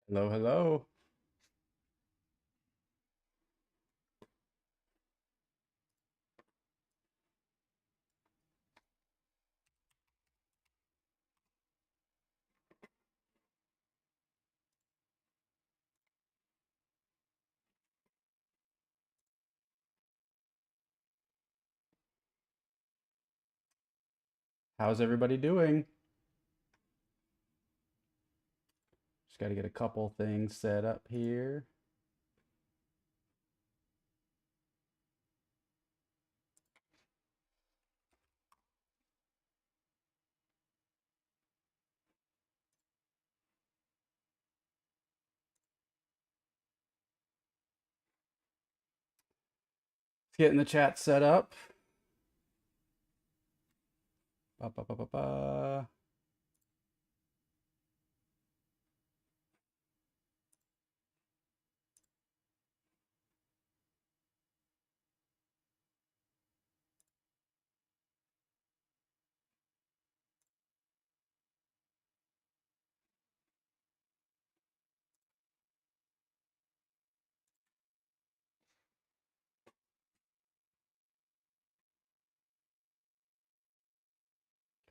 Hello, hello. How's everybody doing? Just got to get a couple things set up here. Let's get in the chat set up. Ba, ba, ba, ba, ba.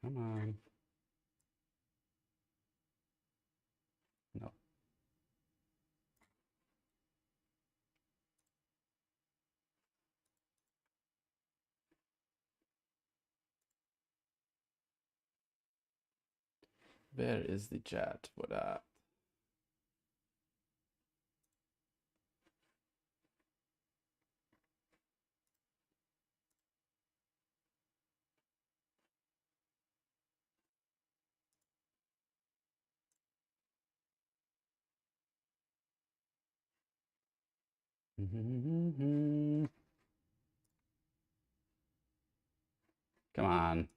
Come on. No. Where is the chat? What up? Come on.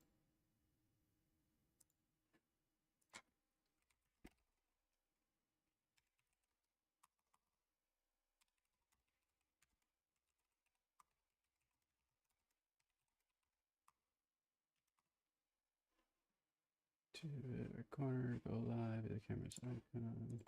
To the corner, go live. The camera's icon.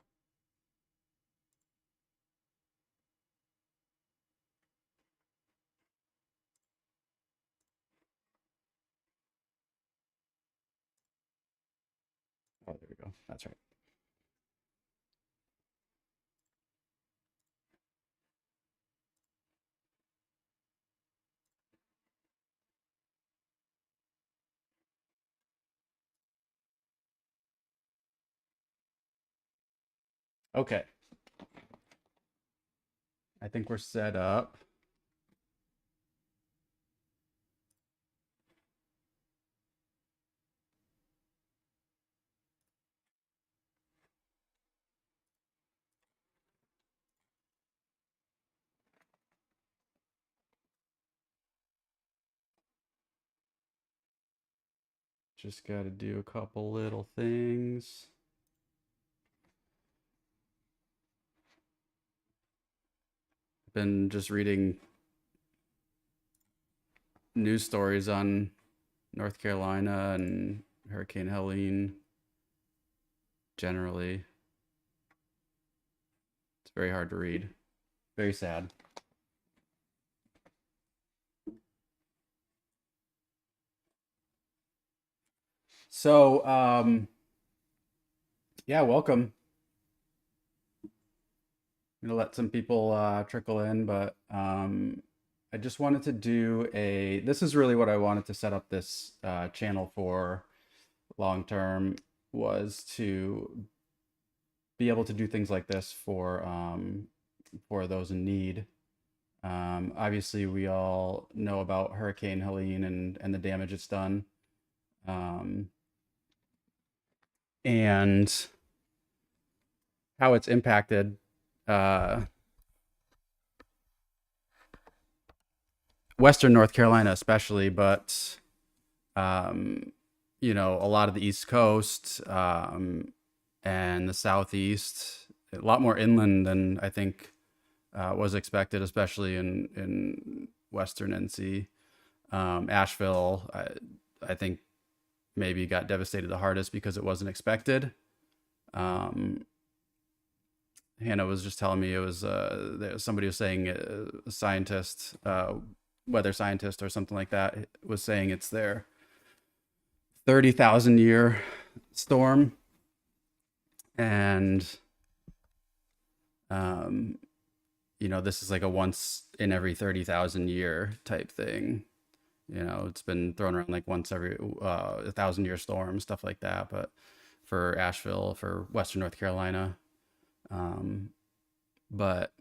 Oh, there we go. That's right. Okay. I think we're set up. Just got to do a couple little things. Been just reading news stories on North Carolina and Hurricane Helene generally. It's very hard to read. Very sad. So, yeah, welcome. I'm gonna let some people trickle in, but I just wanted to do this is really what I wanted to set up this channel for long term, was to be able to do things like this for those in need. Obviously, we all know about Hurricane Helene and the damage it's done. And how it's impacted uh, Western North Carolina, especially, but um, a lot of the East Coast and the Southeast, a lot more inland than I think was expected, especially in Western NC. Asheville, I think maybe got devastated the hardest because it wasn't expected. Um, Hannah was just telling me it was somebody was saying a scientist, weather scientist or something like that, was saying it's their 30,000 year storm, and um, this is like a once in every 30,000 year type thing. It's been thrown around like once every 1,000 year storm, stuff like that. But for Asheville, for Western North Carolina, um, but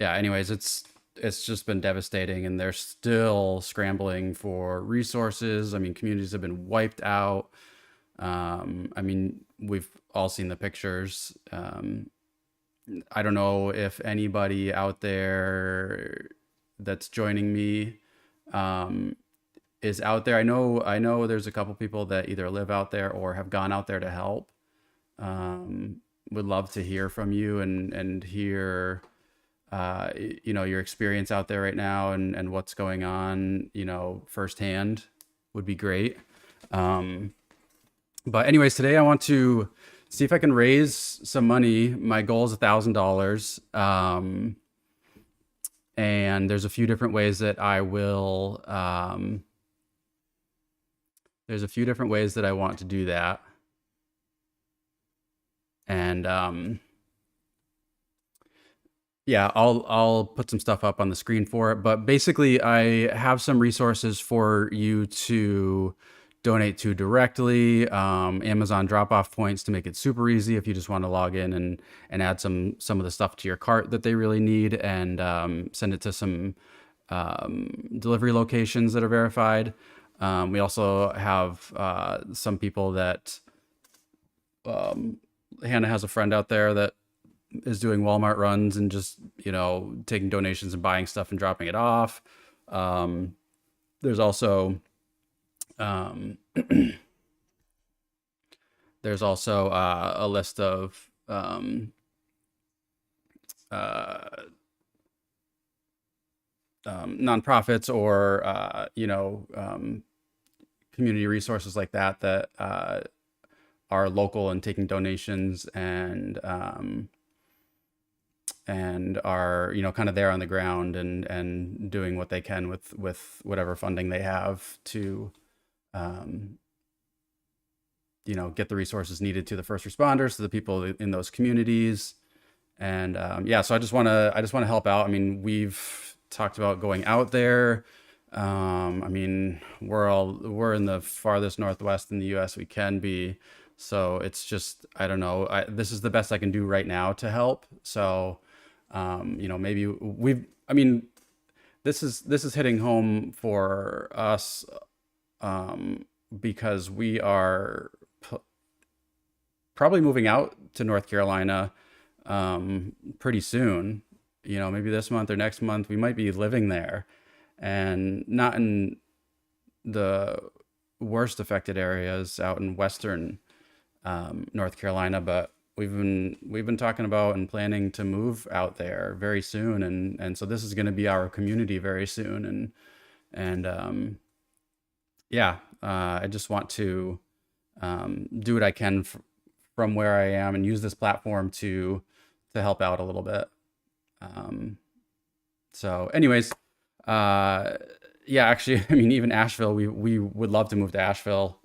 yeah, anyways, it's just been devastating, and they're still scrambling for resources. I mean, communities have been wiped out. I mean, we've all seen the pictures. I don't know if anybody out there that's joining me um, is out there. I know there's a couple people that either live out there or have gone out there to help. Would love to hear from you and hear your experience out there right now, and what's going on, firsthand would be great. Um, but anyways, today I want to see if I can raise some money. My goal is $1,000. And there's a few different ways that I will, there's a few different ways that I want to do that. And, yeah, I'll put some stuff up on the screen for it, but basically I have some resources for you to donate to directly. Amazon drop-off points to make it super easy if you just want to log in and add some of the stuff to your cart that they really need, and send it to some delivery locations that are verified. We also have some people that Hannah has a friend out there that is doing Walmart runs and just, taking donations and buying stuff and dropping it off. There's also there's also a list of nonprofits or community resources like that that are local and taking donations, and are kind of there on the ground and doing what they can with whatever funding they have to get the resources needed to the first responders, to the people in those communities. And yeah, so I just want to help out. I mean, we've talked about going out there. I mean, we're in the farthest northwest in the US we can be, so it's just, I don't know, this is the best I can do right now to help. So maybe I mean, this is hitting home for us, because we are probably moving out to North Carolina pretty soon. Maybe this month or next month we might be living there, and not in the worst affected areas out in Western North Carolina, but we've been talking about and planning to move out there very soon, and so this is going to be our community very soon, and yeah, I just want to do what I can from where I am and use this platform to help out a little bit. So anyways, yeah, actually, I mean, even Asheville, we would love to move to Asheville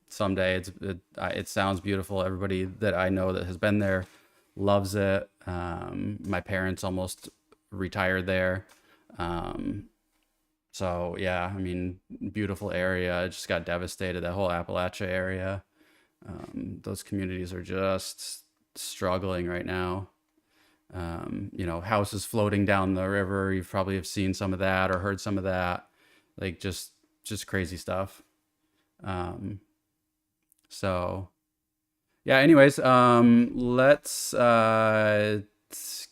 someday. It sounds beautiful. Everybody that I know that has been there loves it. My parents almost retired there. So yeah, I mean, beautiful area. It just got devastated, that whole Appalachia area. Those communities are just struggling right now. Houses floating down the river. You probably have seen some of that or heard some of that, like just crazy stuff. So yeah, anyways, let's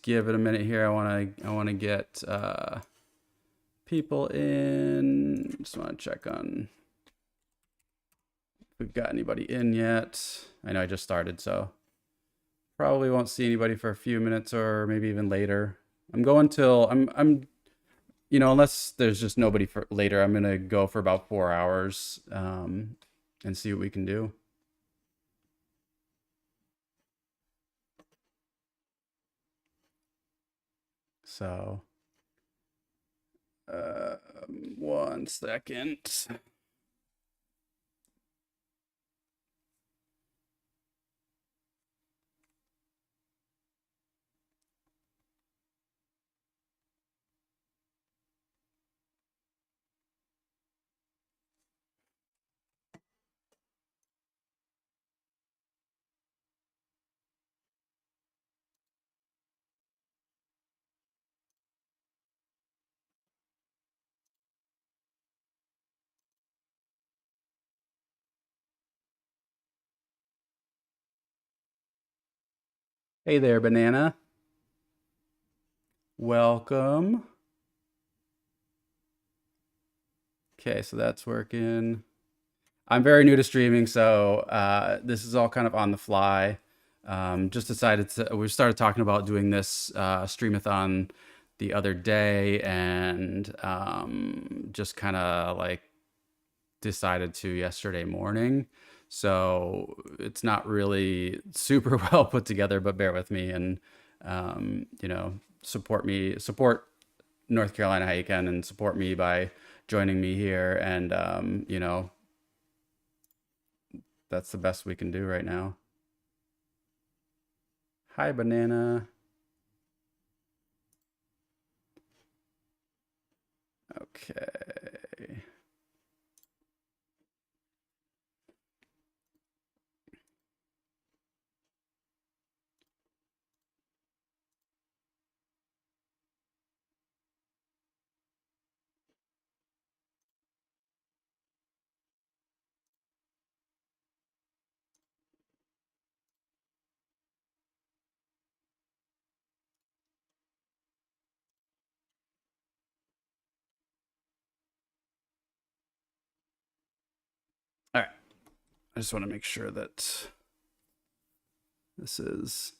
give it a minute here. I want to get people in. Just want to check on if we've got anybody in yet. I know I just started, so probably won't see anybody for a few minutes or maybe even later. I'm going till I'm unless there's just nobody for later, I'm gonna go for about 4 hours and see what we can do. So, 1 second. Hey there, Banana. Welcome. Okay, so that's working. I'm very new to streaming, so this is all kind of on the fly. Just decided we started talking about doing this streamathon the other day, and just kind of like decided to yesterday morning. So it's not really super well put together, but bear with me and support North Carolina how you can, and support me by joining me here. And that's the best we can do right now. Hi, Banana. Okay. All right. I just want to make sure that this is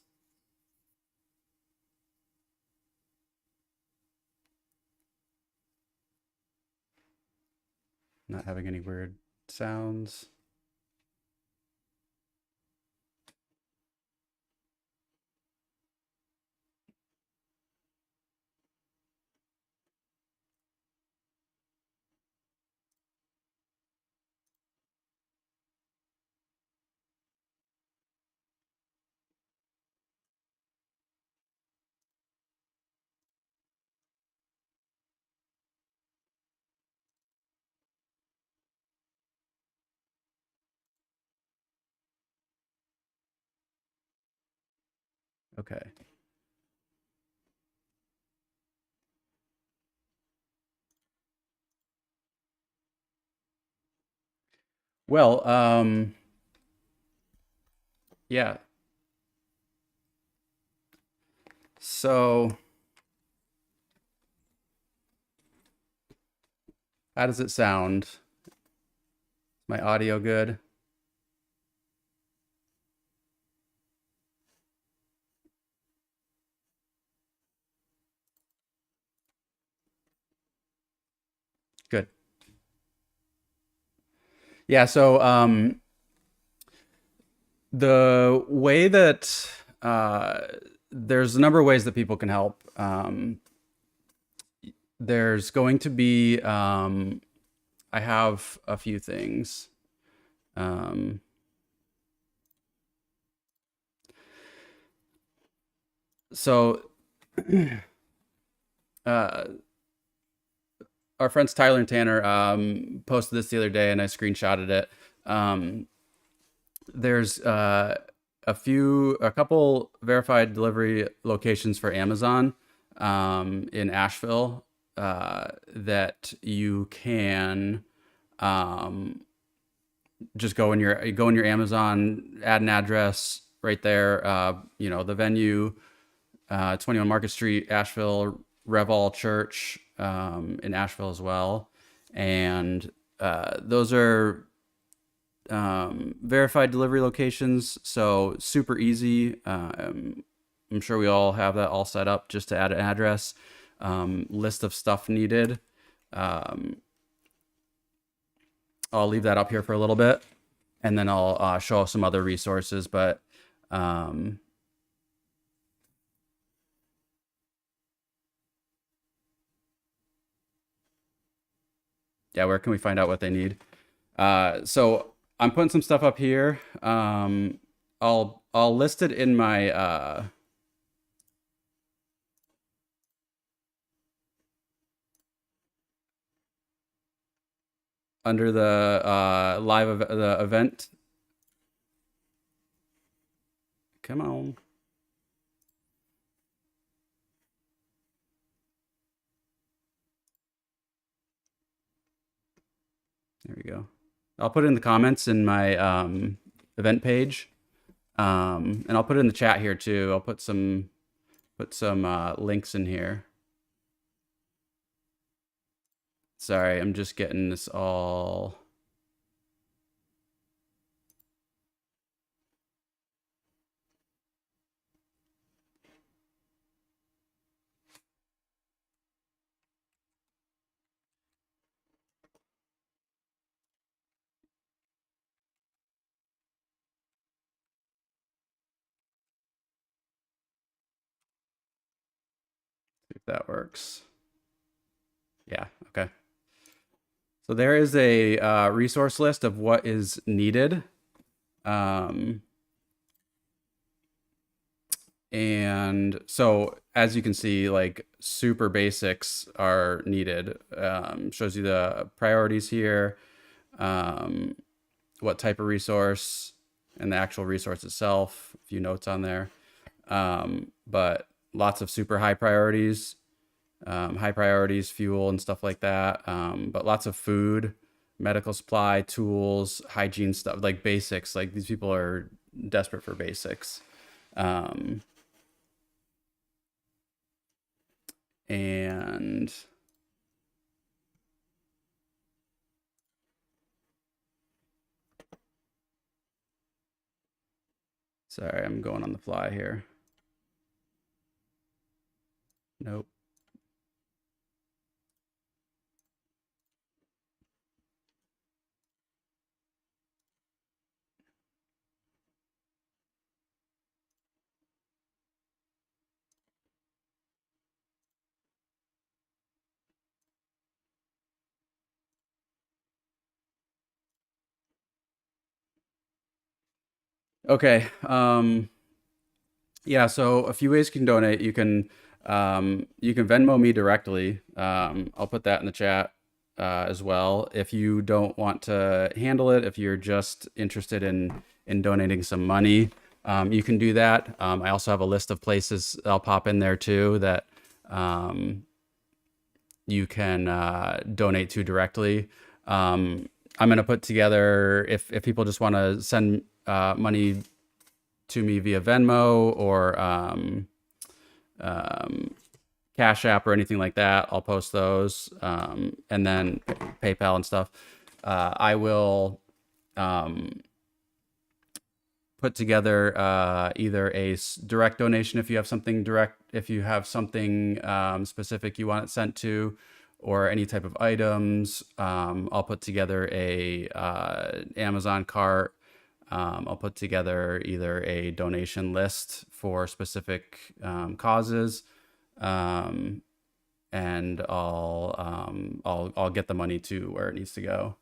not having any weird sounds. Okay. Well, yeah. So, how does it sound? My audio good? Good. Yeah, so the way that there's a number of ways that people can help. There's going to be I have a few things. Um, so uh, our friends Tyler and Tanner posted this the other day, and I screenshotted it. There's a couple verified delivery locations for Amazon in Asheville that you can just go in your Amazon, add an address right there. The venue, 21 Market Street, Asheville, Reval Church in Asheville as well, and those are verified delivery locations, so super easy. I'm sure we all have that all set up, just to add an address, list of stuff needed. I'll leave that up here for a little bit, and then I'll show some other resources. But yeah, where can we find out what they need? So I'm putting some stuff up here. I'll list it in my under the the event. Come on. There we go. I'll put it in the comments in my event page, and I'll put it in the chat here too. I'll put some links in here. Sorry, I'm just getting this all. See if that works. Yeah. Okay. So there is a resource list of what is needed. And so as you can see, like super basics are needed. Shows you the priorities here, what type of resource, and the actual resource itself. A few notes on there, but lots of super high priorities, fuel and stuff like that. But lots of food, medical supply, tools, hygiene stuff, like basics. Like these people are desperate for basics. And sorry, I'm going on the fly here. Nope. Okay. Yeah, so a few ways you can donate. You can Venmo me directly. I'll put that in the chat as well. If you don't want to handle it, if you're just interested in donating some money, you can do that. I also have a list of places I'll pop in there too that you can donate to directly. I'm going to put together if people just want to send money to me via Venmo or Cash App or anything like that. I'll post those, and then PayPal and stuff. I will put together either a direct donation if you have something direct, if you have something specific you want it sent to, or any type of items. I'll put together a Amazon cart. I'll put together either a donation list for specific causes, and I'll get the money to where it needs to go.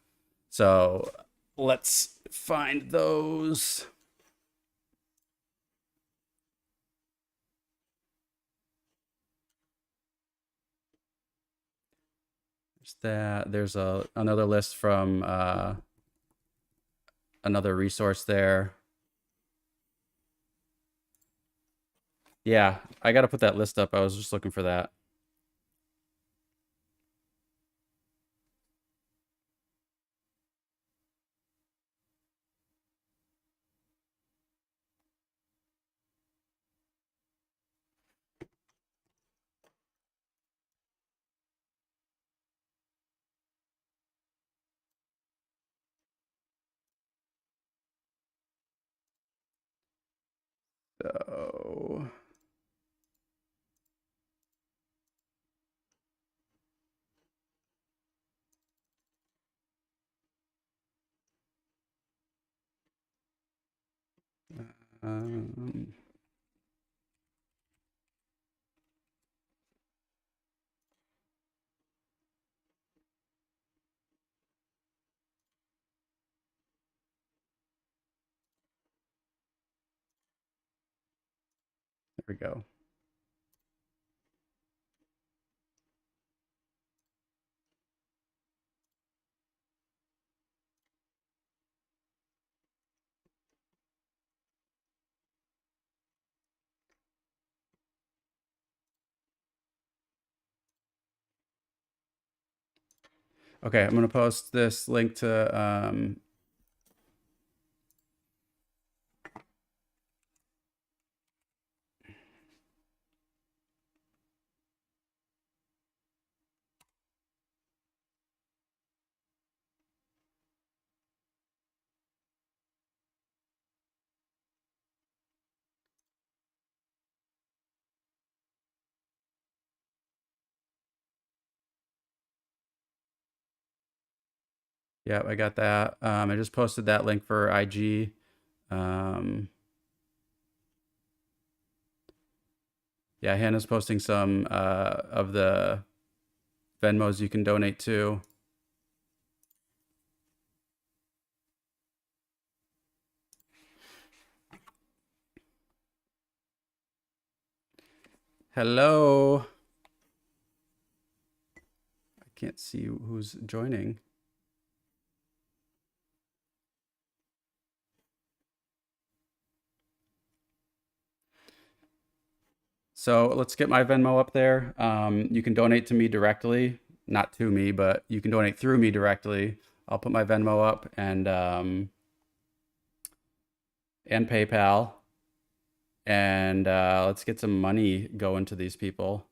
So let's find those. There's that. There's another list from another resource there. Yeah, I got to put that list up. I was just looking for that. So um, we go. Okay, I'm gonna post this link to yeah, I got that. I just posted that link for IG. Yeah, Hannah's posting some of the Venmos you can donate to. Hello. I can't see who's joining. So let's get my Venmo up there. You can donate to me directly, not to me, but you can donate through me directly. I'll put my Venmo up and PayPal, and let's get some money going to these people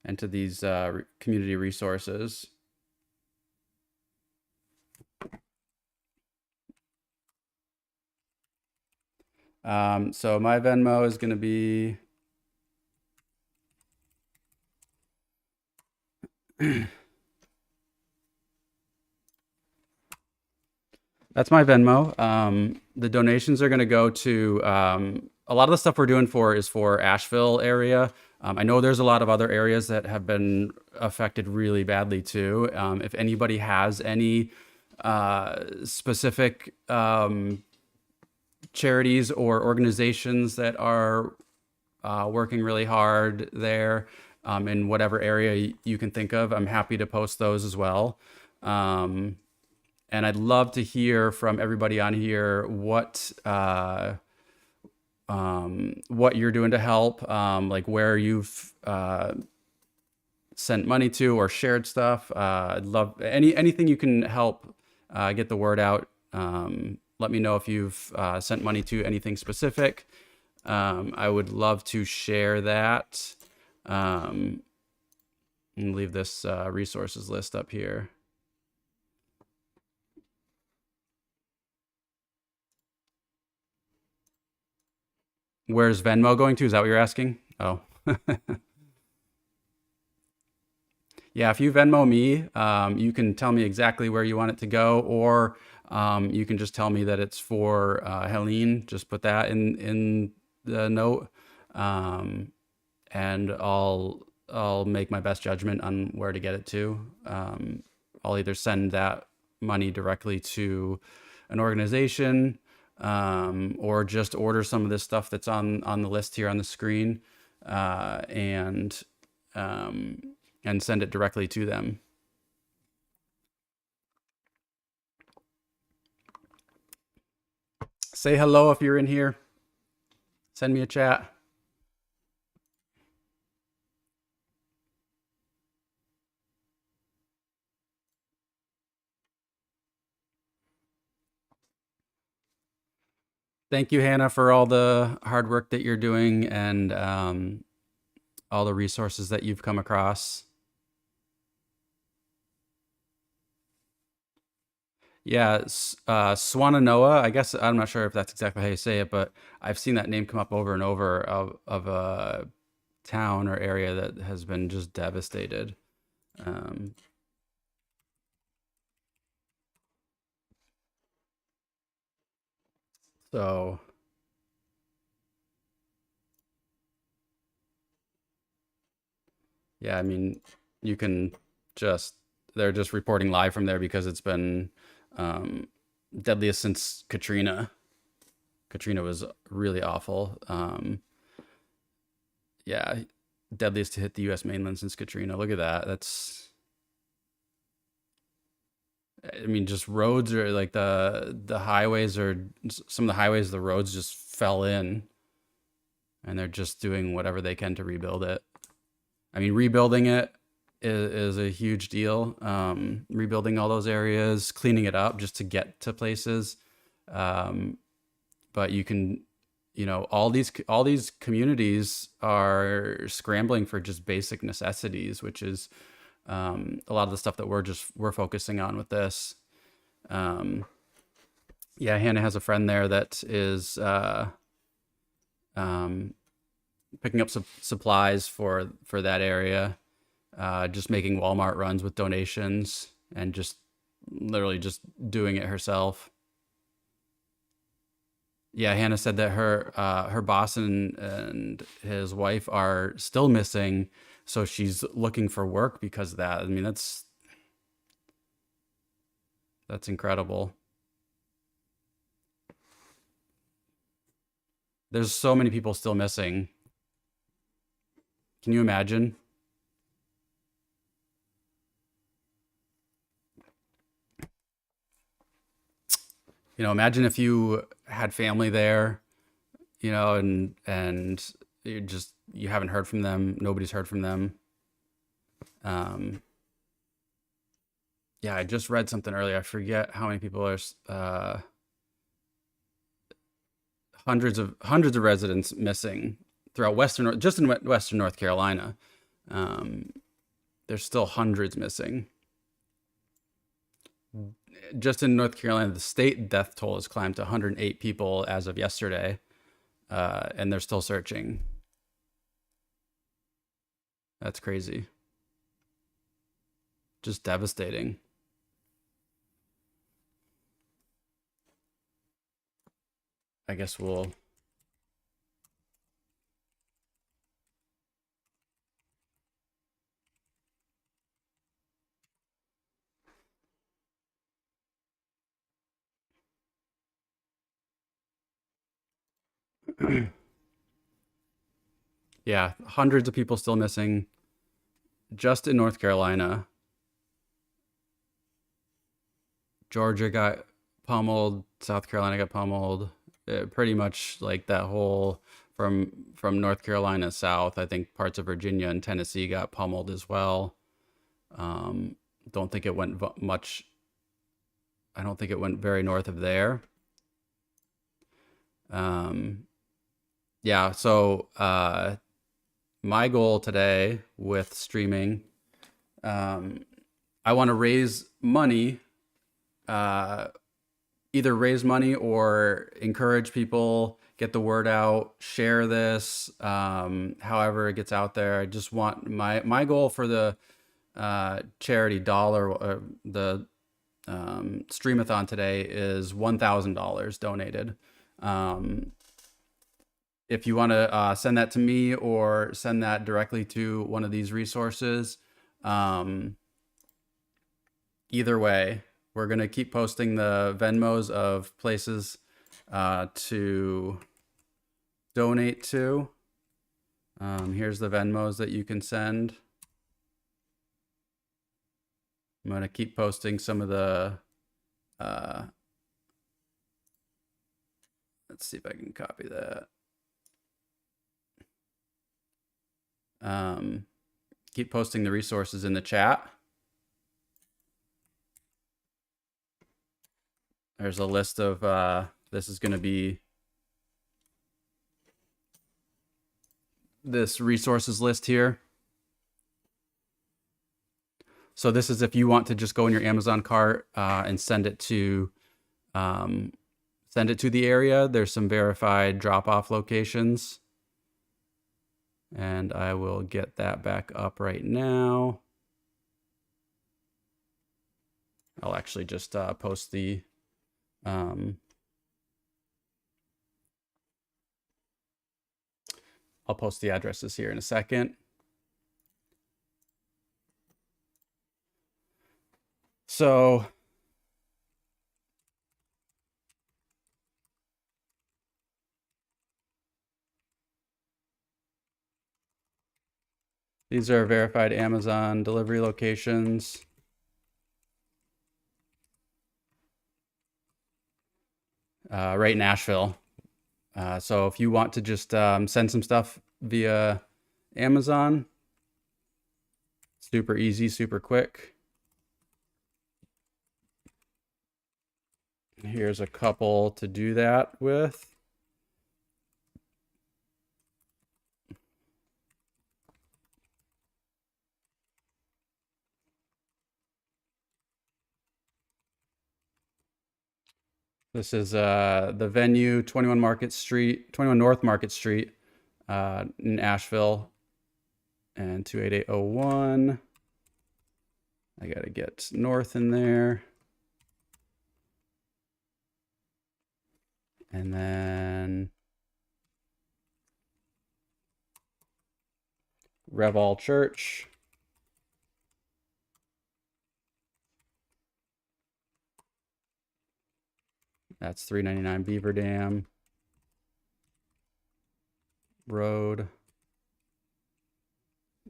and to these community resources. So my Venmo is going to be that's my Venmo. The donations are going to go to a lot of the stuff we're doing is for Asheville area. I know there's a lot of other areas that have been affected really badly too. If anybody has any specific charities or organizations that are working really hard there in whatever area you can think of, I'm happy to post those as well. And I'd love to hear from everybody on here what you're doing to help, like where you've sent money to or shared stuff. I'd love anything you can help get the word out. Let me know if you've sent money to anything specific. I would love to share that. And leave this resources list up here. Where's Venmo going to? Is that what you're asking? Oh. Yeah, if you Venmo me, you can tell me exactly where you want it to go, or you can just tell me that it's for Helene. Just put that in the note, and I'll make my best judgment on where to get it to. I'll either send that money directly to an organization, or just order some of this stuff that's on the list here on the screen, and send it directly to them. Say hello if you're in here. Send me a chat. Thank you, Hannah, for all the hard work that you're doing and all the resources that you've come across. Yeah, Swananoa. I guess I'm not sure if that's exactly how you say it, but I've seen that name come up over and over of a town or area that has been just devastated. So yeah, I mean, you can just they're just reporting live from there because it's been deadliest since Katrina. Katrina was really awful. Yeah, deadliest to hit the U.S. mainland since Katrina. Look at that. I mean, just roads are like the highways are some of the highways, the roads just fell in, and they're just doing whatever they can to rebuild it. I mean, rebuilding it is a huge deal. Rebuilding all those areas, cleaning it up just to get to places. Um, but you can, all these communities are scrambling for just basic necessities, which is a lot of the stuff that we're focusing on with this. Um, yeah, Hannah has a friend there that is um, picking up some supplies for that area, just making Walmart runs with donations and just literally just doing it herself. Yeah, Hannah said that her boss and his wife are still missing, so she's looking for work because of that. I mean, that's incredible. There's so many people still missing. Can you imagine? Imagine if you had family there, and you haven't heard from them. Nobody's heard from them. Um, yeah, I just read something earlier. I forget how many people are hundreds of residents missing throughout just in Western North Carolina. Um, there's still hundreds missing. Just in North Carolina, the state death toll has climbed to 108 people as of yesterday, and they're still searching. That's crazy. Just devastating. I guess we'll. Yeah, hundreds of people still missing just in North Carolina. Georgia got pummeled, South Carolina got pummeled. Pretty much like that whole from North Carolina south. I think parts of Virginia and Tennessee got pummeled as well. Um, don't think it went much. I don't think it went very north of there. Um, yeah. So my goal today with streaming, um, I want to raise money. Uh, Either raise money or encourage people, get the word out, share this, however it gets out there. I just want my goal for the charity dollar, the streamathon today is $1,000 donated. Um, if you want to send that to me or send that directly to one of these resources, um, either way, we're going to keep posting the Venmos of places to donate to. Here's the Venmos that you can send. I'm going to keep posting some of the, let's see if I can copy that. Keep posting the resources in the chat. There's a list of, this is going to be this resources list here. So this is if you want to just go in your Amazon cart and send it to the area. There's some verified drop-off locations. And I will get that back up right now. I'll actually just post the I'll post the addresses here in a second. So These are verified Amazon delivery locations. Right in Nashville. So if you want to just send some stuff via Amazon, super easy, super quick. Here's a couple to do that with. This is the venue, 21 North Market Street in Asheville, and 28801. I got to get north in there. And then Reval Church. That's 399 Beaver Dam Road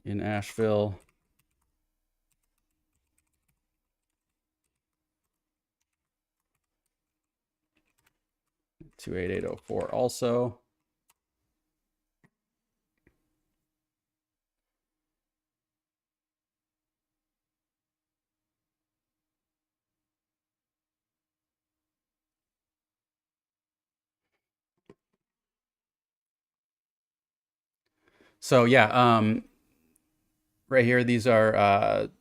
in Asheville. (28804) also. So yeah, right here, these are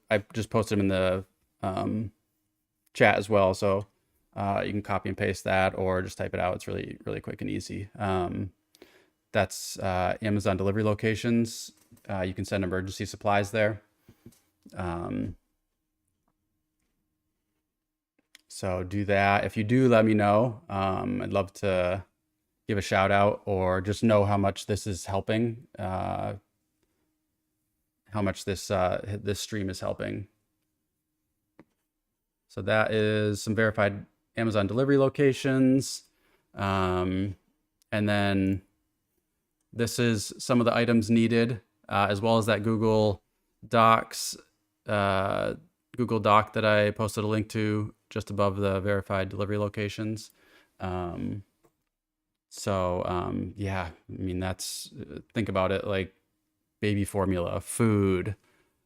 I just posted them in the chat as well, so you can copy and paste that or just type it out. It's really quick and easy. That's Amazon delivery locations. You can send emergency supplies there. So do that. If you do, let me know. I'd love to give a shout out or just know how much this is helping, how much this stream is helping. So that is some verified Amazon delivery locations. And then this is some of the items needed, as well as that Google Docs, Google Doc that I posted a link to just above the verified delivery locations. Yeah, I mean, think about it, like baby formula, food,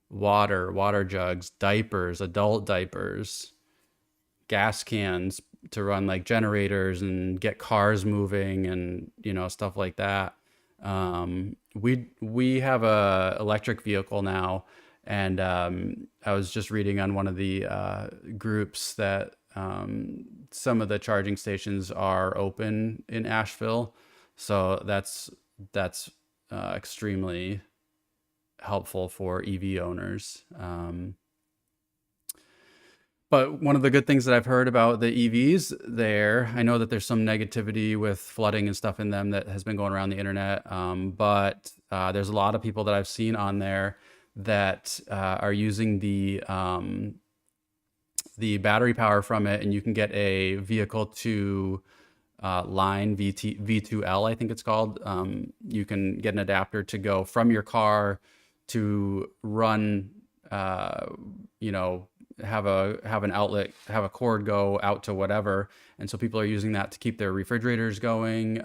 water jugs, diapers, adult diapers, gas cans to run like generators and get cars moving and, stuff like that. We have a electric vehicle now, and I was just reading on one of the groups that some of the charging stations are open in Asheville, so that's extremely helpful for EV owners. But one of the good things that I've heard about the EVs there, I know that there's some negativity with flooding and stuff in them that has been going around the internet. But there's a lot of people that I've seen on there that are using the battery power from it, and you can get a vehicle to line V2L, I think it's called. You can get an adapter to go from your car to run, have an outlet, have a cord go out to whatever. And so people are using that to keep their refrigerators going,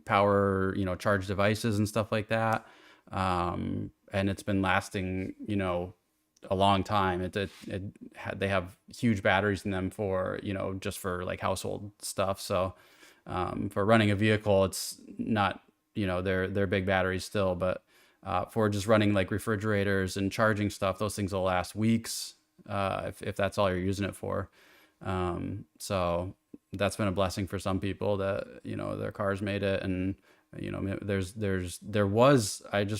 power, charge devices and stuff like that. And it's been lasting, a long time. They have huge batteries in them for, just for like household stuff. So for running a vehicle, it's not, they're big batteries still, but for just running like refrigerators and charging stuff, those things will last weeks if that's all you're using it for. So that's been a blessing for some people that, their cars made it. And I just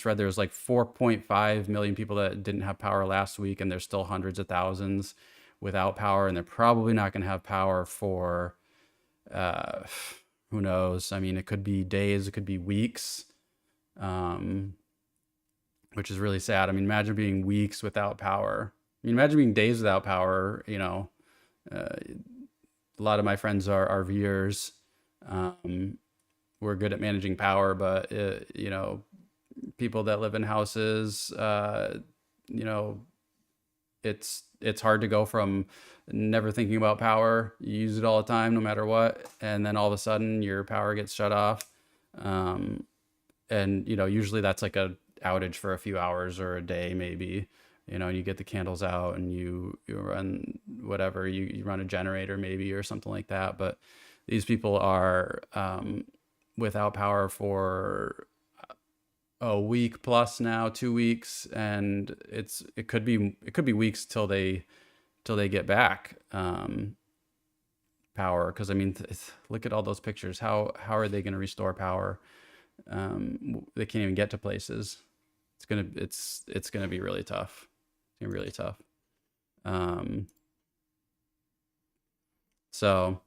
read there was like 4.5 million people that didn't have power last week, and there's still hundreds of thousands without power, and they're probably not going to have power for who knows. I mean, it could be days, it could be weeks, which is really sad. I mean, imagine being weeks without power. I mean, imagine being days without power. A lot of my friends are RVers. We're good at managing power, but people that live in houses, you know, it's hard to go from never thinking about power, you use it all the time no matter what, and then all of a sudden your power gets shut off. And usually that's like a outage for a few hours or a day maybe. You get the candles out and you run whatever, you run a generator maybe or something like that. But these people are without power for a week plus now, 2 weeks, and it could be weeks till they get back power. Because I mean, look at all those pictures. How are they going to restore power? They can't even get to places. It's gonna be really tough. It's gonna be really tough. So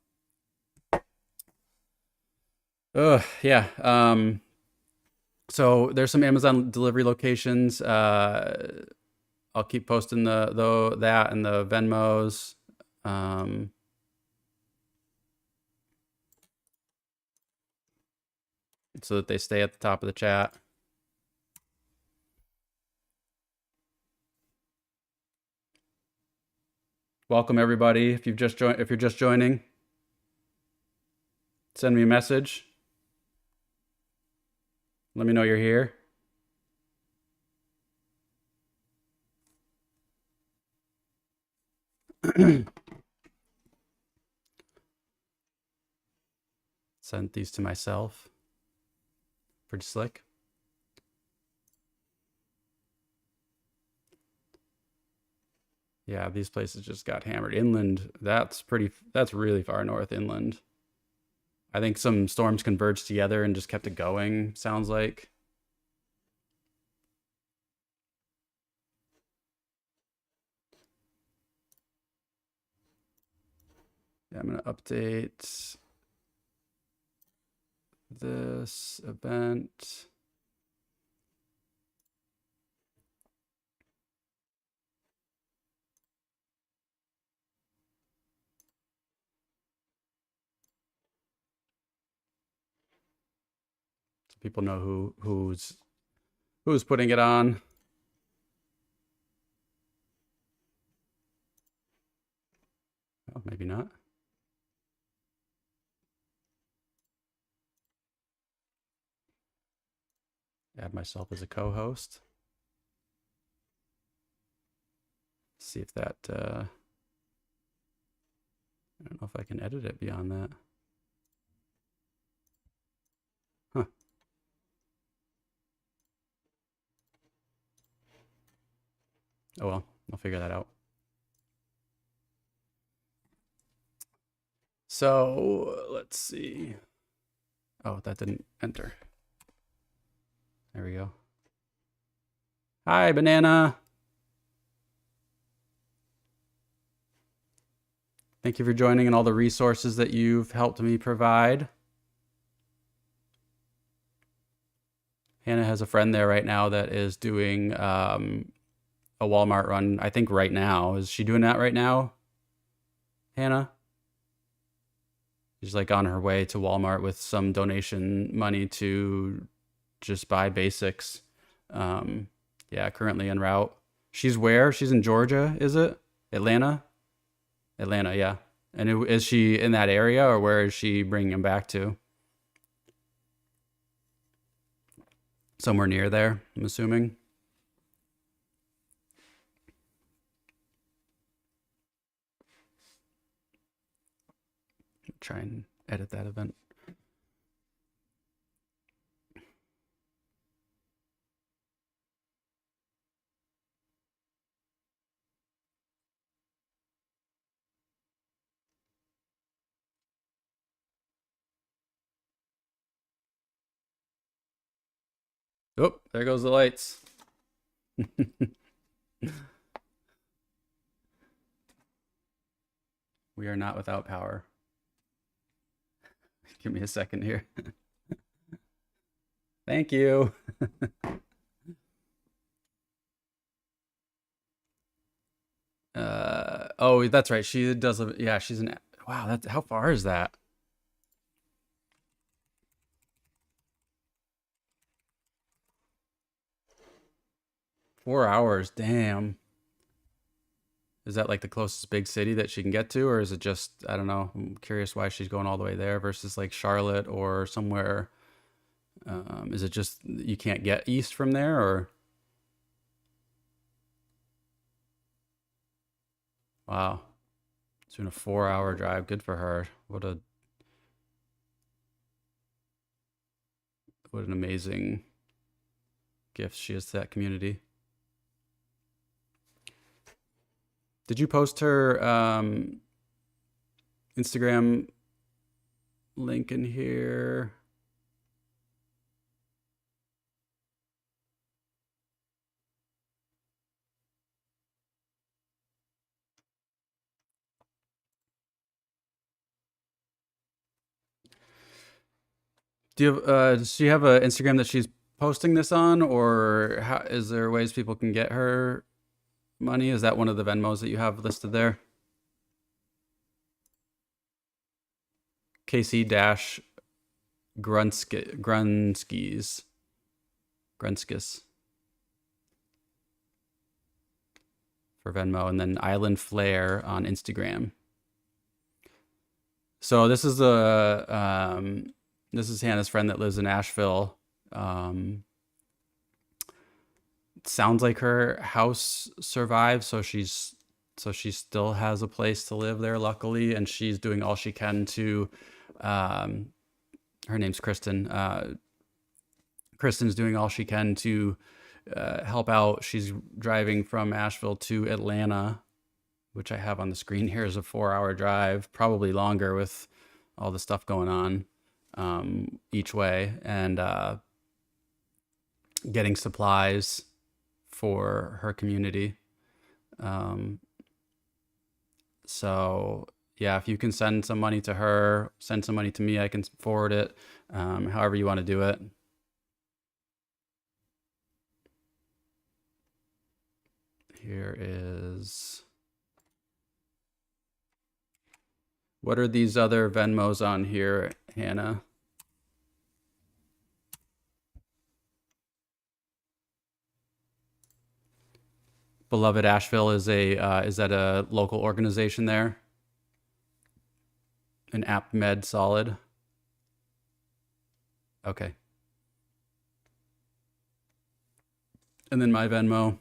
yeah. So there's some Amazon delivery locations. I'll keep posting that and the Venmos. So that they stay at the top of the chat. Welcome everybody. If you're just joining, send me a message. Let me know you're here. Sent these to myself. Pretty slick. Yeah, these places just got hammered. Inland, that's really far north inland. I think some storms converged together and just kept it going, sounds like. Yeah, I'm gonna update this event. So people know who's putting it on. Oh, maybe not. Add myself as a co-host. See if that, I don't know if I can edit it beyond that. Huh. Oh well, I'll figure that out. So let's see. Oh, that didn't enter. There we go. Hi, Banana. Thank you for joining and all the resources that you've helped me provide. Hannah has a friend there right now that is doing a Walmart run, I think right now. Is she doing that right now, Hannah? She's like on her way to Walmart with some donation money to just buy basics. Yeah, currently en route. She's where? She's in Georgia, is it? Atlanta? Atlanta, yeah. And is she in that area, or where is she bringing him back to? Somewhere near there, I'm assuming. Try and edit that event. Oh, there goes the lights. We are not without power. Give me a second here. Thank you. Oh, that's right. She does live. Yeah, she's an. Wow, that's how far is that? 4 hours, damn. Is that like the closest big city that she can get to, or is it just, I don't know. I'm curious why she's going all the way there versus like Charlotte or somewhere. Is it just you can't get east from there, or wow, it's been a 4 hour drive. Good for her. What an amazing gift she is to that community. Did you post her Instagram link in here? Does she have an Instagram that she's posting this on, or is there ways people can get her money? Is that one of the Venmos that you have listed there? Casey dash Grunskis. Grunskis for Venmo, and then Island Flare on Instagram. So this is Hannah's friend that lives in Asheville. Sounds like her house survived, so she still has a place to live there, luckily, and she's doing all she can to. Her name's Kristen. Kristen's doing all she can to help out. She's driving from Asheville to Atlanta, which I have on the screen here is a 4 hour drive, probably longer with all the stuff going on each way, and getting supplies for her community. So yeah, if you can send some money to her, send some money to me, I can forward it, however you want to do it. Here is, what are these other Venmos on here, Hannah? Beloved Asheville is that a local organization there? An App Med Solid. Okay. And then my Venmo.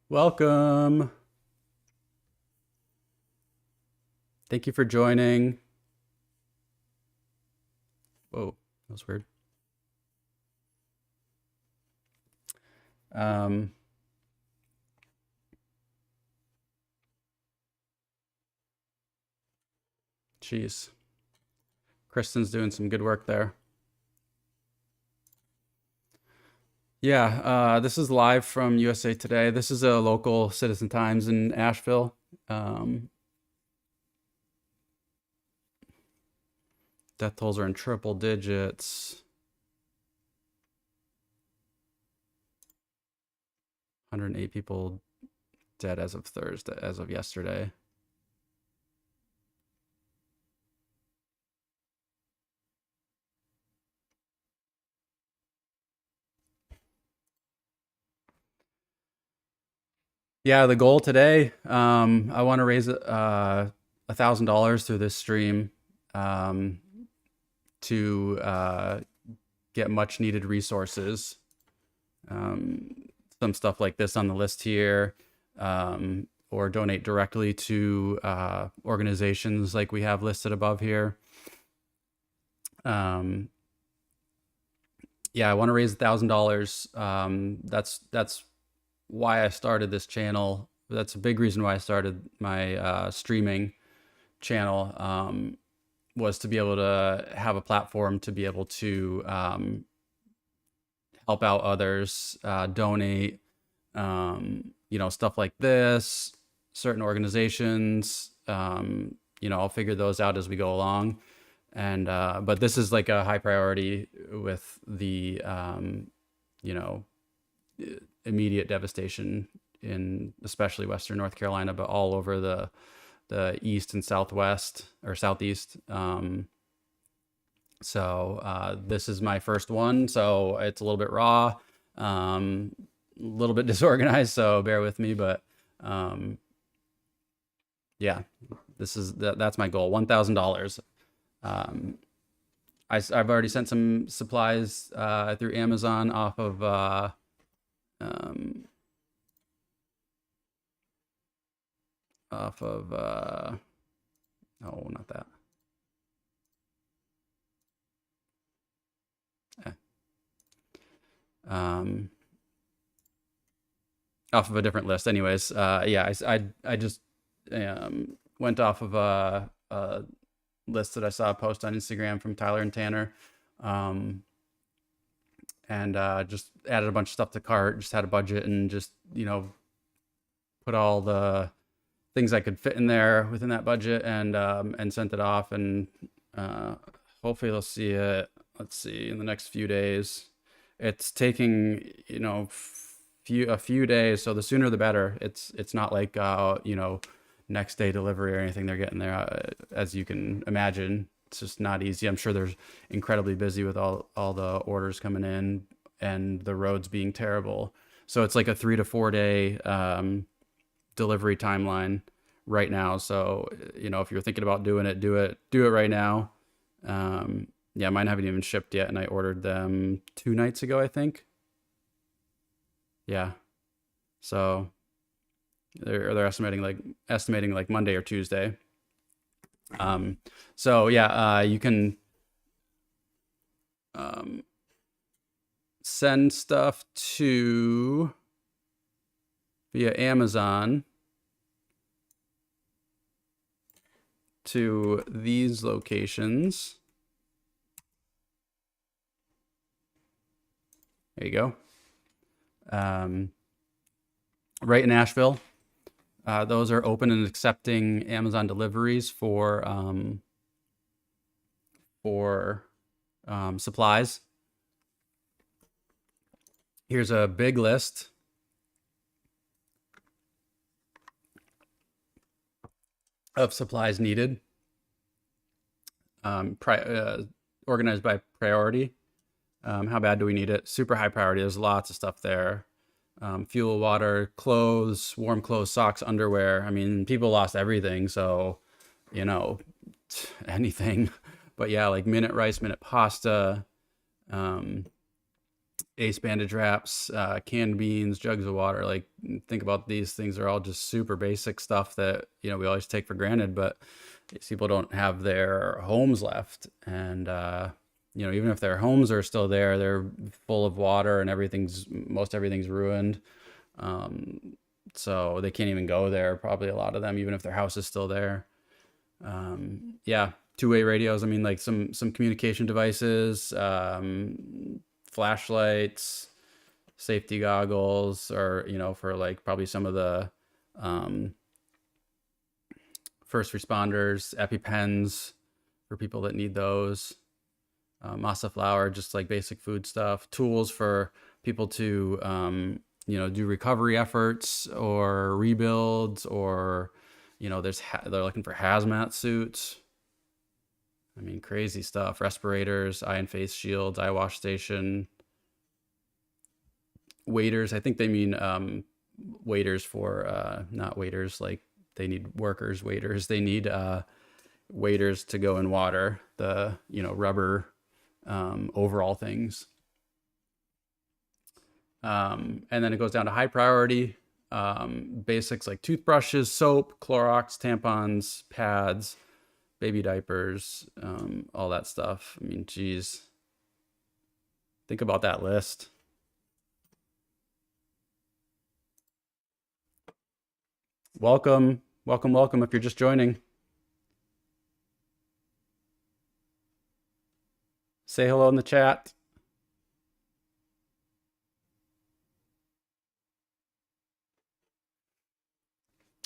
Welcome. Thank you for joining. Whoa, that was weird. Jeez. Kristen's doing some good work there. Yeah, this is live from USA Today. This is a local Citizen Times in Asheville. Death tolls are in triple digits. 108 people dead as of yesterday. Yeah, the goal today, I want to raise $1,000 through this stream to get much needed resources. Some stuff like this on the list here, or donate directly to organizations like we have listed above here. Yeah, I want to raise $1,000. That's why I started this channel. That's a big reason why I started my streaming channel, was to be able to have a platform to be able to help out others, donate, stuff like this, certain organizations. I'll figure those out as we go along. And but this is like a high priority with the immediate devastation in especially Western North Carolina, but all over the the east and southwest or southeast. This is my first one, so it's a little bit raw, a little bit disorganized, so bear with me. But yeah, that's my goal, $1,000. I've already sent some supplies through Amazon off of oh, not that. Off of a different list. Anyways, yeah, I just went off of a list that I saw a post on Instagram from Tyler and Tanner, and just added a bunch of stuff to cart. Just had a budget and just put all the things I could fit in there within that budget, and sent it off, and hopefully they'll see it. Let's see, in the next few days. It's taking a few days, so the sooner the better. It's not like next day delivery or anything. They're getting there, as you can imagine. It's just not easy. I'm sure they're incredibly busy with all the orders coming in and the roads being terrible. So it's like a 3 to 4 day delivery timeline right now. So if you're thinking about doing it, do it right now. Yeah, mine haven't even shipped yet, and I ordered them 2 nights ago, I think. Yeah. So they're estimating like Monday or Tuesday. So yeah, you can send stuff via Amazon to these locations. There you go. Right in Asheville. Those are open and accepting Amazon deliveries for supplies. Here's a big list of supplies needed, organized by priority. How bad do we need it? Super high priority. There's lots of stuff there. Fuel, water, clothes, warm clothes, socks, underwear. I mean, people lost everything, so anything. But yeah, like minute rice, minute pasta, Ace bandage wraps, canned beans, jugs of water. Like, think about these things are all just super basic stuff that we always take for granted, but these people don't have their homes left, and even if their homes are still there, they're full of water and most everything's ruined. So they can't even go there, probably, a lot of them, even if their house is still there. Yeah, two-way radios. I mean, like some communication devices, flashlights, safety goggles, or for like probably some of the first responders, EpiPens for people that need those. Masa flour, just like basic food stuff. Tools for people to do recovery efforts or rebuilds, or they're looking for hazmat suits. I mean, crazy stuff. Respirators, eye and face shields, eye wash station, waiters. I think they mean waiters for not waiters like they need workers. Waiters, they need waiters to go in water, the rubber overall things. And then it goes down to high priority basics like toothbrushes, soap, Clorox, tampons, pads, baby diapers, all that stuff. I mean, geez, think about that list. Welcome if you're just joining. Say hello in the chat.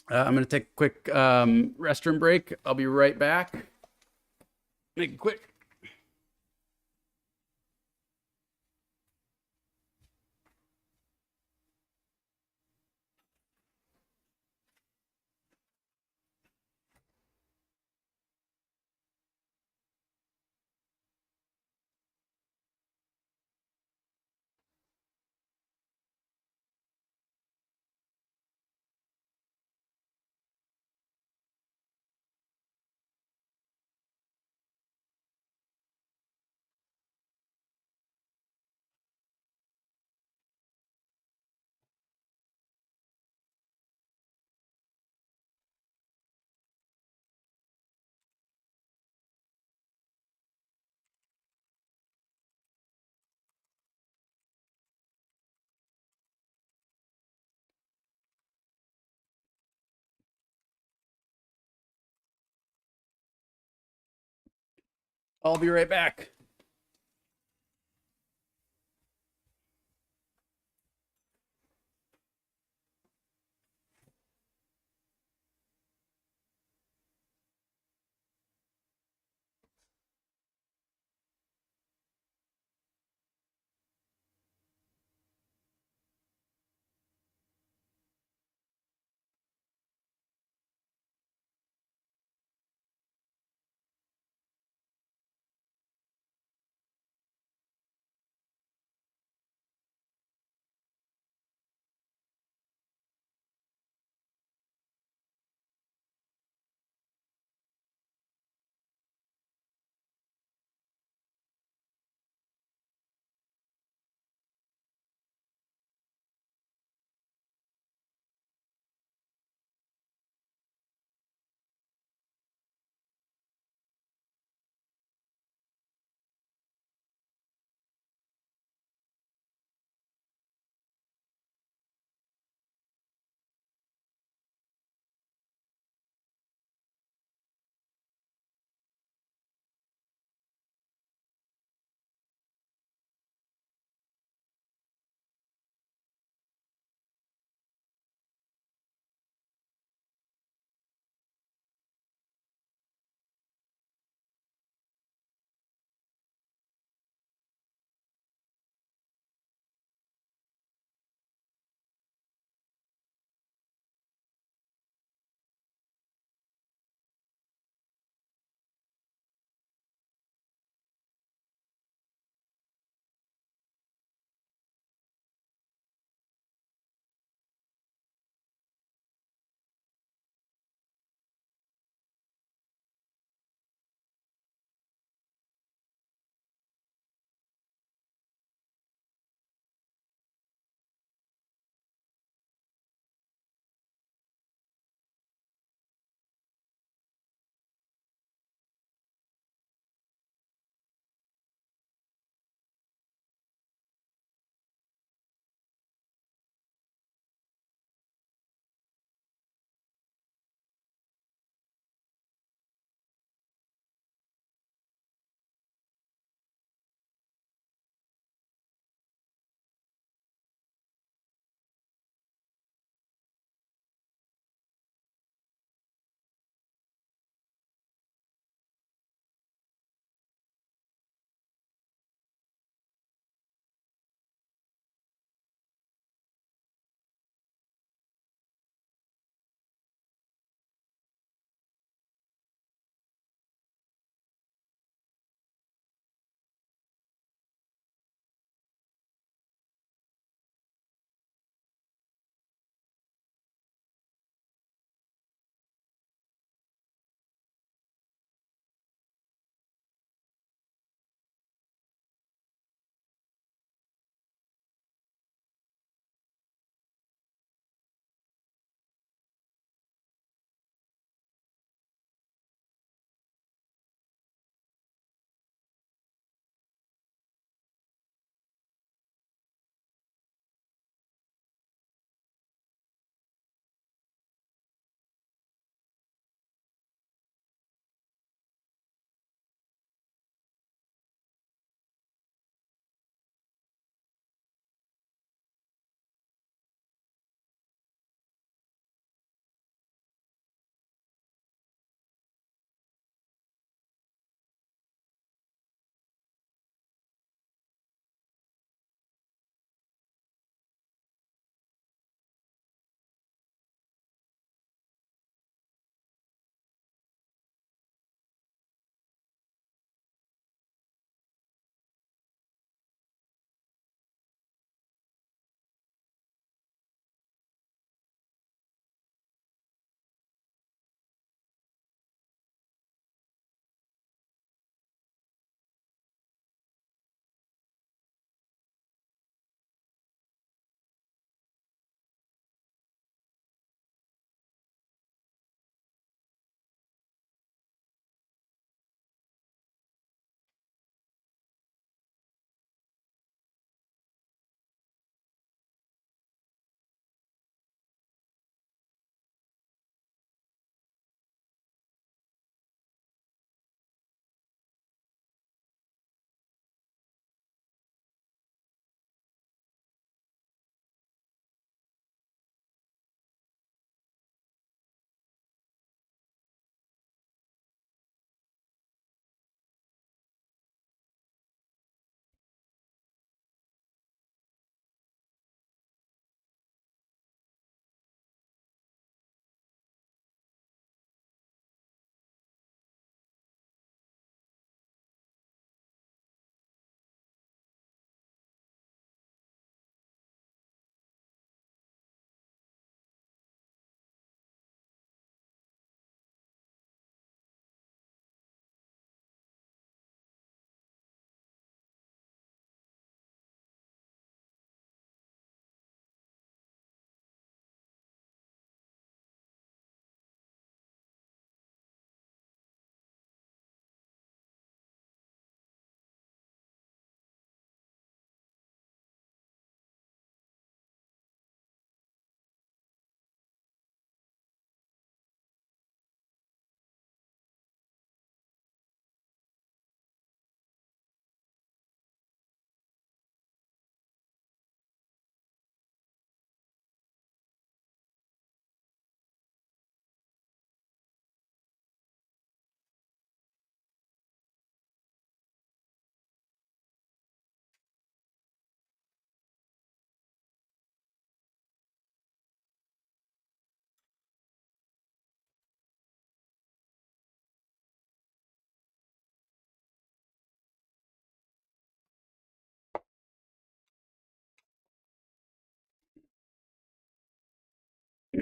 I'm going to take a quick restroom break. I'll be right back. Make it quick. I'll be right back.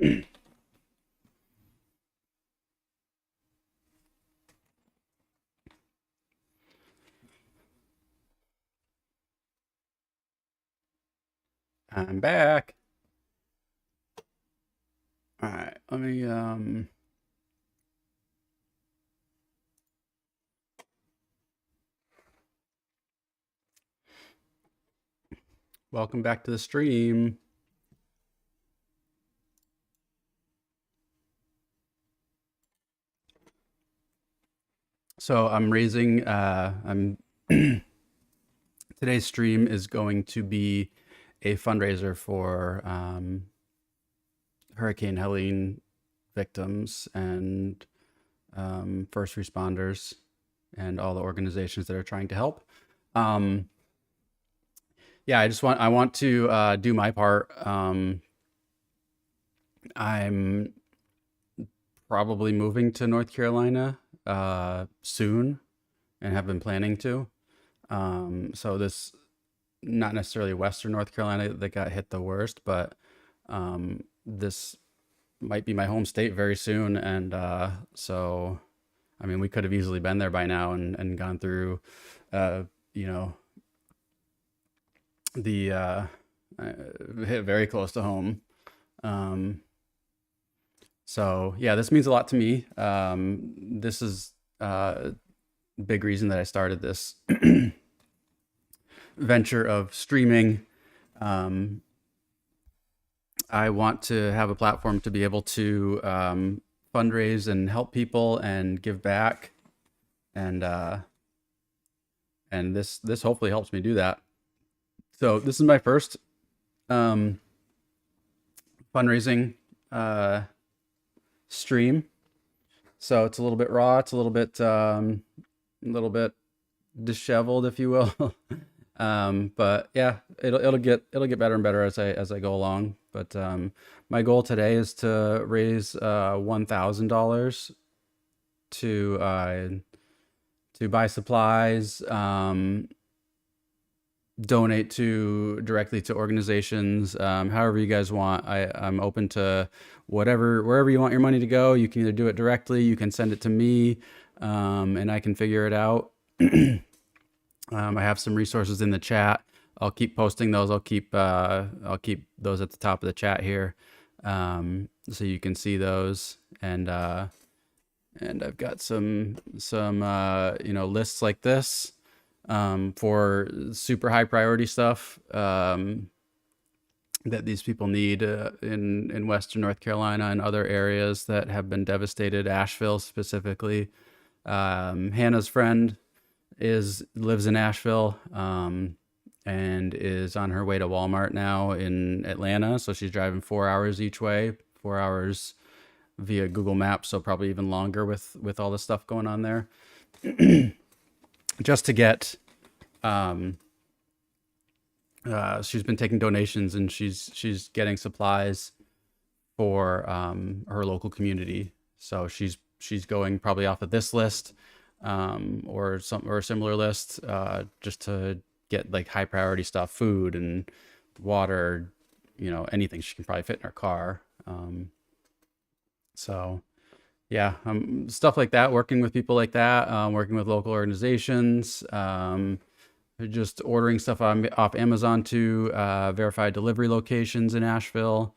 I'm back. All right, let me welcome back to the stream. So I'm raising I'm today's stream is going to be a fundraiser for Hurricane Helene victims and first responders and all the organizations that are trying to help. Yeah, I want to do my part. I'm probably moving to North Carolina soon and have been planning to. So this not necessarily Western North Carolina that got hit the worst, but this might be my home state very soon. And so, I mean, we could have easily been there by now and gone through, you know, the hit very close to home. So yeah, this means a lot to me. This is a big reason that I started this venture of streaming. I want to have a platform to be able to fundraise and help people and give back, and this hopefully helps me do that. So this is my first fundraising stream. So it's a little bit raw. It's a little bit disheveled, if you will. But yeah, it'll get better and better as I go along. But my goal today is to raise $1,000 to buy supplies, donate directly to organizations, however you guys want. I'm open to wherever you want your money to go. You can either do it directly, you can send it to me, and I can figure it out. I have some resources in the chat. I'll keep posting those. I'll keep those at the top of the chat here, so you can see those. And I've got some lists like this for super high priority stuff that these people need in Western North Carolina and other areas that have been devastated. Asheville specifically. Hannah's friend lives in Asheville and is on her way to Walmart now in Atlanta. So she's driving 4 hours each way, 4 hours via Google Maps. So probably even longer with all the stuff going on there. Just to get, she's been taking donations and she's getting supplies for her local community. So she's going probably off of this list or a similar list, just to get like high priority stuff, food and water, anything she can probably fit in her car. So yeah, stuff like that, working with people like that, working with local organizations, just ordering stuff off Amazon to verified delivery locations in Asheville.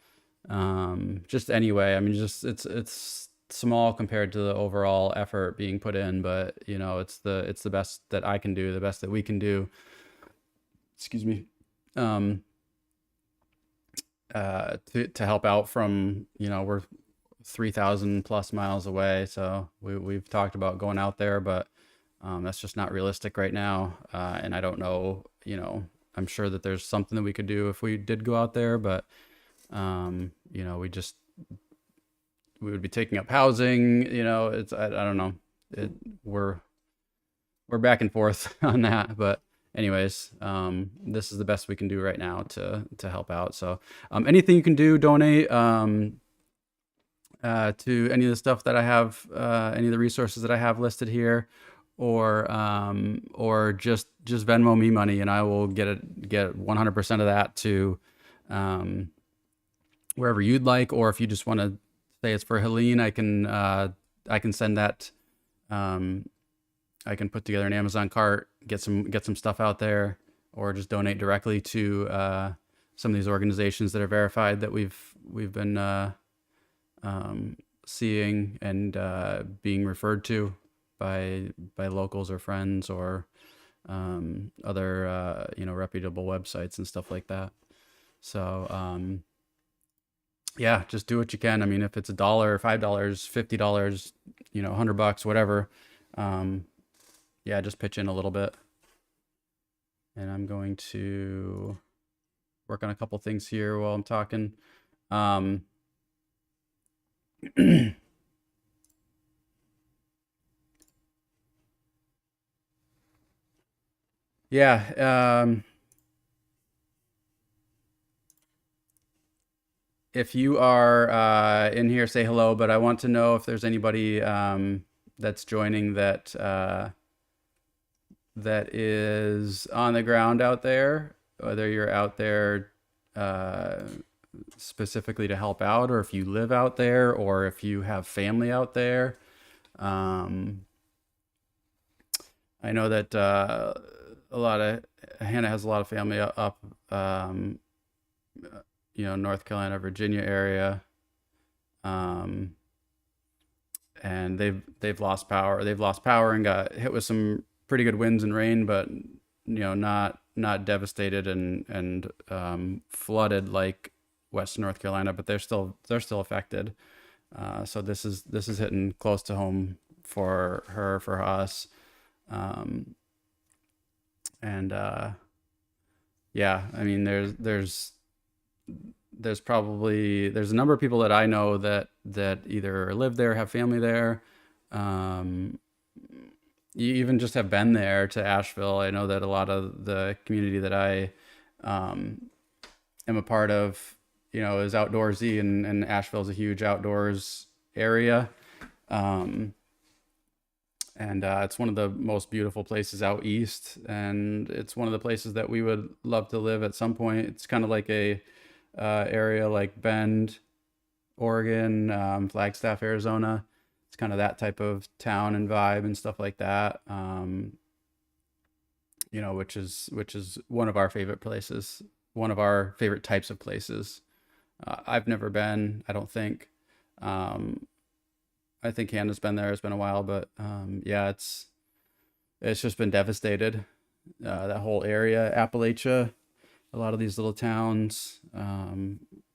Just anyway, I mean, just it's small compared to the overall effort being put in, but it's the best that I can do, the best that we can do. Excuse me. To help out from, we're 3,000 plus miles away. So we've talked about going out there, but that's just not realistic right now. And I don't know, I'm sure that there's something that we could do if we did go out there, but we would be taking up housing, I don't know. We're back and forth on that, but anyways, this is the best we can do right now to help out. So anything you can do, donate to any of the stuff that I have, any of the resources that I have listed here, or just Venmo me money and I will get 100% of that to wherever you'd like, or if you just want to say it's for Helene, I can send that. Um, I can put together an Amazon cart, get some stuff out there, or just donate directly to some of these organizations that are verified that we've been um, seeing and being referred to by locals or friends or other reputable websites and stuff like that. So yeah, just do what you can. I mean, if it's $1, $5, $50, $100, whatever. Um, yeah, just pitch in a little bit. And I'm going to work on a couple things here while I'm talking. Yeah. If you are in here, say hello. But I want to know if there's anybody that's joining that is on the ground out there, whether you're out there uh, specifically to help out, or if you live out there, or if you have family out there. Um, I know that a lot of Hannah has a lot of family up, um, North Carolina, Virginia area, um, and they've lost power. They've lost power and got hit with some pretty good winds and rain, but not devastated and flooded like Western North Carolina, but they're still affected. So this is hitting close to home for her, for us, um, and yeah, I mean there's a number of people that I know that either live there, have family there, um, you even just have been there to Asheville. I know that a lot of the community that I um, am a part of, is outdoorsy, and Asheville is a huge outdoors area. Um, and it's one of the most beautiful places out east, and it's one of the places that we would love to live at some point. It's kind of like a area like Bend, Oregon, Flagstaff, Arizona. It's kind of that type of town and vibe and stuff like that. Which is one of our favorite places, one of our favorite types of places. I've never been, I don't think. Um, I think Hannah's been there. It's been a while, but yeah, it's just been devastated. That whole area, Appalachia, a lot of these little towns,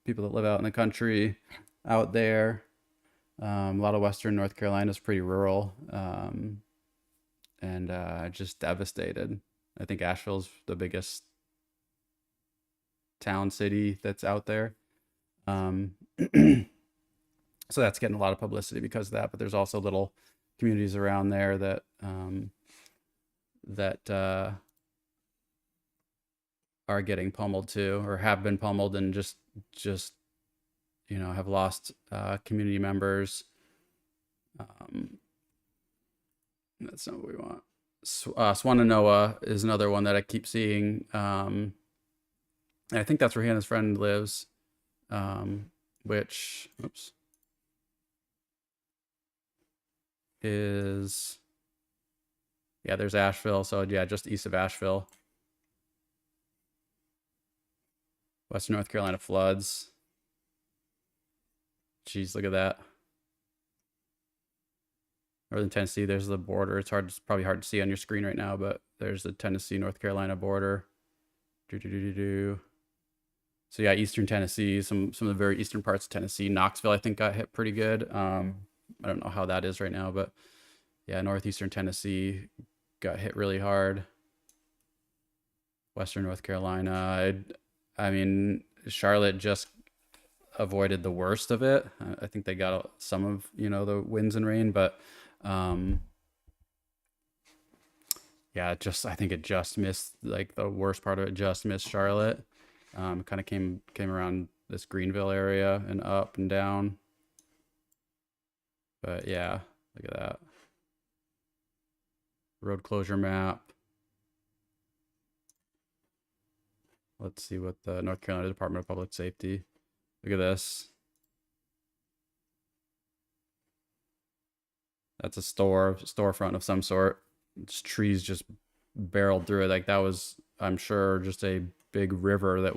people that live out in the country, out there. A lot of Western North Carolina is pretty rural, and just devastated. I think Asheville's the biggest town city that's out there. Um, so that's getting a lot of publicity because of that. But there's also little communities around there that are getting pummeled too, or have been pummeled, and just have lost community members. Um, that's not what we want. Swannanoa is another one that I keep seeing. And I think that's where Hannah's friend lives. Which, oops, is, yeah, there's Asheville. So yeah, just east of Asheville. Western North Carolina floods. Jeez, look at that. Northern Tennessee, there's the border. It's probably hard to see on your screen right now, but there's the Tennessee North Carolina border. So yeah, Eastern Tennessee, some of the very eastern parts of Tennessee. Knoxville, I think, got hit pretty good. I don't know how that is right now, but yeah, northeastern Tennessee got hit really hard. Western North Carolina, I mean, Charlotte just avoided the worst of it. I think they got some of the winds and rain, but yeah, I think it just missed, like, the worst part of it just missed Charlotte. It kind of came around this Greenville area and up and down. But yeah, look at that. Road closure map. Let's see what the North Carolina Department of Public Safety. Look at this. That's a storefront of some sort. It's trees just barreled through it. Like that was, I'm sure, just a big river that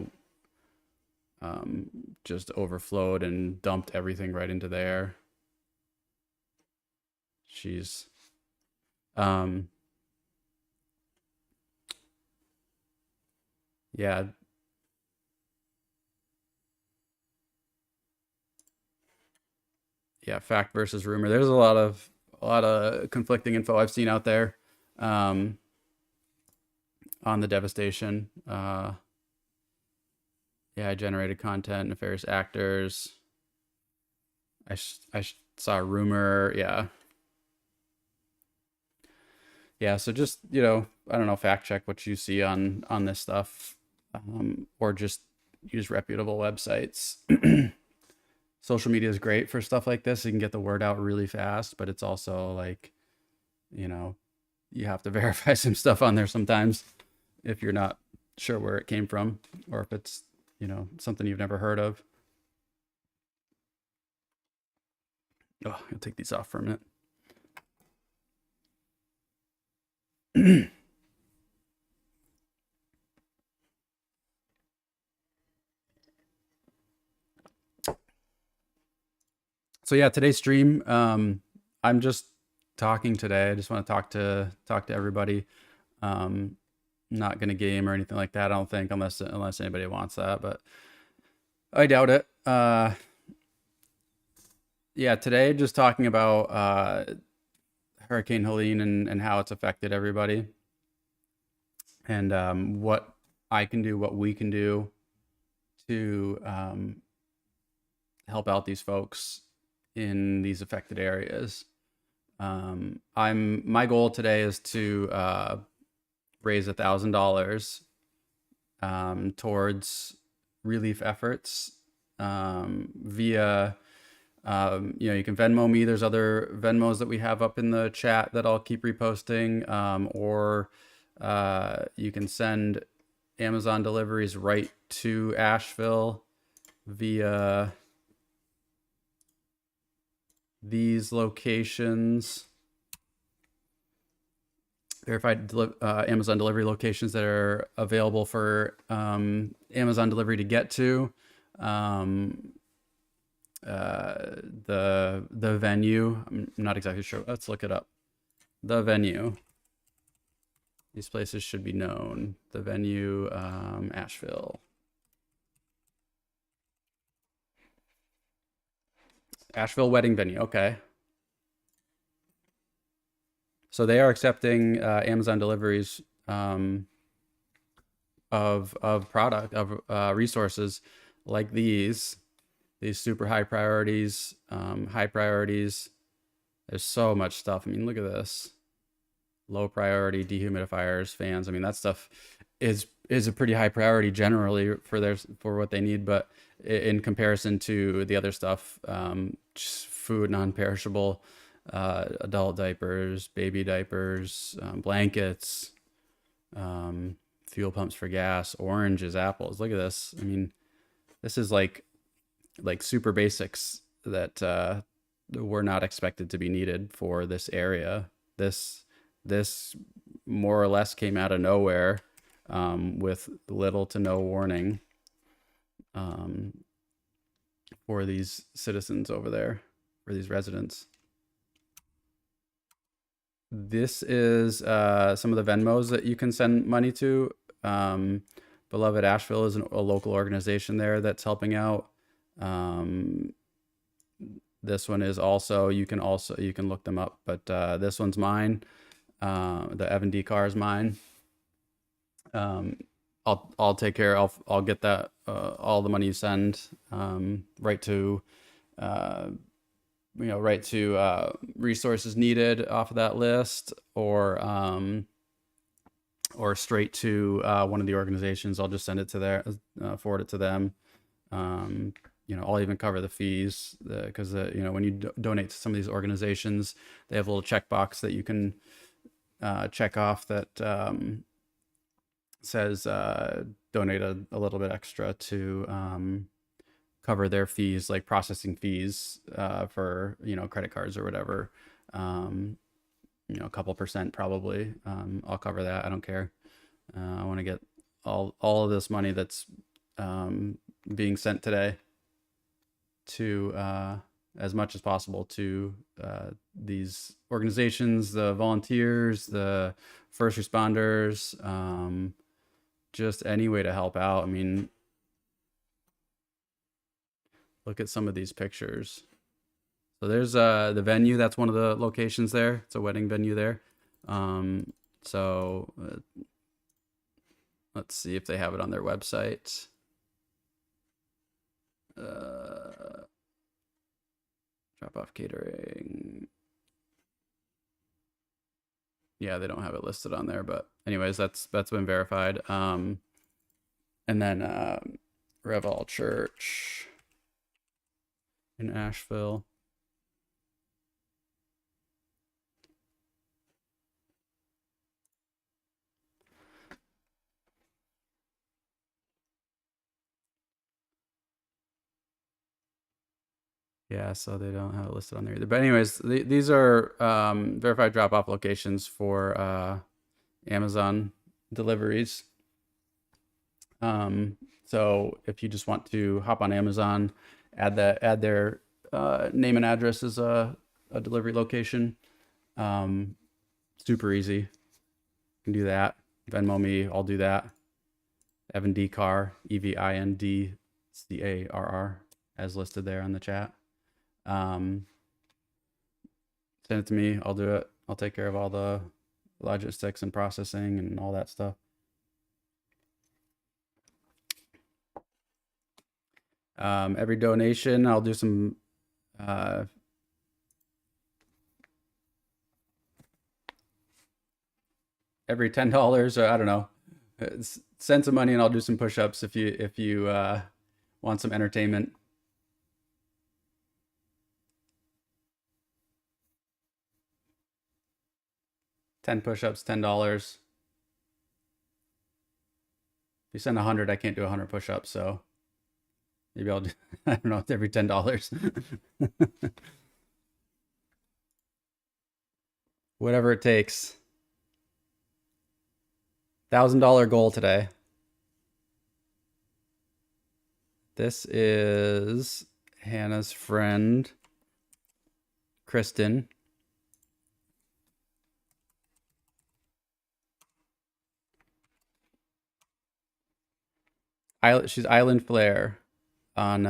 just overflowed and dumped everything right into there. Jeez. Yeah. Yeah, fact versus rumor. There's a lot of conflicting info I've seen out there on the devastation. Yeah, I generated content, nefarious actors. I saw a rumor. Yeah. Yeah, so just, I don't know, fact check what you see on this stuff, or just use reputable websites. Social media is great for stuff like this. You can get the word out really fast, but it's also like, you have to verify some stuff on there sometimes if you're not sure where it came from, or if it's, something you've never heard of. Oh, I'll take these off for a minute. So yeah, today's stream, I'm just talking today. I just want to talk to everybody. Not gonna game or anything like that, I don't think, unless anybody wants that, but I doubt it. Yeah, today just talking about Hurricane Helene and how it's affected everybody, and what I can do, what we can do to help out these folks in these affected areas. My goal today is to raise $1,000 towards relief efforts via you can Venmo me. There's other Venmos that we have up in the chat that I'll keep reposting, or you can send Amazon deliveries right to Asheville via these locations. Verified Amazon delivery locations that are available for Amazon delivery to get to. The venue, I'm not exactly sure. Let's look it up. The venue. These places should be known. The venue, Asheville. Asheville wedding venue. Okay. So they are accepting Amazon deliveries of resources like these super high priorities, There's so much stuff. I mean, look at this. Low priority dehumidifiers, fans. I mean, that stuff is a pretty high priority generally for what they need, but in comparison to the other stuff, just food, non-perishable, adult diapers, baby diapers, blankets, fuel pumps for gas, oranges, apples. Look at this. I mean, this is like super basics that were not expected to be needed for this area. This more or less came out of nowhere, with little to no warning, for these citizens over there, for these residents. This is some of the Venmos that you can send money to. Beloved Asheville is a local organization there that's helping out. This one is also, you can look them up, but this one's mine. The Evan D. Carr is mine. I'll take care. I'll get that all the money you send right to resources needed off of that list, or straight to one of the organizations. I'll just send it to their forward it to them. I'll even cover the fees, because when you donate to some of these organizations, they have a little checkbox that you can check off that says donate a little bit extra to cover their fees, like processing fees for, credit cards or whatever. A couple percent probably. I'll cover that. I don't care. I want to get all of this money that's being sent today to as much as possible to these organizations, the volunteers, the first responders, just any way to help out. I mean, look at some of these pictures. So there's the venue. That's one of the locations there. It's a wedding venue there. So let's see if they have it on their website. Drop off catering. Yeah, they don't have it listed on there, but anyways, that's been verified. And then Reval Church in Asheville. Yeah, so they don't have it listed on there either. But anyways, these are verified drop-off locations for Amazon deliveries. So if you just want to hop on Amazon, add their name and address as a delivery location. Super easy. You can do that. Venmo me, I'll do that. Evan D. Carr, EVINDCARR, as listed there on the chat. Send it to me. I'll do it. I'll take care of all the logistics and processing and all that stuff. Every donation, I'll do some every $10, or I don't know, send some money and I'll do some push-ups if you want some entertainment. $10 push-ups, $10. If you send 100, I can't do 100 push-ups, so maybe I'll do, I don't know, every $10. Whatever it takes. $1,000 goal today. This is Hannah's friend, Kristen. She's Island Flare on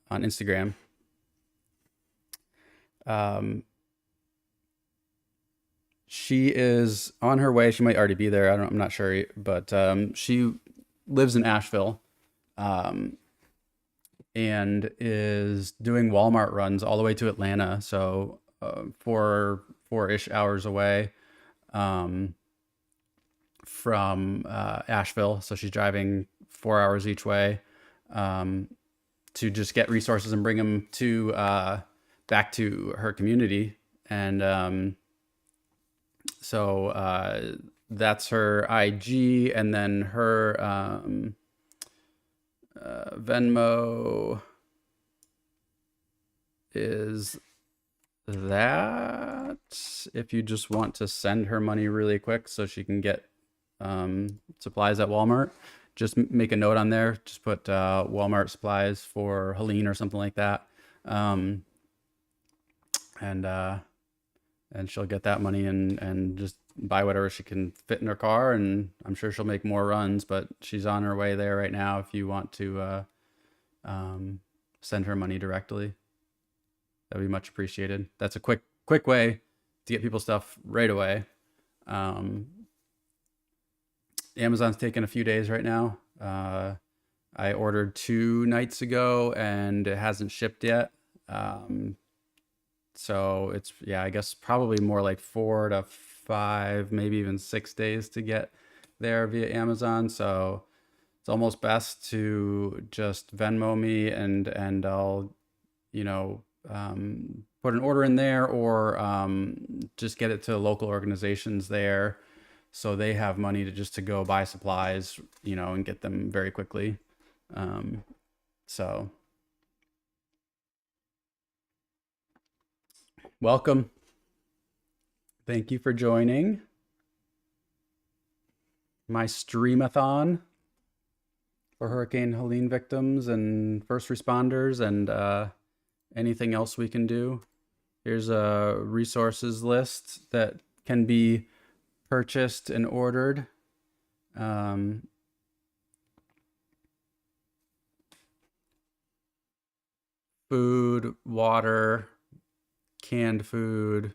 Instagram. She is on her way. She might already be there. I'm not sure, but she lives in Asheville, and is doing Walmart runs all the way to Atlanta. So 4-ish hours away from Asheville. So she's driving 4 hours each way to just get resources and bring them to back to her community. And so that's her IG, and then her Venmo is that. If you just want to send her money really quick so she can get supplies at Walmart, just make a note on there. Just put Walmart supplies for Helene or something like that. And she'll get that money and just buy whatever she can fit in her car. And I'm sure she'll make more runs, but she's on her way there right now. If you want to send her money directly, that'd be much appreciated. That's a quick way to get people stuff right away. Amazon's taking a few days right now. I ordered 2 nights ago and it hasn't shipped yet. So it's, I guess probably more like 4 to 5, maybe even 6 days to get there via Amazon. So it's almost best to just Venmo me and I'll, put an order in there, or just get it to local organizations there, so they have money to go buy supplies, and get them very quickly. So Welcome. Thank you for joining my streamathon for Hurricane Helene victims and first responders and anything else we can do. Here's a resources list that can be purchased and ordered. Food, water, canned food,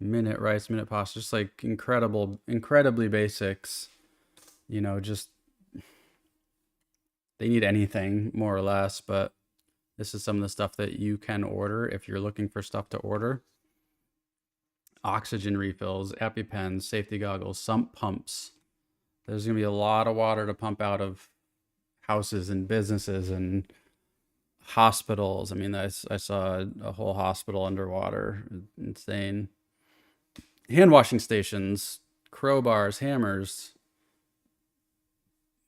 minute rice, minute pasta, just like incredibly basics. You know, just they need anything more or less, but this is some of the stuff that you can order if you're looking for stuff to order. Oxygen refills, EpiPens, safety goggles, sump pumps. There's going to be a lot of water to pump out of houses and businesses and hospitals. I mean, I saw a whole hospital underwater. Insane. Hand washing stations, crowbars, hammers.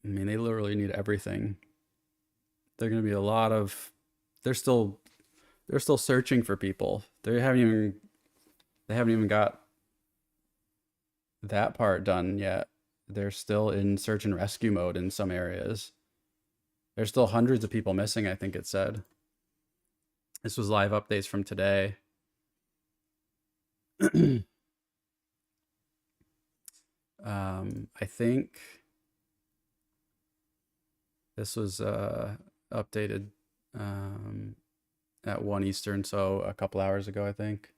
I mean, they literally need everything. They're going to be a lot of. They're still searching for people. They haven't even got that part done yet. They're still in search and rescue mode in some areas. There's still hundreds of people missing, I think it said. This was live updates from today. I think this was updated at 1 Eastern, so a couple hours ago, I think.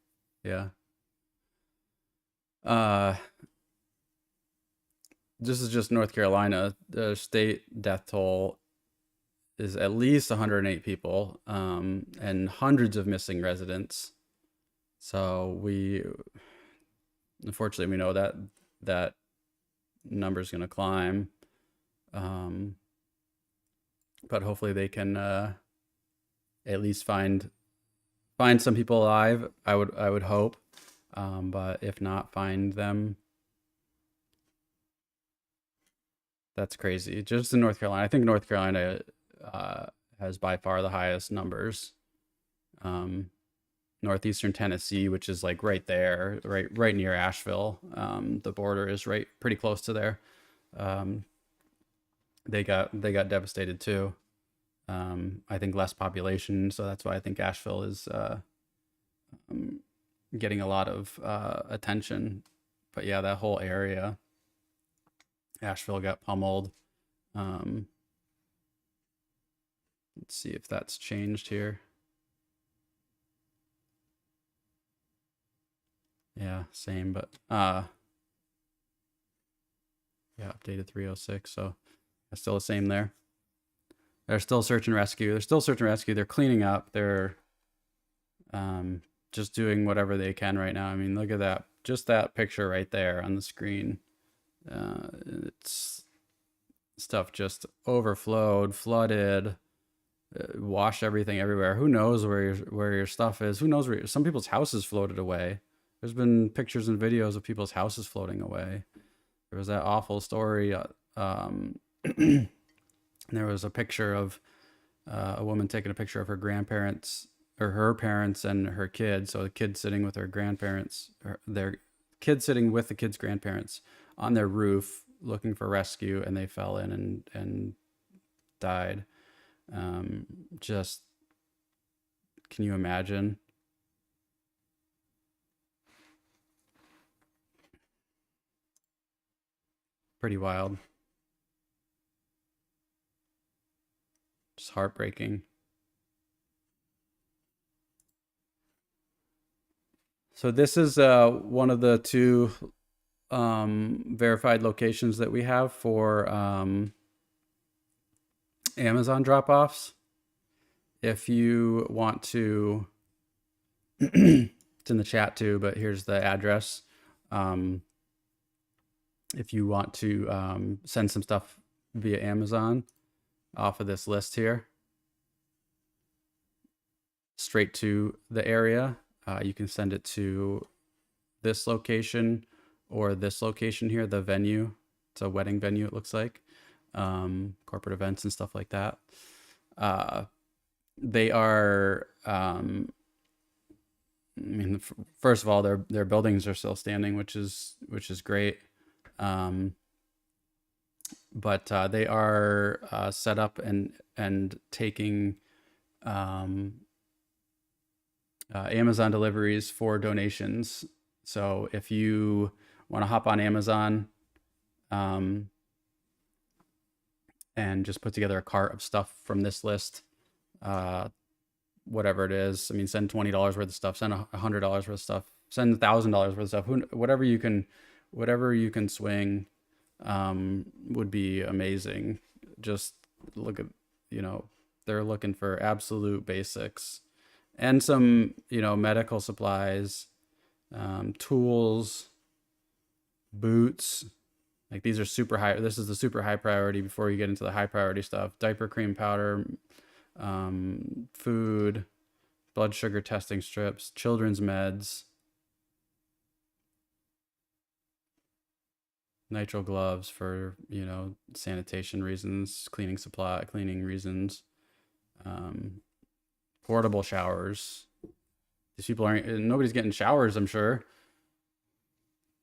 Yeah. This is just North Carolina. The state death toll is at least 108 people, and hundreds of missing residents. So unfortunately, we know that number is going to climb. But hopefully they can at least find some people alive. I would hope, but if not, find them. That's crazy. Just in North Carolina, I think North Carolina has by far the highest numbers. Northeastern Tennessee, which is like right there, right near Asheville. The border is pretty close to there. They got devastated too. I think less population, so that's why I think Asheville is getting a lot of attention. But yeah, that whole area, Asheville got pummeled. Let's see if that's changed here. Yeah, same, but yeah, updated 306, so it's still the same there. They're still search and rescue. They're cleaning up. They're just doing whatever they can right now. I mean, look at that. Just that picture right there on the screen. It's stuff just overflowed, flooded, washed everything everywhere. Who knows where your stuff is? Who knows where some people's houses floated away? There's been pictures and videos of people's houses floating away. There was that awful story. There was a picture of a woman taking a picture of her grandparents or her parents and her kid. So the kid sitting with her grandparents, their kid sitting with the kid's grandparents on their roof looking for rescue, and they fell in and died. Just, can you imagine? Pretty wild. Just heartbreaking. So this is one of the two verified locations that we have for Amazon drop-offs. If you want to, it's in the chat too, but here's the address. If you want to send some stuff via Amazon off of this list here, straight to the area, you can send it to this location or this location here, the venue. It's a wedding venue, it looks like. Corporate events and stuff like that. They are mean, first of all, their buildings are still standing, which is great. But they are set up and taking Amazon deliveries for donations. So if you want to hop on Amazon and just put together a cart of stuff from this list, whatever it is, I mean, send $20 worth of stuff, send $100 worth of stuff, send $1,000 worth of stuff, whatever you can swing would be amazing. Just look at, they're looking for absolute basics and some, medical supplies, tools, boots. Like these are super high. This is the super high priority before you get into the high priority stuff. Diaper cream powder, food, blood sugar testing strips, children's meds, nitrile gloves for, sanitation reasons, cleaning reasons, portable showers. These people nobody's getting showers, I'm sure.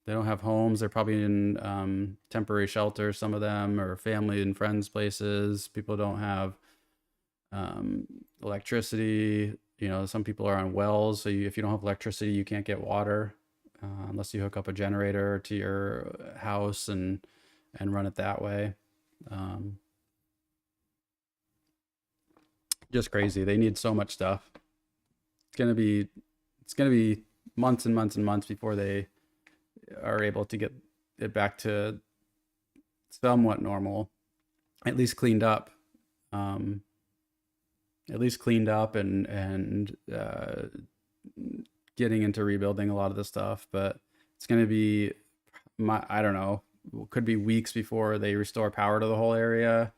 They don't have homes. They're probably in temporary shelter, some of them, or family and friends places. People don't have electricity. Some people are on wells. So if you don't have electricity, you can't get water unless you hook up a generator to your house and run it that way. Just crazy. They need so much stuff. It's gonna be months and months and months before they are able to get it back to somewhat normal, at least cleaned up. And getting into rebuilding a lot of the stuff. But it's going to be, I don't know, could be weeks before they restore power to the whole area,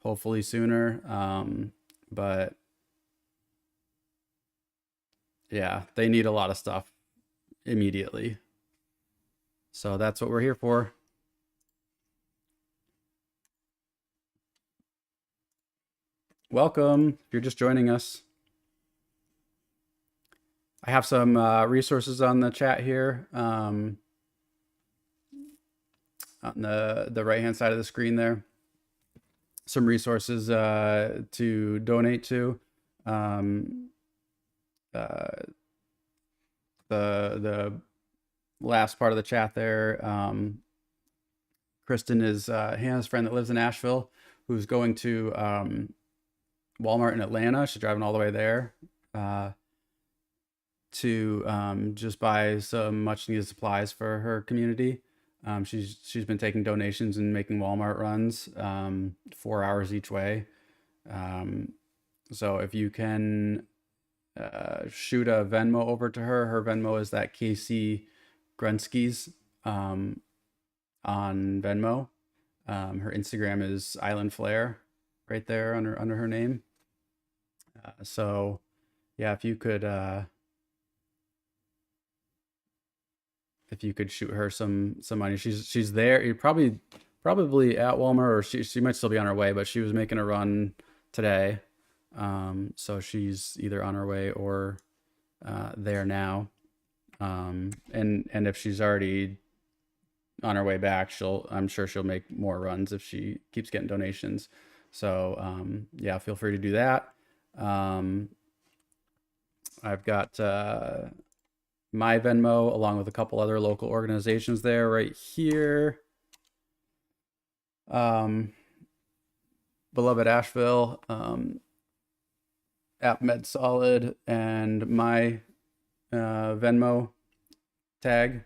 hopefully sooner. But yeah, they need a lot of stuff immediately. So that's what we're here for. Welcome if you're just joining us. I have some resources on the chat here, on the right hand side of the screen there. Some resources to donate to. The last part of the chat there, Kristen is Hannah's friend that lives in Asheville, who's going to Walmart in Atlanta. She's driving all the way there to just buy some much needed supplies for her community. She's been taking donations and making Walmart runs 4 hours each way. So if you can shoot a Venmo over to her Venmo is that Casey Grunskys on Venmo. Her Instagram is Island Flare right there under her name. So yeah, if you could shoot her some money. She's there. You're probably at Walmart, or she might still be on her way, but she was making a run today. So she's either on her way or there now. And if she's already on her way back, I'm sure she'll make more runs if she keeps getting donations. So yeah, feel free to do that. I've got my Venmo along with a couple other local organizations there right here. Beloved Asheville, App Med Solid, and my Venmo tag.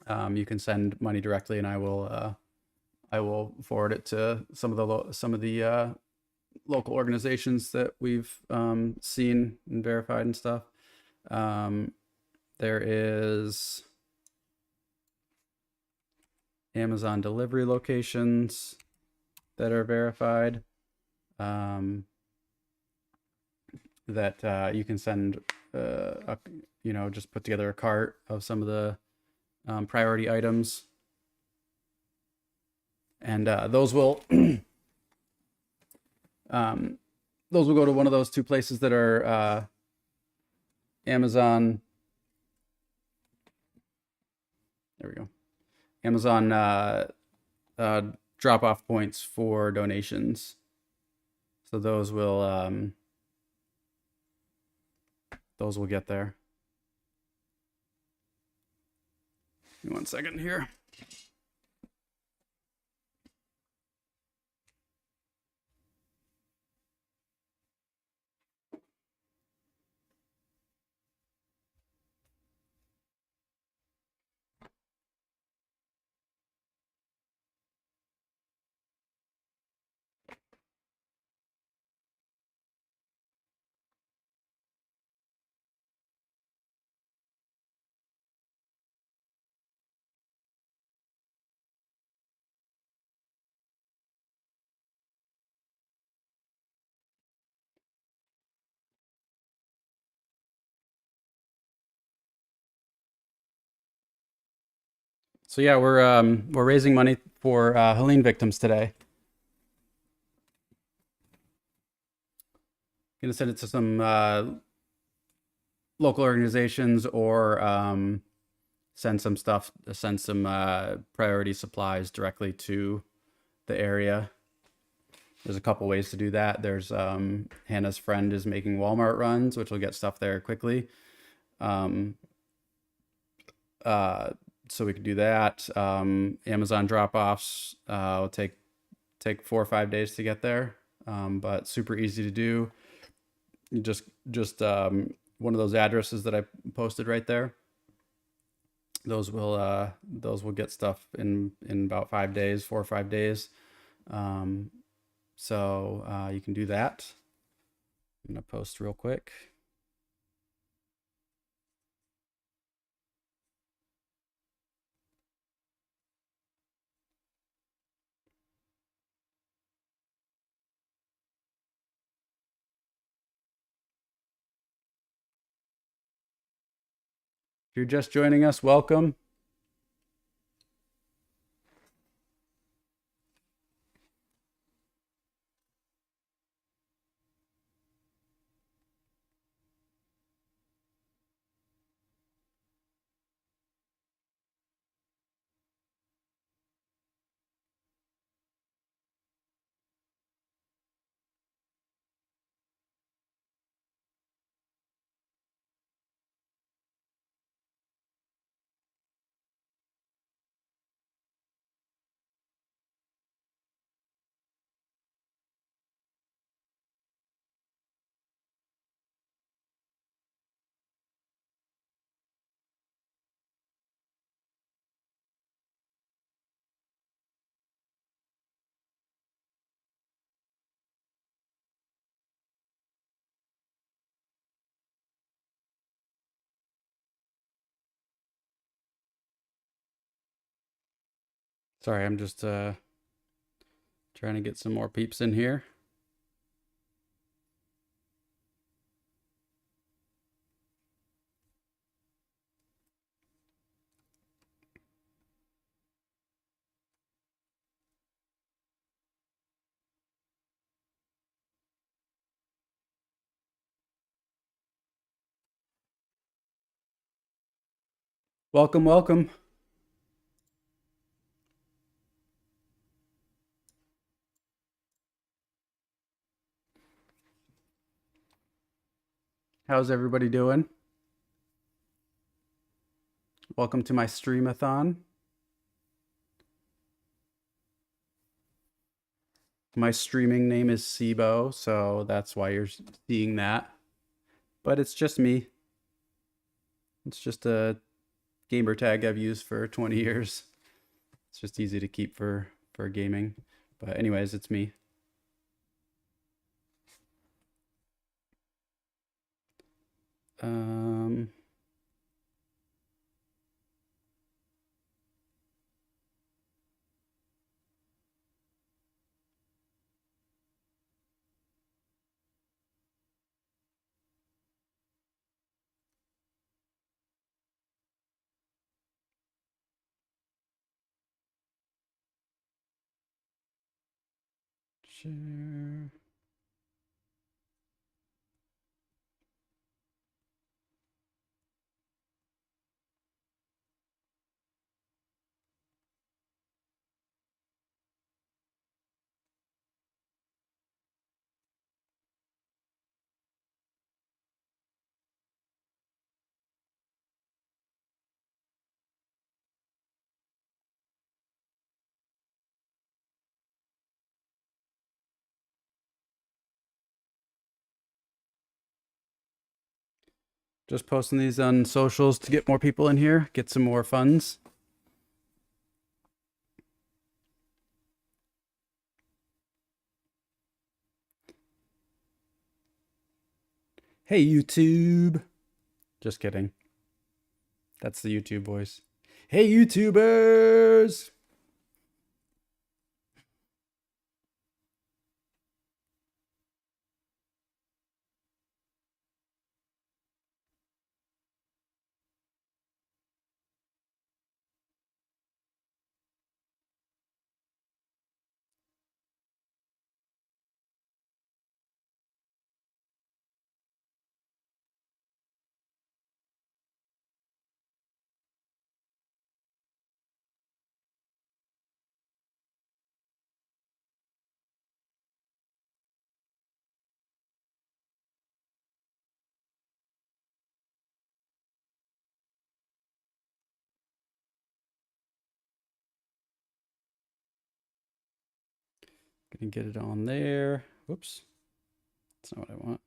You can send money directly, and I will forward it to some of the local organizations that we've seen and verified and stuff. There is Amazon delivery locations that are verified that you can send just put together a cart of some of the priority items, and those will go to one of those two places that are Amazon. There we go. Amazon drop off points for donations. So those will get there. Give me 1 second here. So yeah, we're raising money for Helene victims today. Gonna send it to some local organizations or send some priority supplies directly to the area. There's a couple ways to do that. There's Hannah's friend is making Walmart runs, which will get stuff there quickly. So we could do that. Amazon drop-offs will take 4 or 5 days to get there, but super easy to do. You just one of those addresses that I posted right there. Those will get stuff in about 5 days, 4 or 5 days. So you can do that. I'm gonna post real quick. If you're just joining us, welcome. Sorry, I'm just trying to get some more peeps in here. Welcome, welcome. How's everybody doing? Welcome to my streamathon. My streaming name is Sibo, so that's why you're seeing that. But it's just me. It's just a gamer tag I've used for 20 years. It's just easy to keep for gaming. But anyways, it's me. Share. Just posting these on socials to get more people in here, get some more funds. Hey, YouTube. Just kidding. That's the YouTube voice. Hey, YouTubers. Gonna get it on there. Whoops. That's not what I want.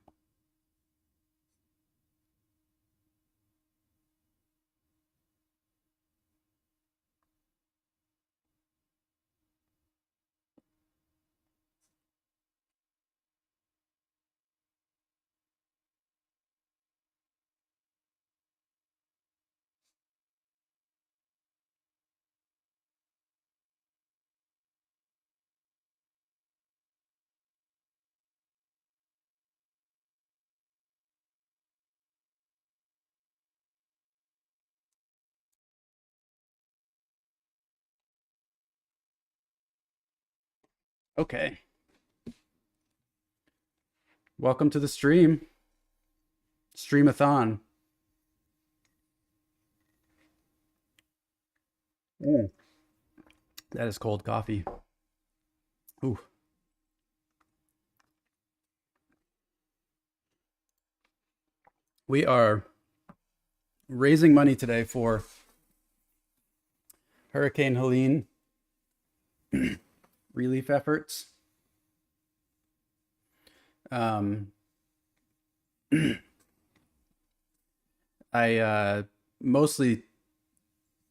Okay. Welcome to the stream. Streamathon. Mm. That is cold coffee. Ooh. We are raising money today for Hurricane Helene relief efforts. I mostly,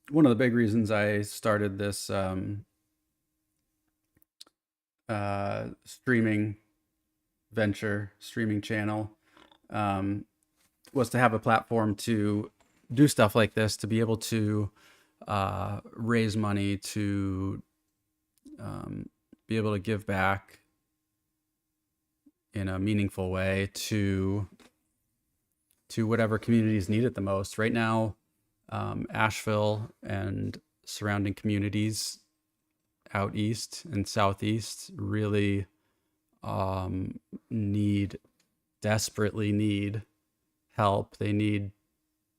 one of the big reasons I started this streaming venture, streaming channel, was to have a platform to do stuff like this, to be able to raise money, to be able to give back in a meaningful way to whatever communities need it the most. Right now, Asheville and surrounding communities out east and southeast really desperately need help. They need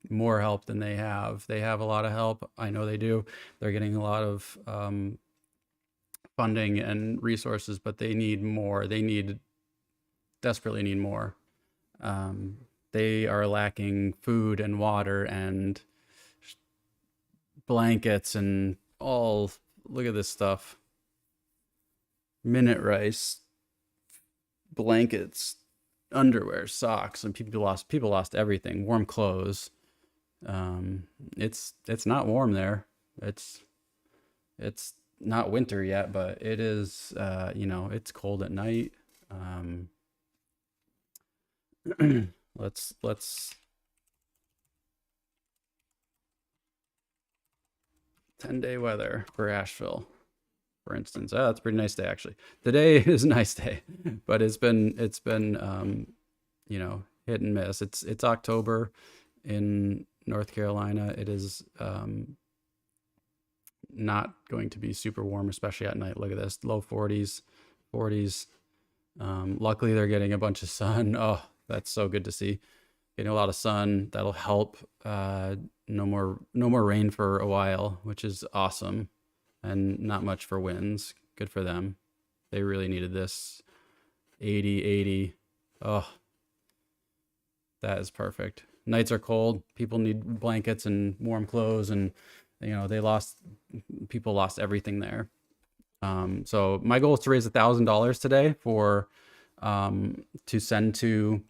more help than they have. They have a lot of help. I know they do. They're getting a lot of funding and resources, but they need more. They desperately need more. They are lacking food and water and blankets and all. Look at this stuff. Minute rice, blankets, underwear, socks, and people lost everything. Warm clothes. It's not warm there. It's not winter yet, but it is. It's cold at night. Let's 10-day weather for Asheville, for instance. Oh, that's a pretty nice day actually. Today is a nice day, but it's been hit and miss. It's October in North Carolina. It is not going to be super warm, especially at night. Look at this, low 40s. Luckily they're getting a bunch of sun. Oh, that's so good to see. Getting a lot of sun. That'll help. No more rain for a while, which is awesome, and not much for winds. Good for them. They really needed this. 80. Oh, that is perfect. Nights are cold. People need blankets and warm clothes, and people lost everything there. So my goal is to raise $1,000 today for to send to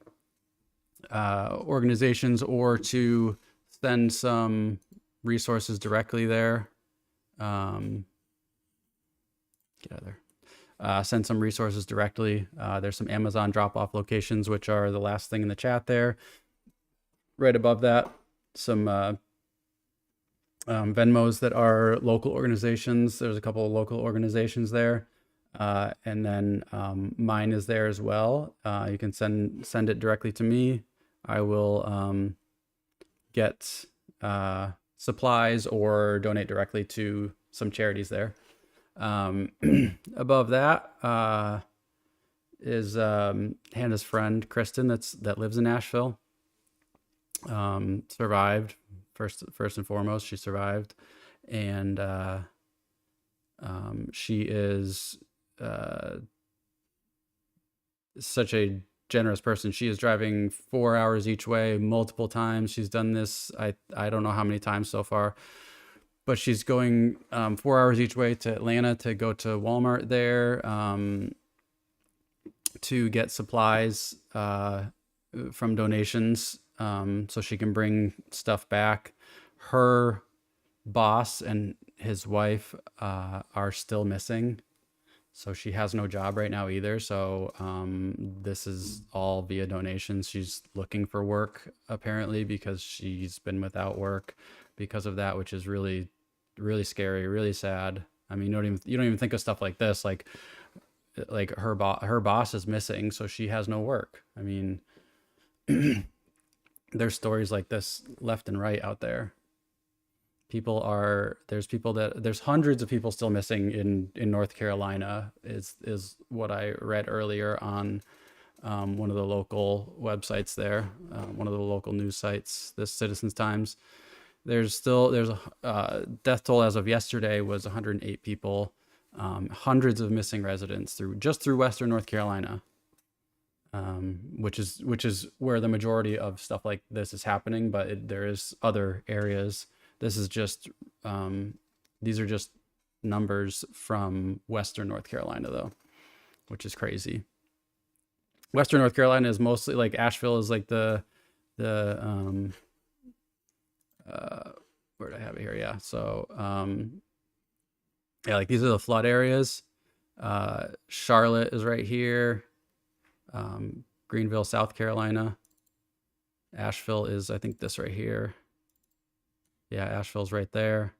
organizations, or to send some resources directly there. Get out of there. Send some resources directly. There's some Amazon drop-off locations, which are the last thing in the chat there. Right above that, some Venmos that are local organizations. There's a couple of local organizations there. And then mine is there as well. You can send it directly to me. I will get supplies or donate directly to some charities there. Above that is Hannah's friend Kristen that lives in Nashville. Survived first and foremost. She survived, and she is such a generous person. She is driving 4 hours each way multiple times. She's done this I don't know how many times so far, but she's going 4 hours each way to Atlanta to go to Walmart there to get supplies from donations, so she can bring stuff back. Her boss and his wife are still missing, so she has no job right now either. So this is all via donations. She's looking for work apparently because she's been without work because of that, which is really, really scary, really sad. I mean, you don't even think of stuff like this, like her boss is missing, so she has no work. I mean, there's stories like this left and right out there. There's hundreds of people still missing in North Carolina is what I read earlier on one of the local websites there, one of the local news sites, the Citizens Times. There's a death toll as of yesterday was 108 people, hundreds of missing residents through Western North Carolina, which is where the majority of stuff like this is happening. But there is other areas. This is just these are just numbers from Western North Carolina though, which is crazy. Western North Carolina is mostly like Asheville is like the where did I have it here? Yeah. So yeah, like these are the flood areas. Charlotte is right here. Greenville, South Carolina. Asheville is, I think, this right here. Yeah, Asheville's right there.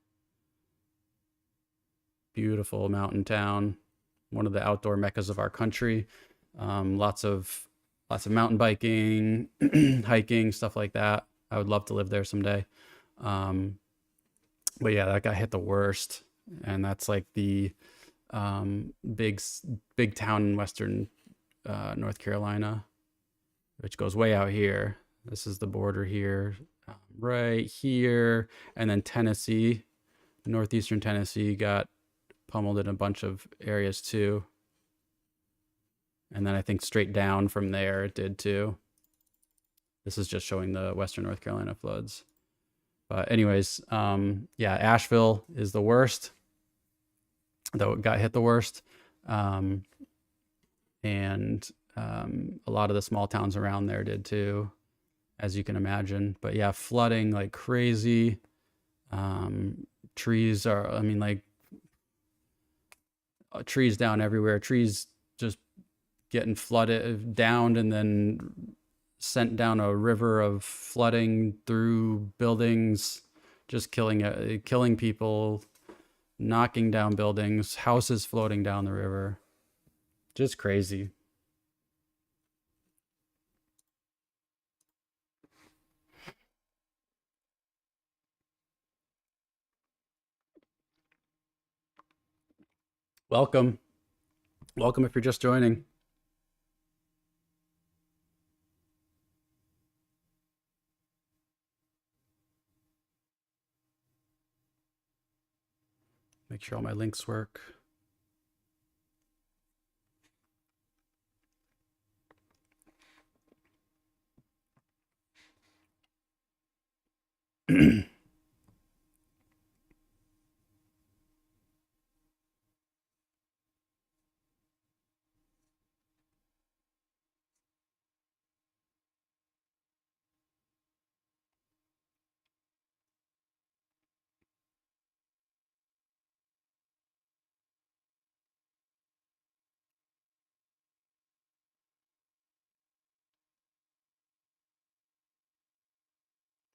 Beautiful mountain town, one of the outdoor meccas of our country. Lots of mountain biking, hiking, stuff like that. I would love to live there someday. But yeah, that got hit the worst, and that's like the big town in Western North Carolina, which goes way out here. This is the border here, right here, and then Tennessee, northeastern Tennessee got pummeled in a bunch of areas too. And then I think straight down from there it did too. This is just showing the Western North Carolina floods. But anyways, yeah, Asheville is the worst, though it got hit the worst. And a lot of the small towns around there did too, as you can imagine. But yeah, flooding like crazy. Trees are, I mean, like trees down everywhere. Trees just getting flooded, downed, and then sent down a river of flooding through buildings, just killing people, knocking down buildings, houses floating down the river. Just crazy. Welcome. Welcome if you're just joining. Make sure all my links work.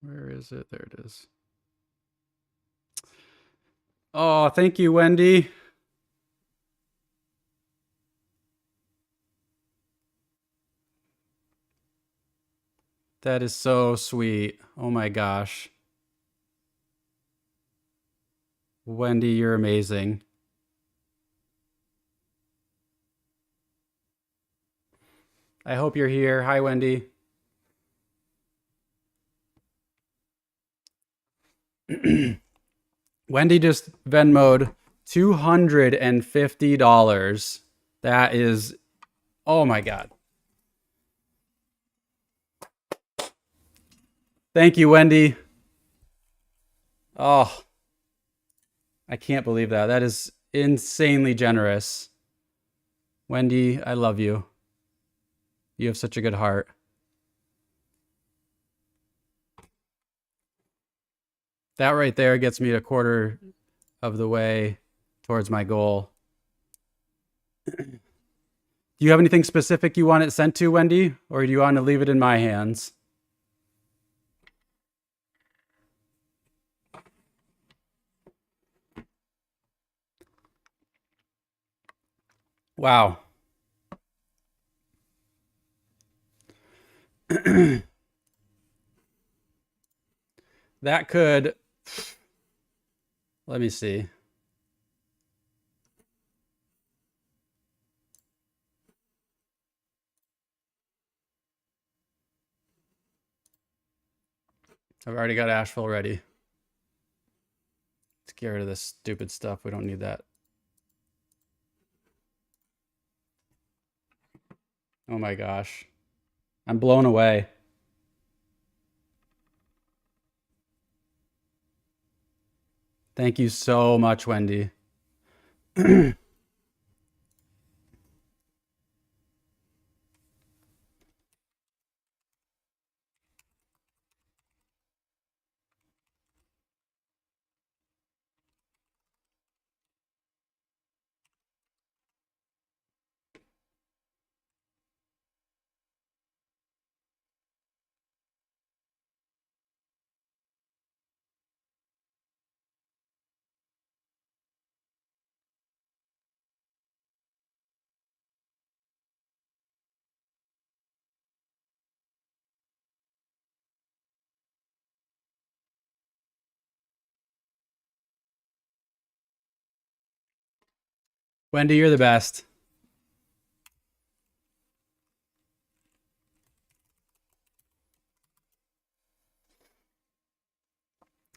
Where is it? There it is. Oh, thank you, Wendy. That is so sweet. Oh my gosh. Wendy, you're amazing. I hope you're here. Hi, Wendy. Wendy just Venmoed $250. That is, oh my God. Thank you, Wendy. Oh, I can't believe that. That is insanely generous. Wendy, I love you. You have such a good heart. That right there gets me a quarter of the way towards my goal. Do you have anything specific you want it sent to, Wendy? Or do you want to leave it in my hands? Wow. That could, let me see. I've already got Asheville ready. Let's get rid of this stupid stuff. We don't need that. Oh my gosh. I'm blown away. Thank you so much, Wendy. Wendy, you're the best.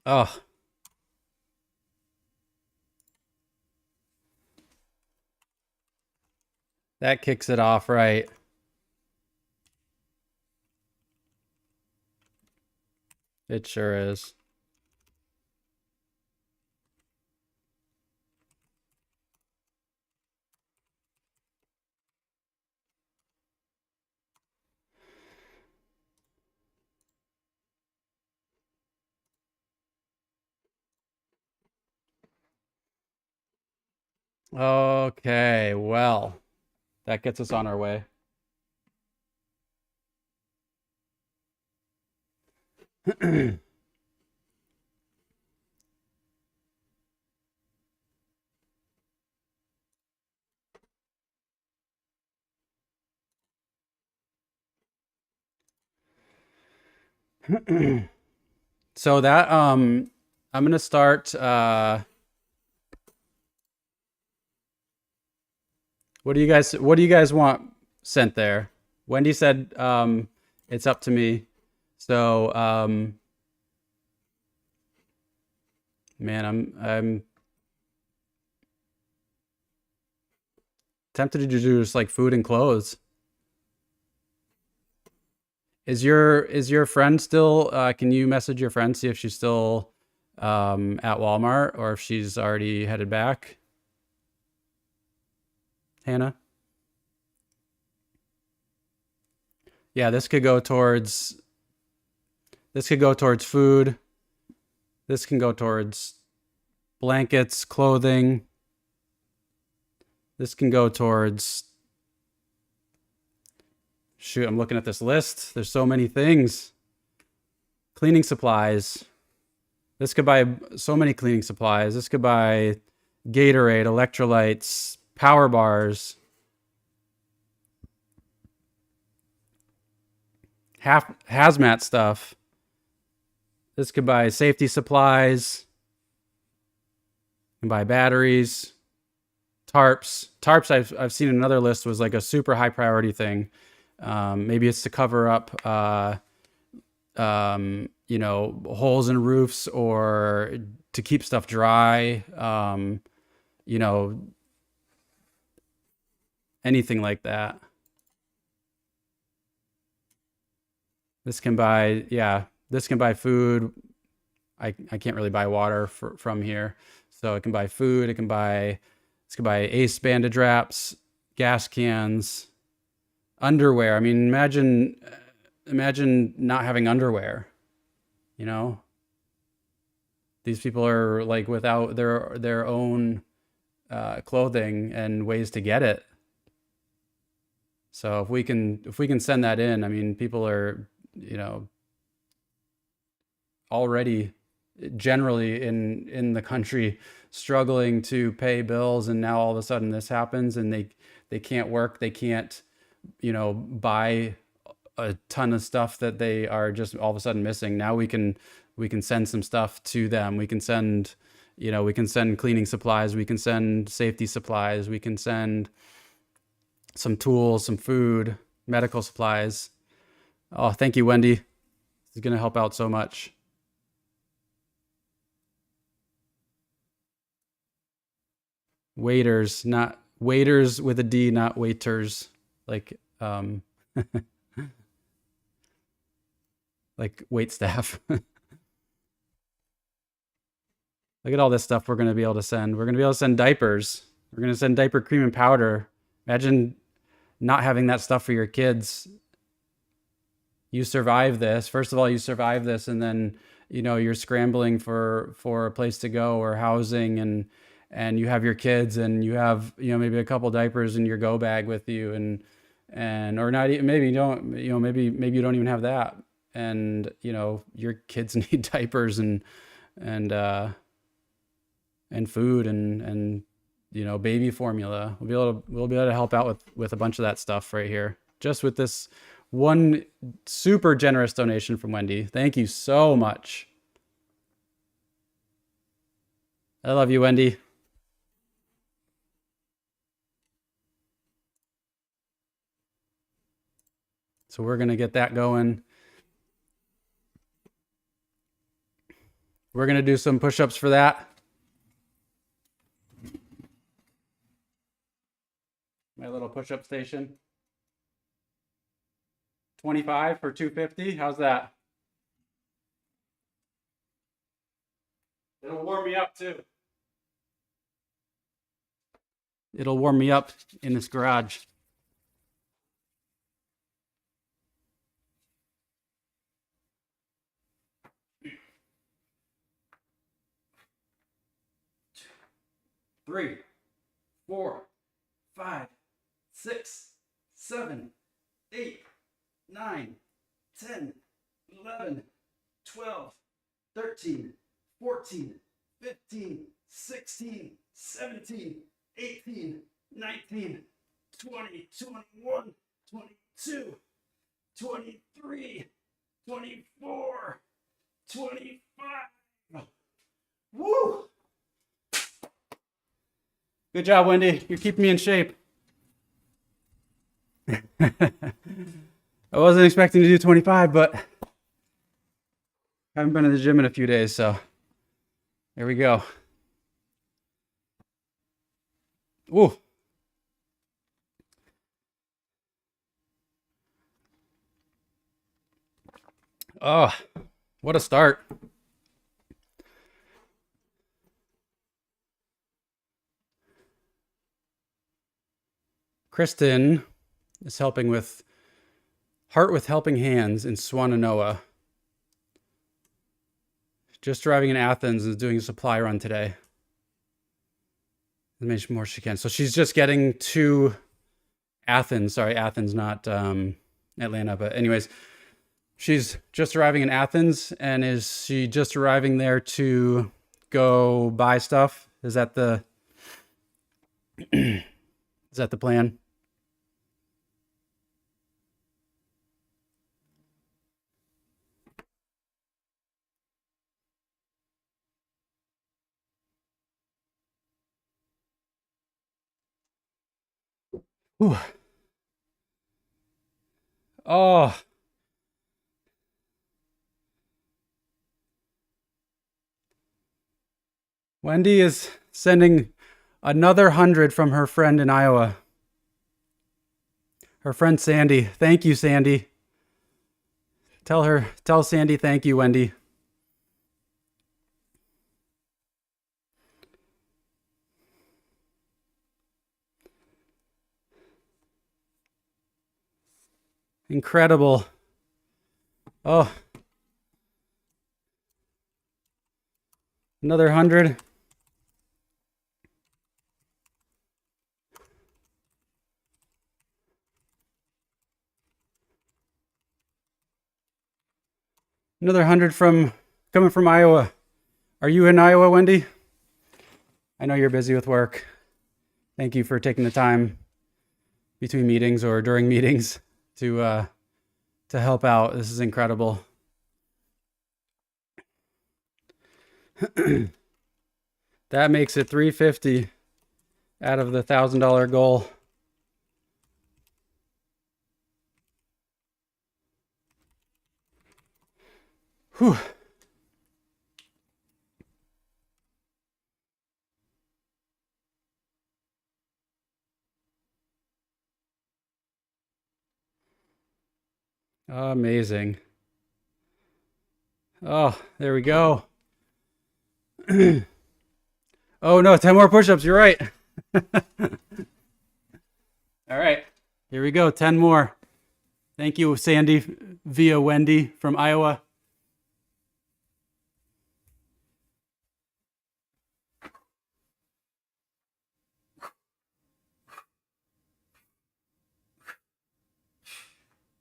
Oh, that kicks it off right. It sure is. Okay, well, that gets us on our way. So that I'm gonna start what do you guys want sent there? Wendy said it's up to me. So man, I'm tempted to do just like food and clothes. Is your friend still can you message your friend, see if she's still at Walmart or if she's already headed back? Hannah? Yeah, this could go towards food. This can go towards blankets, clothing. This can go towards shoot, I'm looking at this list. There's so many things. Cleaning supplies. This could buy so many cleaning supplies. This could buy Gatorade, electrolytes, power bars, hazmat stuff. This could buy safety supplies. Can buy batteries, tarps. Tarps I've seen another list was like a super high priority thing. Maybe it's to cover up you know, holes in roofs or to keep stuff dry. You know, anything like that. This can buy, yeah, this can buy food. I can't really buy water from here. So it can buy food. This can buy Ace bandage wraps, gas cans, underwear. I mean, imagine not having underwear, you know? These people are like without their own clothing and ways to get it. So if we can send that in, I mean, people are, you know, already generally in the country struggling to pay bills, and now all of a sudden this happens and they can't work, they can't, you know, buy a ton of stuff that they are just all of a sudden missing. Now we can send some stuff to them. We can send, you know, we can send cleaning supplies, we can send safety supplies, we can send some tools, some food, medical supplies. Oh, thank you, Wendy. This is going to help out so much. Waiters, not waiters with a D, not waiters. Like, like wait staff. Look at all this stuff we're going to be able to send. We're going to be able to send diapers. We're going to send diaper cream and powder. Imagine not having that stuff for your kids. You survive this. First of all, you survive this, and then, you know, you're scrambling for a place to go or housing, and you have your kids, and you have, you know, maybe a couple diapers in your go bag with you, and or not even, maybe you don't, you know, maybe you don't even have that, and, you know, your kids need diapers and food and you know, baby formula. We'll be able to help out with a bunch of that stuff right here, just with this one super generous donation from Wendy. Thank you so much. I love you, Wendy. So we're going to get that going. We're going to do some push-ups for that. My little push-up station. 25 for 250. How's that? It'll warm me up too. It'll warm me up in this garage. Three, 4, 5, 6, 7, 8, 9, 10, 11, 12, 13, 14, 15, 16, 17, 18, 19, 20, 21, 22, 23, 24, 25. Woo! Good job, Wendy. You're keeping me in shape. I wasn't expecting to do 25, but I haven't been to the gym in a few days, so there we go. Ooh. Oh, what a start. Kristen is helping with Heart with Helping Hands in Swannanoa. Just arriving in Athens and is doing a supply run today. As much more she can. So she's just getting to Athens. Sorry, Athens, not Atlanta. But anyways, She's just arriving in Athens, and is she just arriving there to go buy stuff? Is that the plan? Whew. Oh, Wendy is sending another 100 from her friend in Iowa. Her friend Sandy. Thank you, Sandy. Tell Sandy thank you, Wendy. Incredible. Oh, another 100. Another 100 coming from Iowa. Are you in Iowa, Wendy? I know you're busy with work. Thank you for taking the time between meetings or during meetings to help out. This is incredible. That makes it 350 out of the $1,000 goal. Whew. Amazing. Oh, there we go. Oh no, 10 more push-ups. You're right. All right, here we go. 10 more. Thank you, Sandy, via Wendy from Iowa.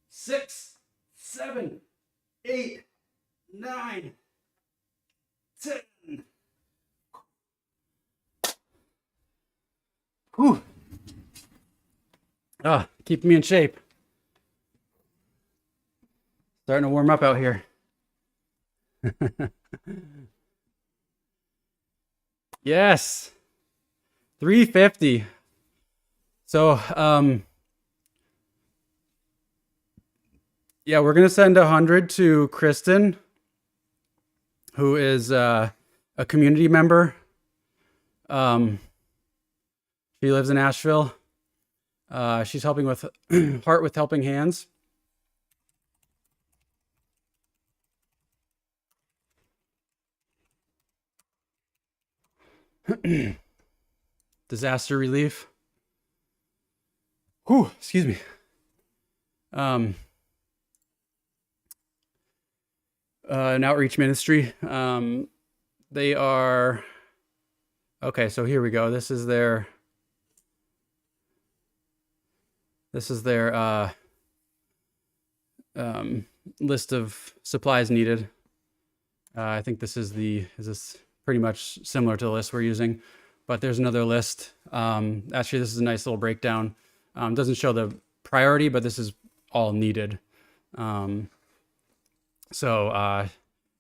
Six, 7, 8, 9, 10. Whew. Ah, keeping me in shape. Starting to warm up out here. Yes. 350. So, yeah, we're gonna send 100 to Kristen, who is a community member. She lives in Asheville. She's helping with Heart with Helping Hands. Disaster relief. Whew, excuse me. An outreach ministry. They are okay. So here we go. This is their list of supplies needed. I think this is this pretty much similar to the list we're using, but there's another list. Actually, this is a nice little breakdown. Doesn't show the priority, but this is all needed. So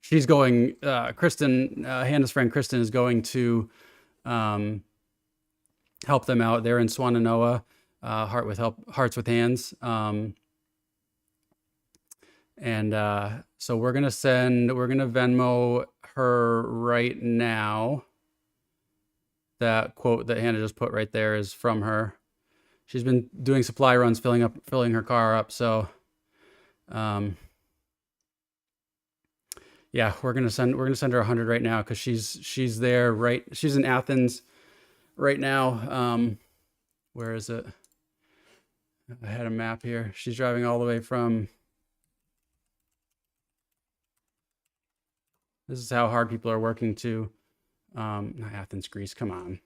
she's going, Kristen, Hannah's friend Kristen is going to help them out. They're in Swannanoa, Hearts with Hands. So we're gonna Venmo her right now. That quote that Hannah just put right there is from her. She's been doing supply runs, filling her car up. So, yeah, we're gonna send her 100 right now because she's there right. She's in Athens right now. Where is it? I had a map here. She's driving all the way from. This is how hard people are working to. Not Athens, Greece. Come on.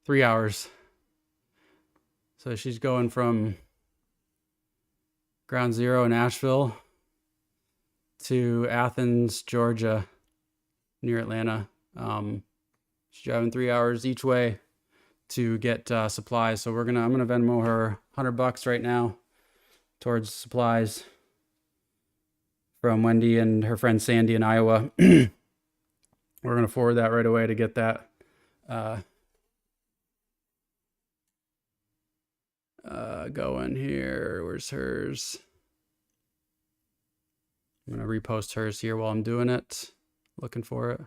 3 hours. So she's going from Ground Zero in Asheville to Athens, Georgia, near Atlanta. She's driving 3 hours each way to get supplies. So I'm gonna Venmo her $100 right now towards supplies from Wendy and her friend Sandy in Iowa. We're gonna forward that right away to get that going here. Where's hers? I'm gonna repost hers here while I'm doing it. Looking for it.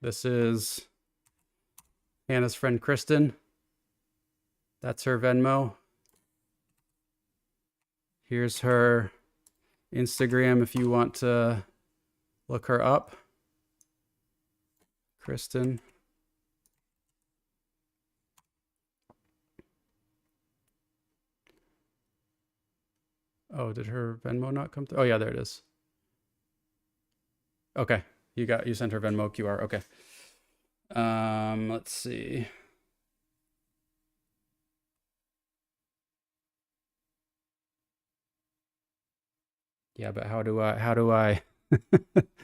This is Hannah's friend Kristen. That's her Venmo. Here's her Instagram if you want to look her up. Kristen. Oh, did her Venmo not come through? Oh yeah, there it is. Okay, you sent her Venmo QR. Okay. Let's see. Yeah, but how do I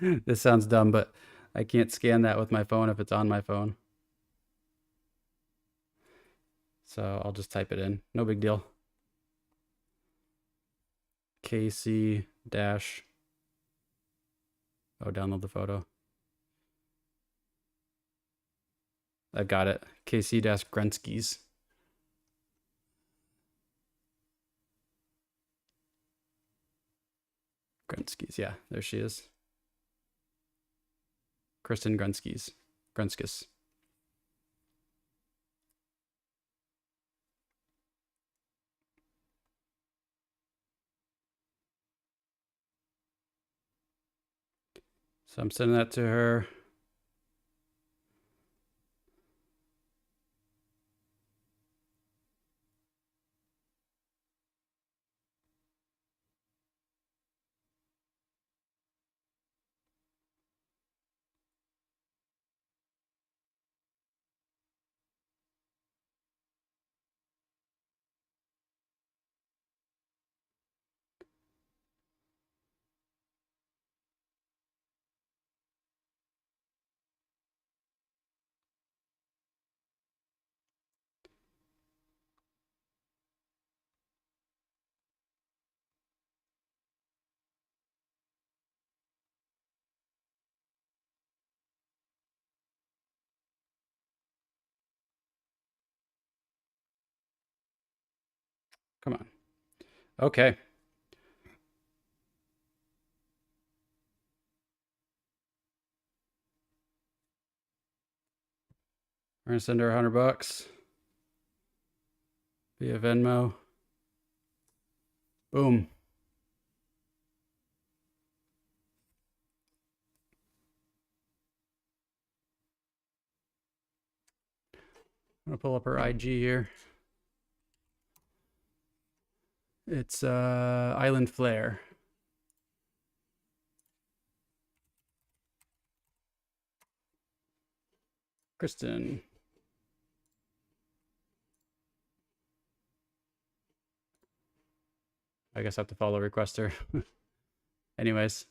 this sounds dumb, but I can't scan that with my phone if it's on my phone. So I'll just type it in. No big deal. KC dash. Oh, download the photo. I've got it. KC dash Grunskys. Grunskys, yeah, there she is. Kristen Grunskys. Grunskis. So I'm sending that to her. Come on. Okay. We're gonna send her $100 via Venmo. Boom. I'm gonna pull up her IG here. It's Island Flare. Kristen. I guess I have to follow requester. Anyways.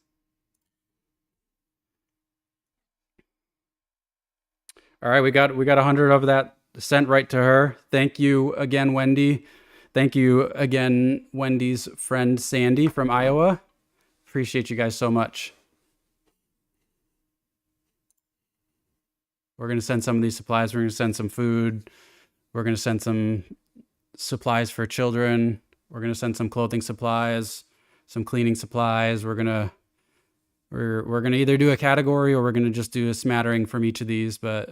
All right, we got 100 of that sent right to her. Thank you again, Wendy. Thank you again, Wendy's friend Sandy from Iowa. Appreciate you guys so much. We're going to send some of these supplies. We're going to send some food. We're going to send some supplies for children. We're going to send some clothing supplies, some cleaning supplies. We're going to either do a category or we're going to just do a smattering from each of these, but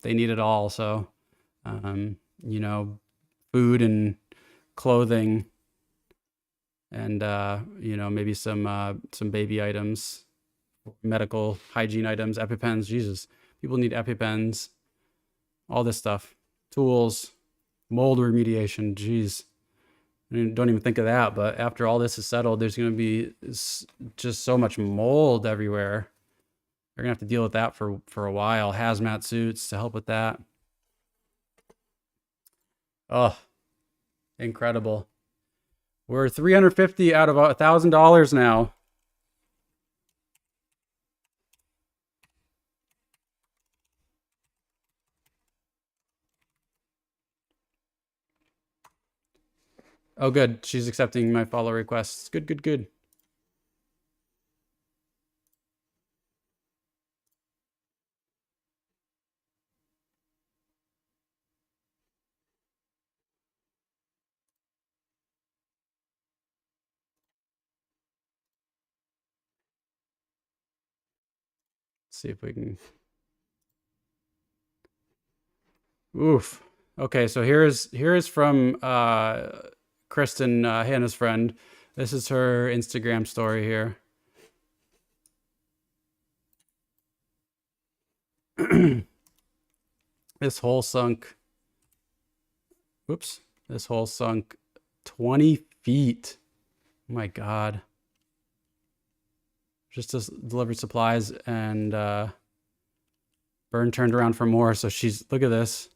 they need it all. So, you know, food and clothing and, you know, maybe some baby items, medical hygiene items, EpiPens. Jesus, people need EpiPens, all this stuff, tools, mold remediation. Geez. I mean, don't even think of that, but after all this is settled, there's going to be just so much mold everywhere. They're gonna have to deal with that for a while. Hazmat suits to help with that. Oh, incredible. We're 350 out of $1,000 now. Oh, good. She's accepting my follow requests. Good, good, good. See if we can. Oof. Okay, so here's from Kristen, Hannah's friend. This is her Instagram story here. This hole sunk. Whoops. This hole sunk 20 feet. Oh my God. Just to deliver supplies, and Burn turned around for more. So she's, look at this.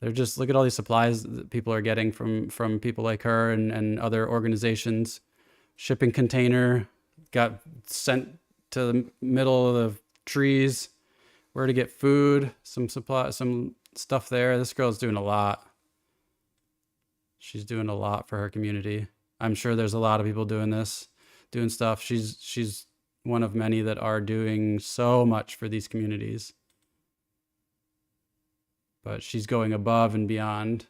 They're just, look at all these supplies that people are getting from people like her and other organizations. Shipping container got sent to the middle of the trees. Where to get food, some stuff there. This girl's doing a lot. She's doing a lot for her community. I'm sure there's a lot of people doing this, doing stuff. She's one of many that are doing so much for these communities. But she's going above and beyond.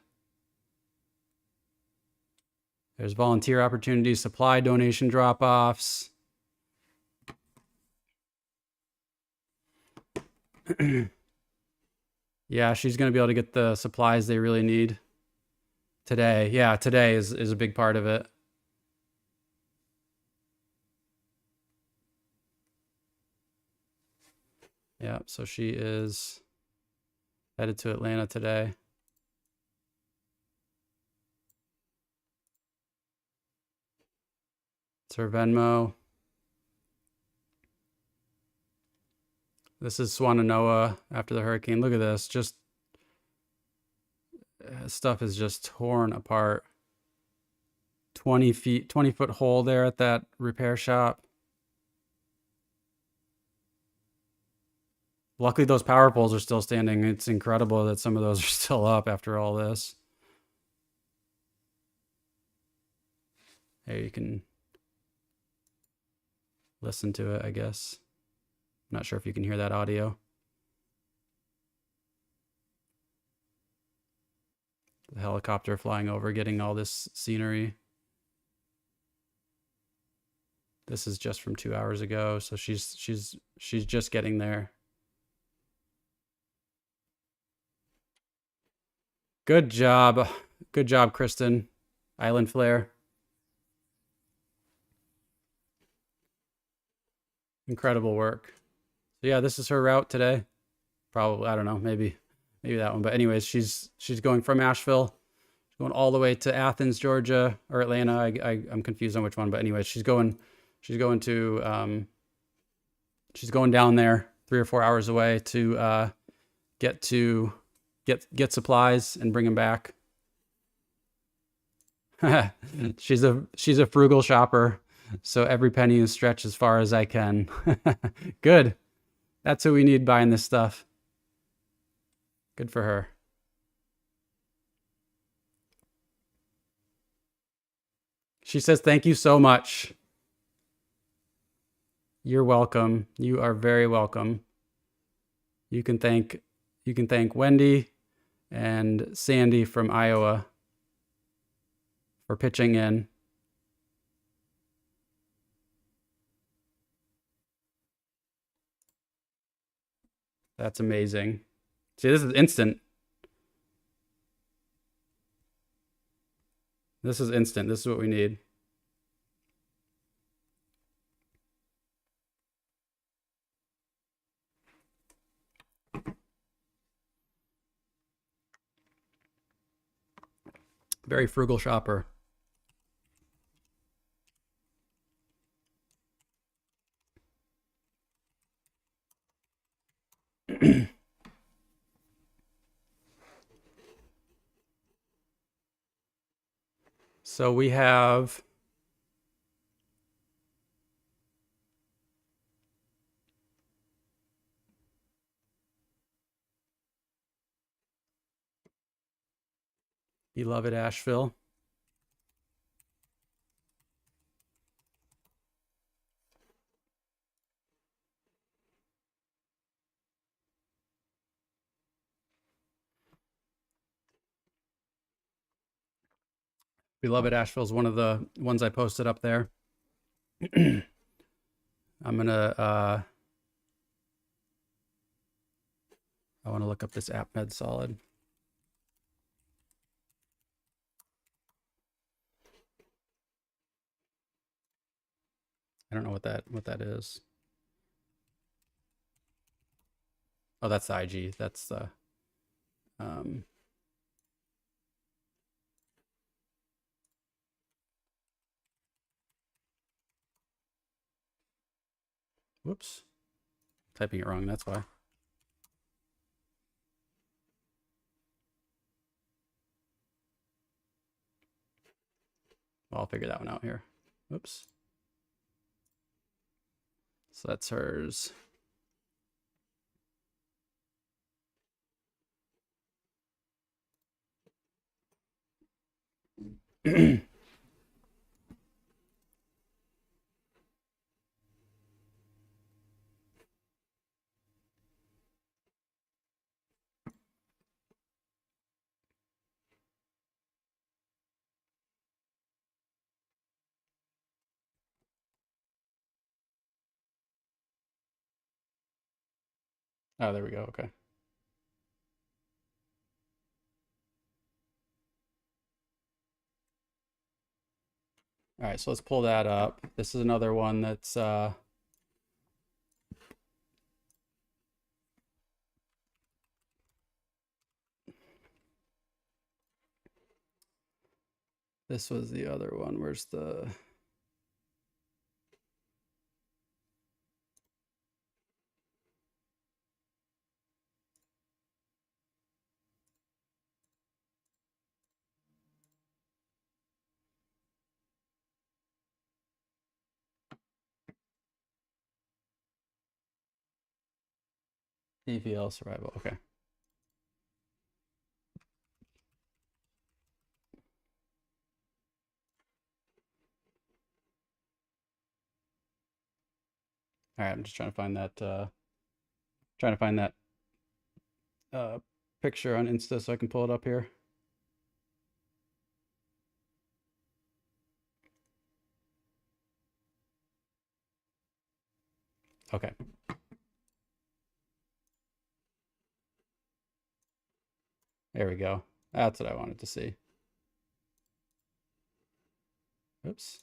There's volunteer opportunities, supply donation drop-offs. Yeah, she's going to be able to get the supplies they really need today. Yeah, today is a big part of it. Yeah, so she is headed to Atlanta today. It's her Venmo. This is Swannanoa after the hurricane. Look at this. Just stuff is just torn apart. 20-foot hole there at that repair shop. Luckily, those power poles are still standing. It's incredible that some of those are still up after all this. Hey, you can listen to it, I guess. Not sure if you can hear that audio. The helicopter flying over, getting all this scenery. This is just from 2 hours ago, so she's just getting there. Good job. Good job, Kristen. Island Flare. Incredible work. So yeah, this is her route today. Probably, I don't know, maybe that one. But anyways, she's going from Asheville, going all the way to Athens, Georgia, or Atlanta. I'm confused on which one, but anyways, she's going down there 3 or 4 hours away to get supplies and bring them back. She's a frugal shopper, so every penny is stretched as far as I can. Good. That's who we need buying this stuff. Good for her. She says, thank you so much. You're welcome. You are very welcome. You can thank Wendy and Sandy from Iowa for pitching in. That's amazing. See, this is instant. This is instant. This is what we need. Very frugal shopper. So we have beloved Asheville. Beloved Asheville is one of the ones I posted up there. I'm gonna I want to look up this AppMed Solid. I don't know what that is. Oh, that's the IG. That's the whoops. Typing it wrong, that's why. Well, I'll figure that one out here. Oops. So that's hers. Oh, there we go. Okay. All right, so let's pull that up. This is another one that's this was the other one. Where's the AVL survival? Okay. All right, I'm just trying to find that picture on Insta so I can pull it up here. Okay. There we go. That's what I wanted to see. Oops.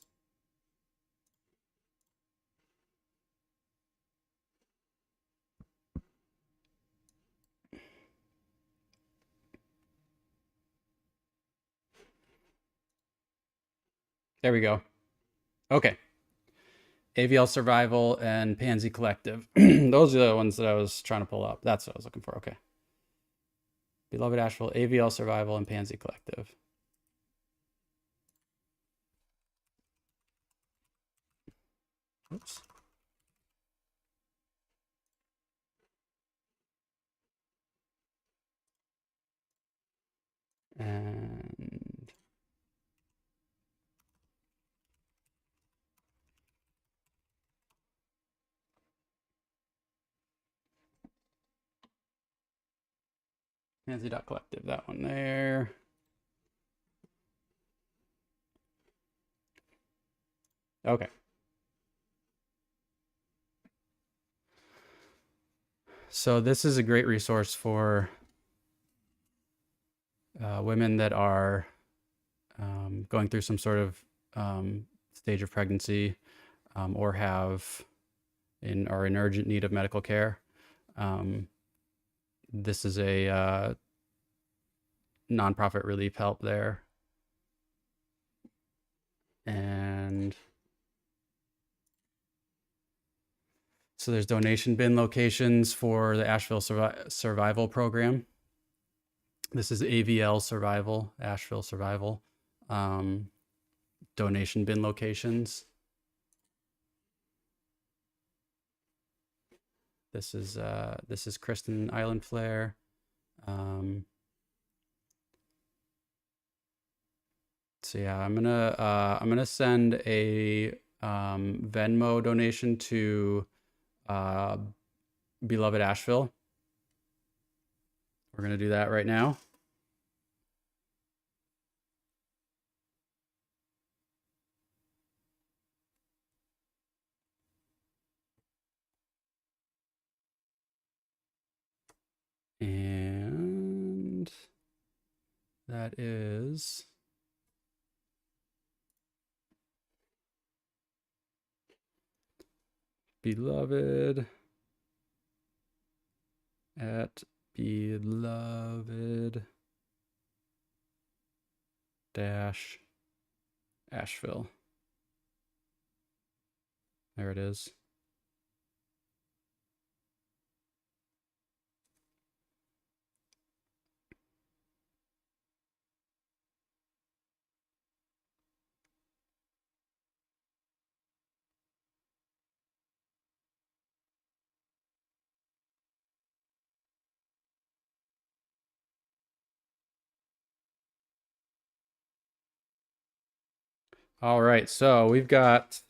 There we go. Okay. AVL Survival and Pansy Collective. Those are the ones that I was trying to pull up. That's what I was looking for. Okay. Beloved Asheville, AVL Survival, and Pansy Collective. Oops. And Pansy.collective, that one there. Okay. So this is a great resource for women that are going through some sort of stage of pregnancy or are in urgent need of medical care. This is a nonprofit relief help there. And so there's donation bin locations for the Asheville Survival Program. This is AVL Survival, Asheville Survival. donation bin locations. This is Kristen Island Flare. So yeah, I'm gonna send a Venmo donation to Beloved Asheville. We're gonna do that right now. And that is Beloved at Beloved dash Asheville. There it is. All right, so we've got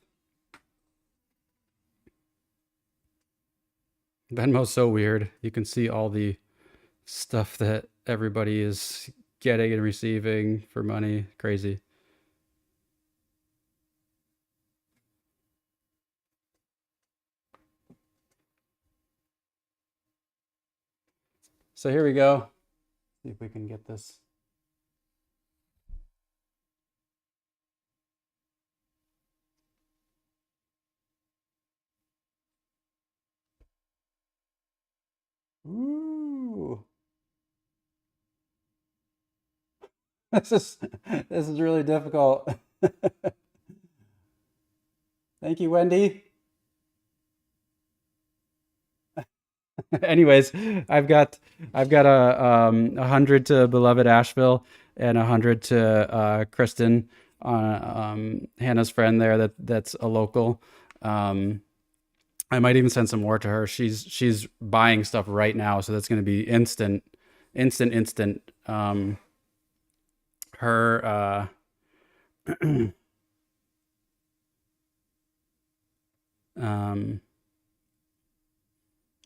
Venmo's so weird. You can see all the stuff that everybody is getting and receiving for money. Crazy. So here we go. See if we can get this. Ooh. This is really difficult. Thank you, Wendy. Anyways, I've got a 100 to Beloved Asheville and 100 to Kristen, Hannah's friend there that's a local. I might even send some more to her. She's buying stuff right now, so that's going to be instant. Her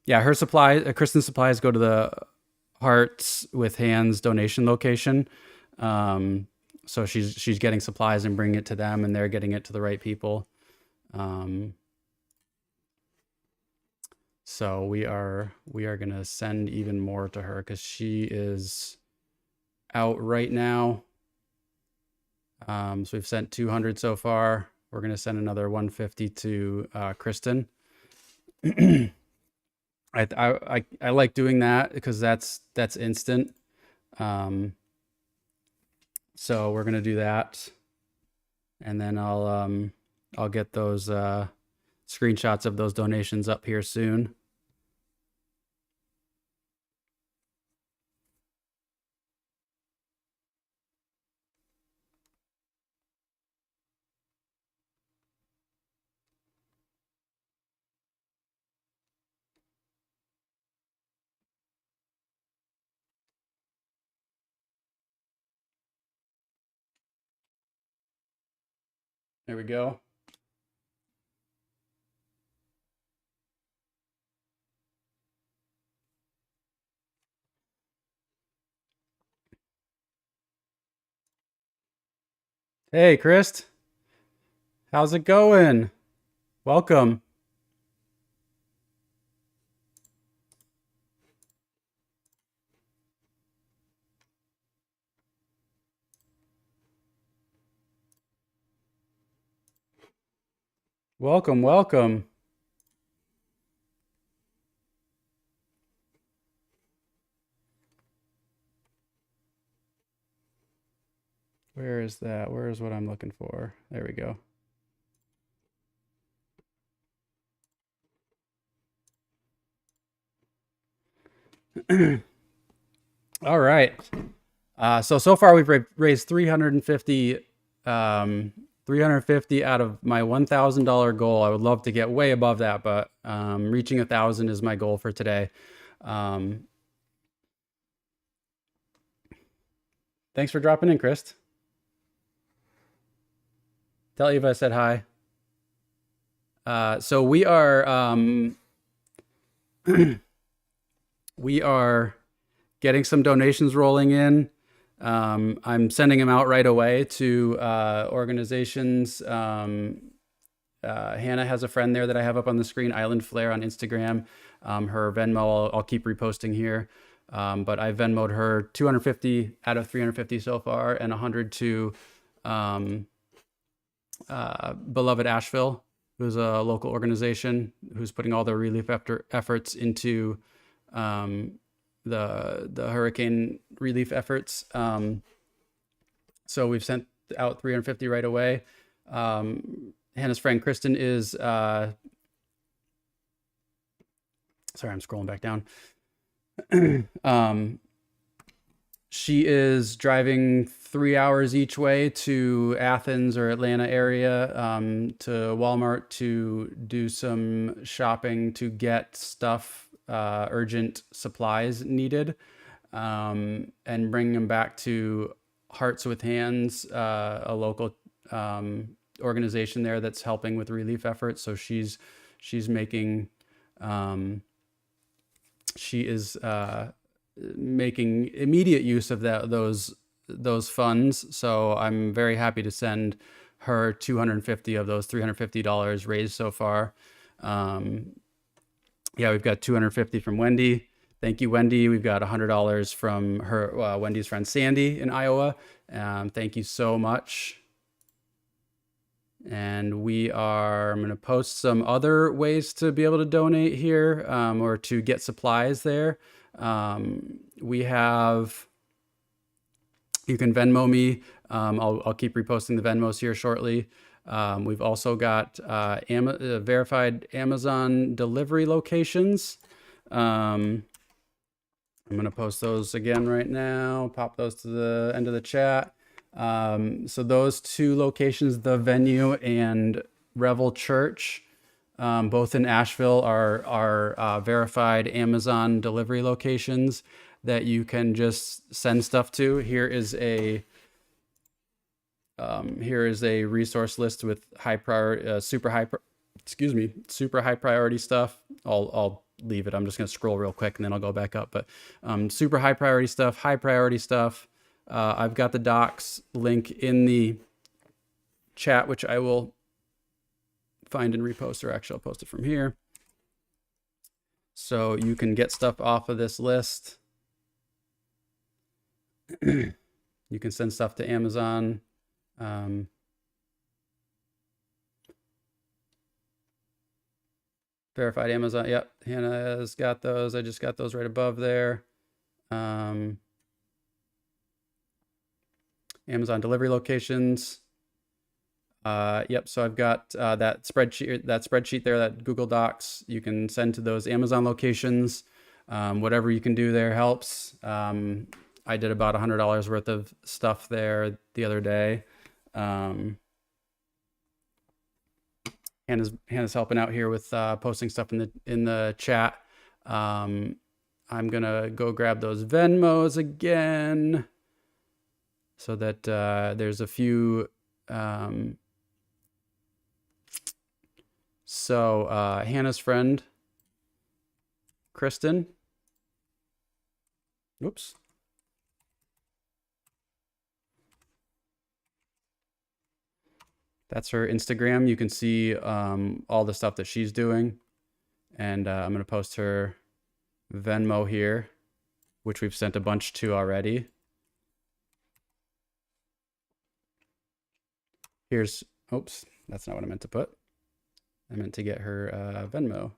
yeah, her supply, Kristen's supplies go to the Hearts with Hands donation location. So she's getting supplies and bringing it to them, and they're getting it to the right people. So we are gonna send even more to her because she is out right now. So we've sent 200 so far. We're gonna send another 150 to Kristen. I like doing that because that's instant. So we're gonna do that, and then I'll get those screenshots of those donations up here soon. There we go. Hey, Chris. How's it going? Welcome. Welcome, welcome. Where is that? Where is what I'm looking for? There we go. All right. So far we've raised 350 350 out of my $1,000 goal. I would love to get way above that, but reaching 1,000 is my goal for today. Thanks for dropping in, Chris. Tell Eva I said hi. So we are getting some donations rolling in. I'm sending them out right away to organizations. Hannah has a friend there that I have up on the screen, Island Flare on Instagram. Her Venmo, I'll keep reposting here. But I Venmo'd her 250 out of 350 so far, and 100 to Beloved Asheville, who's a local organization who's putting all their relief efforts into the hurricane relief efforts. So we've sent out 350 right away. Hannah's friend Kristen is sorry, I'm scrolling back down. She is driving 3 hours each way to Athens or Atlanta area, to Walmart to do some shopping to get stuff, urgent supplies needed, and bring them back to Hearts with Hands, a local organization there that's helping with relief efforts. So she's making she is making immediate use of those funds. So I'm very happy to send her 250 of those $350 raised so far. Yeah, we've got 250 from Wendy. Thank you, Wendy. We've got $100 from her Wendy's friend Sandy in Iowa. Thank you so much. And I'm going to post some other ways to be able to donate here, or to get supplies there. You can Venmo me. I'll keep reposting the Venmos here shortly. We've also got verified Amazon delivery locations. I'm going to post those again right now, pop those to the end of the chat. So those two locations, the Venue and Revel Church, both in Asheville, are verified Amazon delivery locations that you can just send stuff to. Here is a resource list with super high priority stuff. I'll leave it. I'm just going to scroll real quick and then I'll go back up. But super high priority stuff, high priority stuff. I've got the docs link in the chat, which I will find and repost, or actually I'll post it from here. So you can get stuff off of this list. You can send stuff to Amazon. Verified Amazon. Yep, Hannah has got those. I just got those right above there. Amazon delivery locations. Yep, so I've got that spreadsheet there, that Google Docs. You can send to those Amazon locations. Whatever you can do there helps. I did about $100 worth of stuff there the other day. Hannah's helping out here with posting stuff in the chat. I'm gonna go grab those Venmos again, so that there's a few. Hannah's friend, Kristen. Oops. That's her Instagram. You can see all the stuff that she's doing. And I'm going to post her Venmo here, which we've sent a bunch to already. Oops, that's not what I meant to put. I meant to get her Venmo.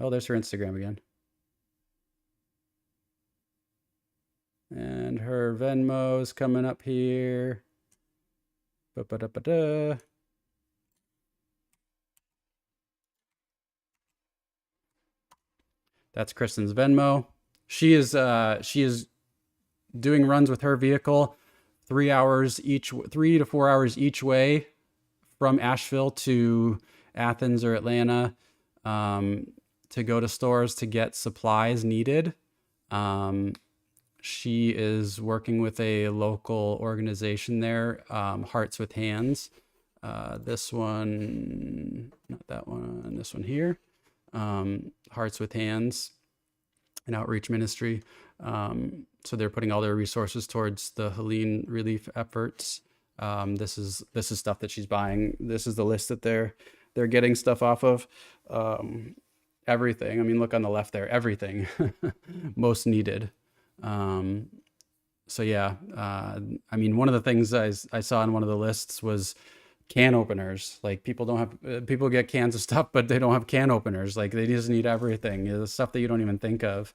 Oh, there's her Instagram again. And her Venmo's coming up here. Ba-ba-da-ba-da. That's Kristen's Venmo. She is doing runs with her vehicle 3 hours each, 3 to 4 hours each way from Asheville to Athens or Atlanta, to go to stores to get supplies needed. She is working with a local organization there, Hearts with Hands. This one, not that one, this one here, Hearts with Hands, an outreach ministry. So they're putting all their resources towards the Helene relief efforts. This is stuff that she's buying. This is the list that they're getting stuff off of. Everything. I mean, look on the left there. Everything most needed. So yeah. I mean, one of the things I saw on one of the lists was can openers. Like people don't have people get cans of stuff, but they don't have can openers. Like they just need everything. The stuff that you don't even think of.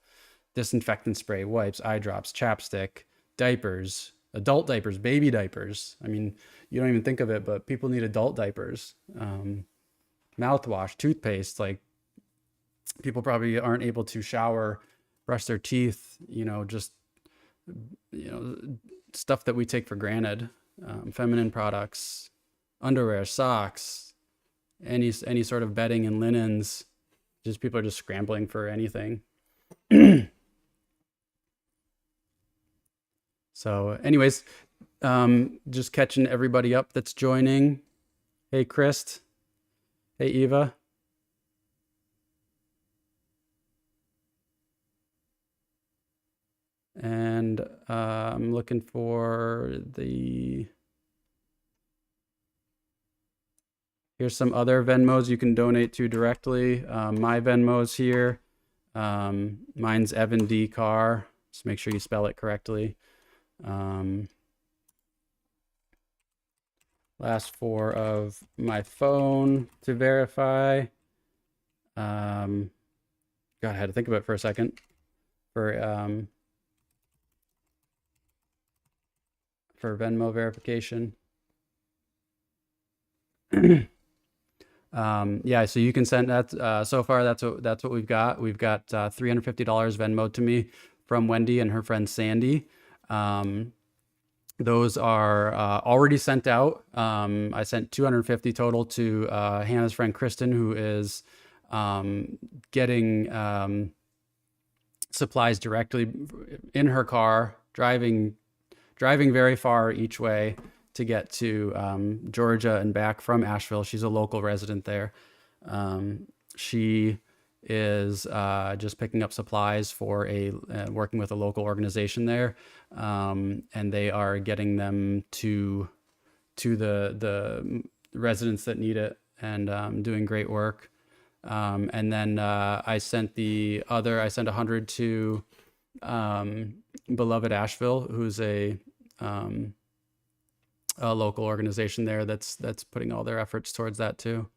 Disinfectant spray, wipes, eye drops, chapstick, diapers, adult diapers, baby diapers. I mean, you don't even think of it, but people need adult diapers. Mouthwash, toothpaste. Like people probably aren't able to shower, brush their teeth, just, stuff that we take for granted. Feminine products, underwear, socks, any sort of bedding and linens. Just people are just scrambling for anything. So anyways, just catching everybody up that's joining. Hey, Chris. Hey, Eva. And I'm looking for here's some other Venmos you can donate to directly. My Venmo's here. Mine's Evan D. Carr. Just make sure you spell it correctly. Last four of my phone to verify. God, I had to think about it for a second. For Venmo verification. Yeah, so you can send that. So far, that's what we've got. We've got $350 Venmo to me from Wendy and her friend Sandy. Those are already sent out. I sent 250 total to Hannah's friend Kristen, who is getting supplies directly in her car, driving very far each way to get to Georgia and back from Asheville. She's a local resident there. She is just picking up supplies for working with a local organization there, and they are getting them to the residents that need it, and doing great work. And then I sent 100 to Beloved Asheville, who's a local organization there that's putting all their efforts towards that too.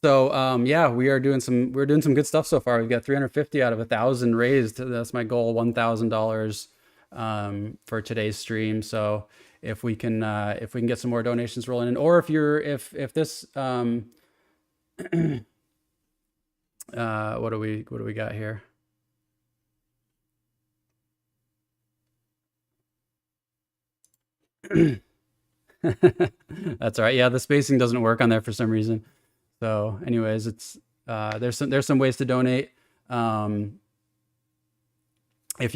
So yeah, we're doing some good stuff so far. We've got 350 out of 1,000 raised. That's my goal, $1,000 for today's stream. So if we can get some more donations rolling in, or if this what do we got here? That's all right. Yeah, the spacing doesn't work on there for some reason. So anyways, it's there's some ways to donate. If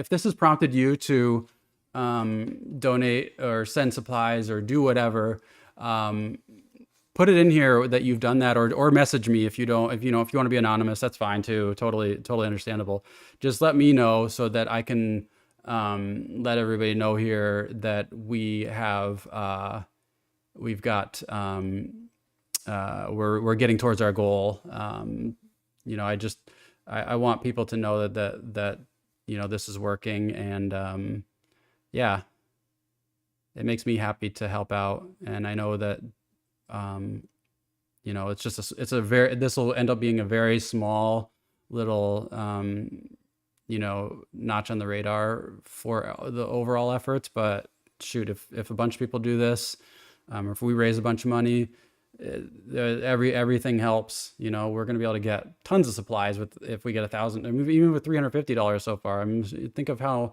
this has prompted you to donate or send supplies or do whatever, put it in here that you've done that, or message me if you want to be anonymous, that's fine too. Totally understandable. Just let me know so that I can let everybody know here that we've got we're getting towards our goal. I want people to know that this is working, and yeah, it makes me happy to help out. And I know that this will end up being a very small little notch on the radar for the overall efforts. But shoot, if a bunch of people do this, or if we raise a bunch of money, Everything helps. You know, we're going to be able to get tons of supplies with if we get 1,000, even with $350 so far. I mean, think of how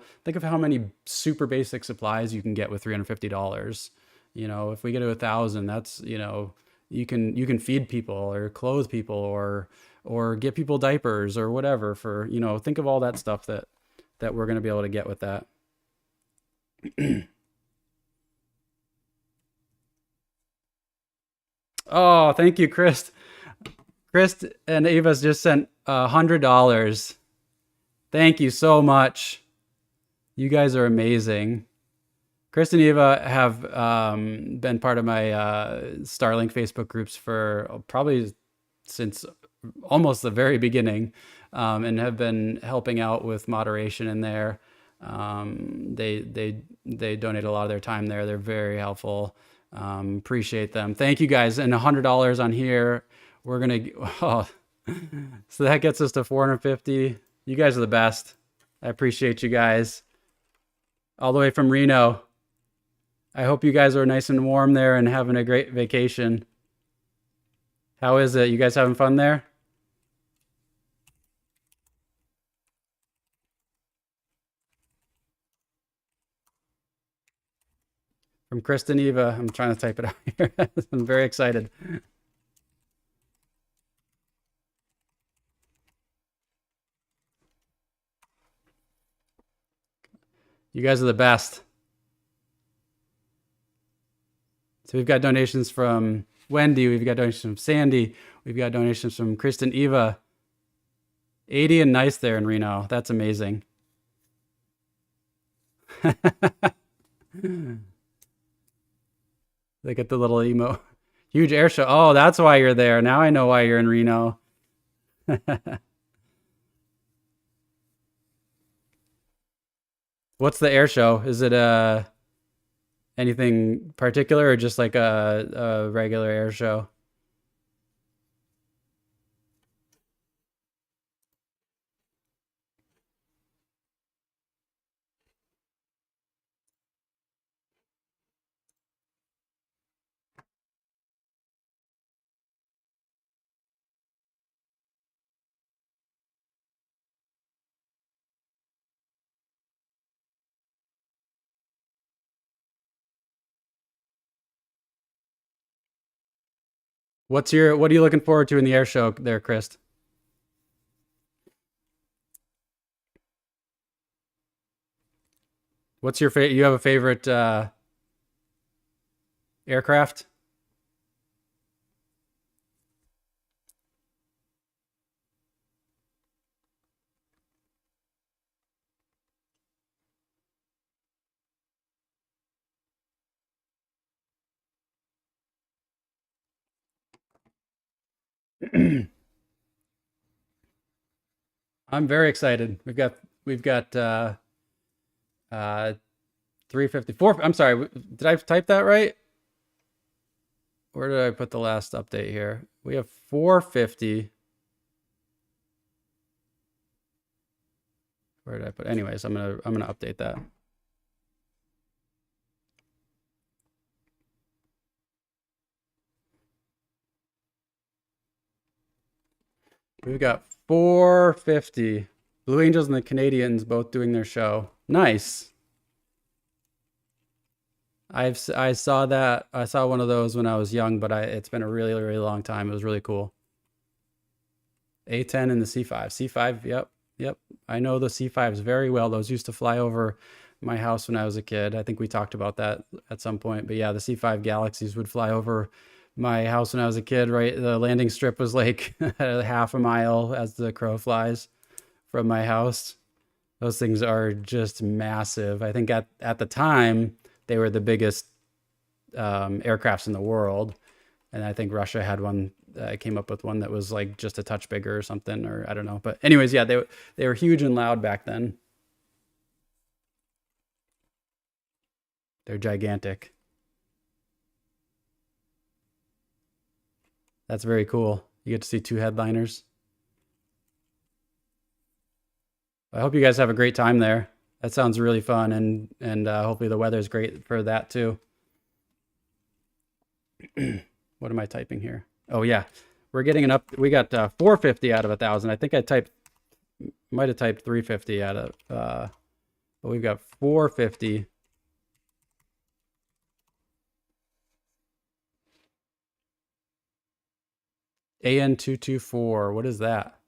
many super basic supplies you can get with $350. You know, if we get to 1,000, that's, you know, you can feed people or clothe people or get people diapers or whatever for, you know, think of all that stuff that we're going to be able to get with that. Oh, thank you, Chris. Chris and Ava's just sent $100. Thank you so much. You guys are amazing. Chris and Eva have been part of my Starlink Facebook groups for probably since almost the very beginning, and have been helping out with moderation in there. They donate a lot of their time there. They're very helpful. Appreciate them. Thank you guys. And $100 on here. We're gonna. Oh, so that gets us to 450. You guys are the best. I appreciate you guys. All the way from Reno. I hope you guys are nice and warm there and having a great vacation. How is it? You guys having fun there? From Kristen Eva. I'm trying to type it out here. I'm very excited. You guys are the best. So we've got donations from Wendy. We've got donations from Sandy. We've got donations from Kristen Eva. 80 and nice there in Reno. That's amazing. They get the little emo. Huge air show. Oh, that's why you're there. Now I know why you're in Reno. What's the air show? Is it anything particular or just like a regular air show? What are you looking forward to in the air show there, Chris? What's your favorite? You have a favorite aircraft? I'm very excited. We've got 354. I'm sorry. Did I type that right? Where did I put the last update here? We have 450. Where did I put? Anyways, I'm gonna update that. We've got 450. Blue Angels and the Canadians both doing their show. Nice. I saw that. I saw one of those when I was young, but it's been a really, really long time. It was really cool. A10 and the C5. C5, yep. Yep. I know the C5s very well. Those used to fly over my house when I was a kid. I think we talked about that at some point. But yeah, the C5 Galaxies would fly over my house when I was a kid, right? The landing strip was like half a mile as the crow flies from my house. Those things are just massive. I think at the time, they were the biggest aircrafts in the world. And I think Russia had one, came up with one that was like just a touch bigger or something, or I don't know. But anyways, yeah, they were huge and loud back then. They're gigantic. That's very cool. You get to see two headliners. I hope you guys have a great time there. That sounds really fun, and hopefully the weather's great for that too. What am I typing here? Oh yeah, we're getting an up. We got 450 out of 1,000. I think I might have typed 350 out of, but we've got 450. AN224. What is that?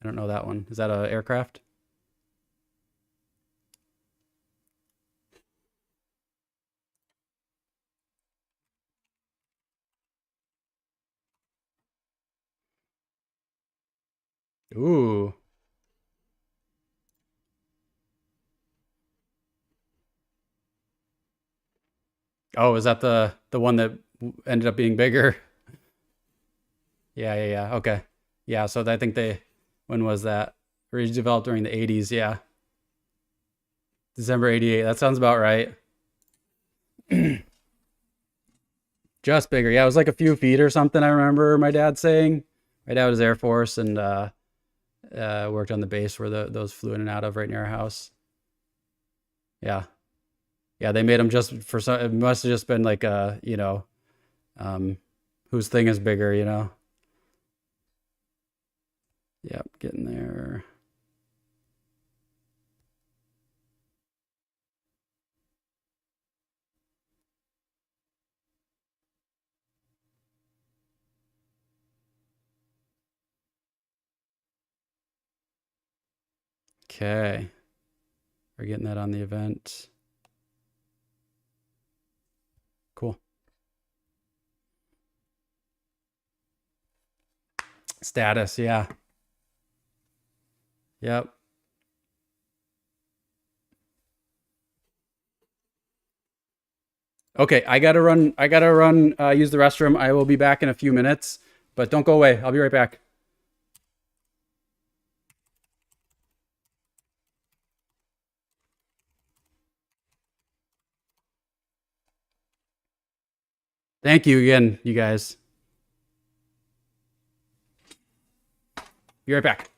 I don't know that one. Is that an aircraft? Ooh. Oh, is that the one that ended up being bigger? Yeah, yeah, yeah. Okay. Yeah, so I think when was that? Originally developed during the 80s, yeah. December 88. That sounds about right. Just bigger. Yeah, it was like a few feet or something, I remember my dad saying. My dad was Air Force and worked on the base where those flew in and out of right near our house. Yeah. Yeah, they made them just for some, it must have just been like um, whose thing is bigger, you know? Yep, getting there. Okay. We're getting that on the event. Cool. Status, yeah. Yep. Okay, I gotta run, use the restroom. I will be back in a few minutes, but don't go away. I'll be right back. Thank you again, you guys. Be right back.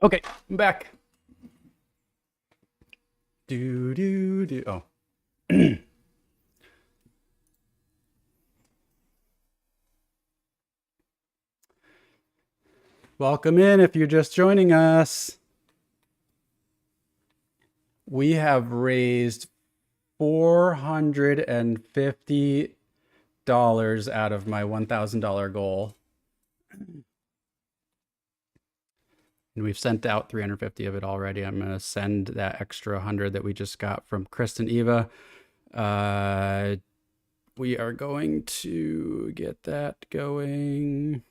Okay, I'm back. Oh. Welcome in if you're just joining us. We have raised $450 out of my $1,000 goal. And we've sent out 350 of it already. I'm going to send that extra 100 that we just got from Kristen Eva. We are going to get that going.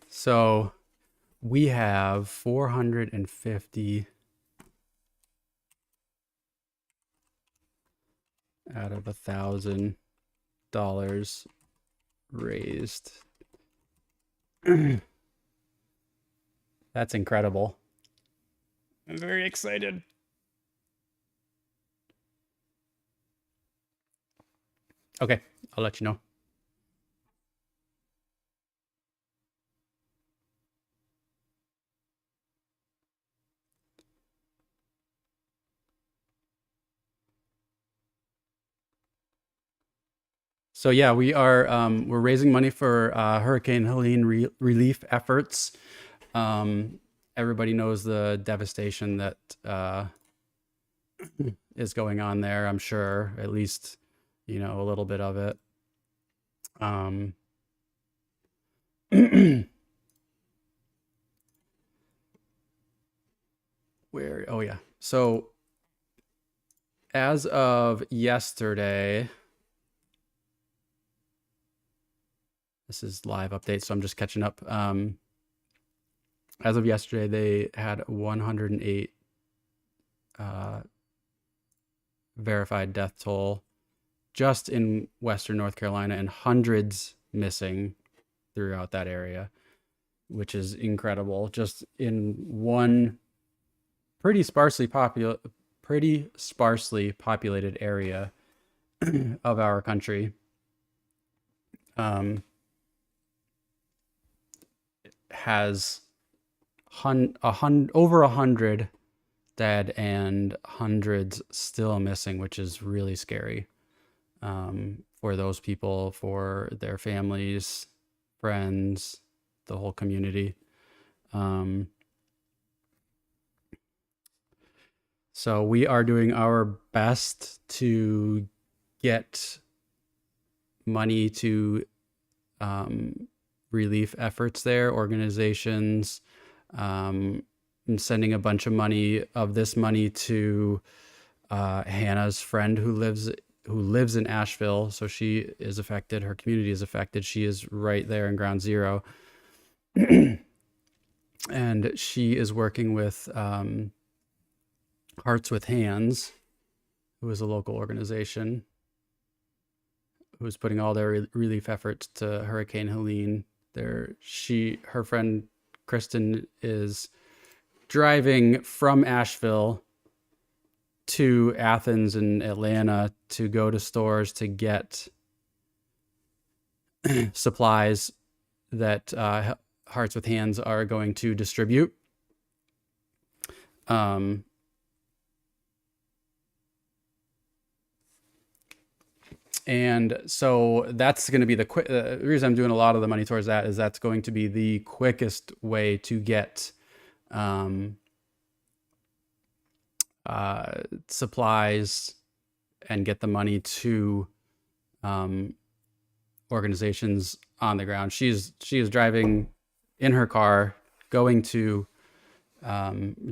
So we have 450 out of $1,000 raised. That's incredible. I'm very excited. Okay, I'll let you know. So yeah, we're raising money for Hurricane Helene relief efforts. Everybody knows the devastation that is going on there. I'm sure, at least a little bit of it. Where? Oh yeah. So as of yesterday, this is live update, so I'm just catching up. As of yesterday, they had 108 verified death toll just in Western North Carolina, and hundreds missing throughout that area, which is incredible. Just in one pretty sparsely populated area of our country. Has over 100 dead and hundreds still missing, which is really scary for those people, for their families, friends, the whole community. So we are doing our best to get money to relief efforts there, organizations. I'm sending a bunch of this money to Hannah's friend who lives in Asheville. So she is affected. Her community is affected. She is right there in Ground Zero. And she is working with Hearts with Hands, who is a local organization who's putting all their relief efforts to Hurricane Helene. Her friend Kristen is driving from Asheville to Athens and Atlanta to go to stores to get supplies that Hearts with Hands are going to distribute. And so that's going to be the reason I'm doing a lot of the money towards that is that's going to be the quickest way to get supplies and get the money to organizations on the ground. She is driving in her car, going to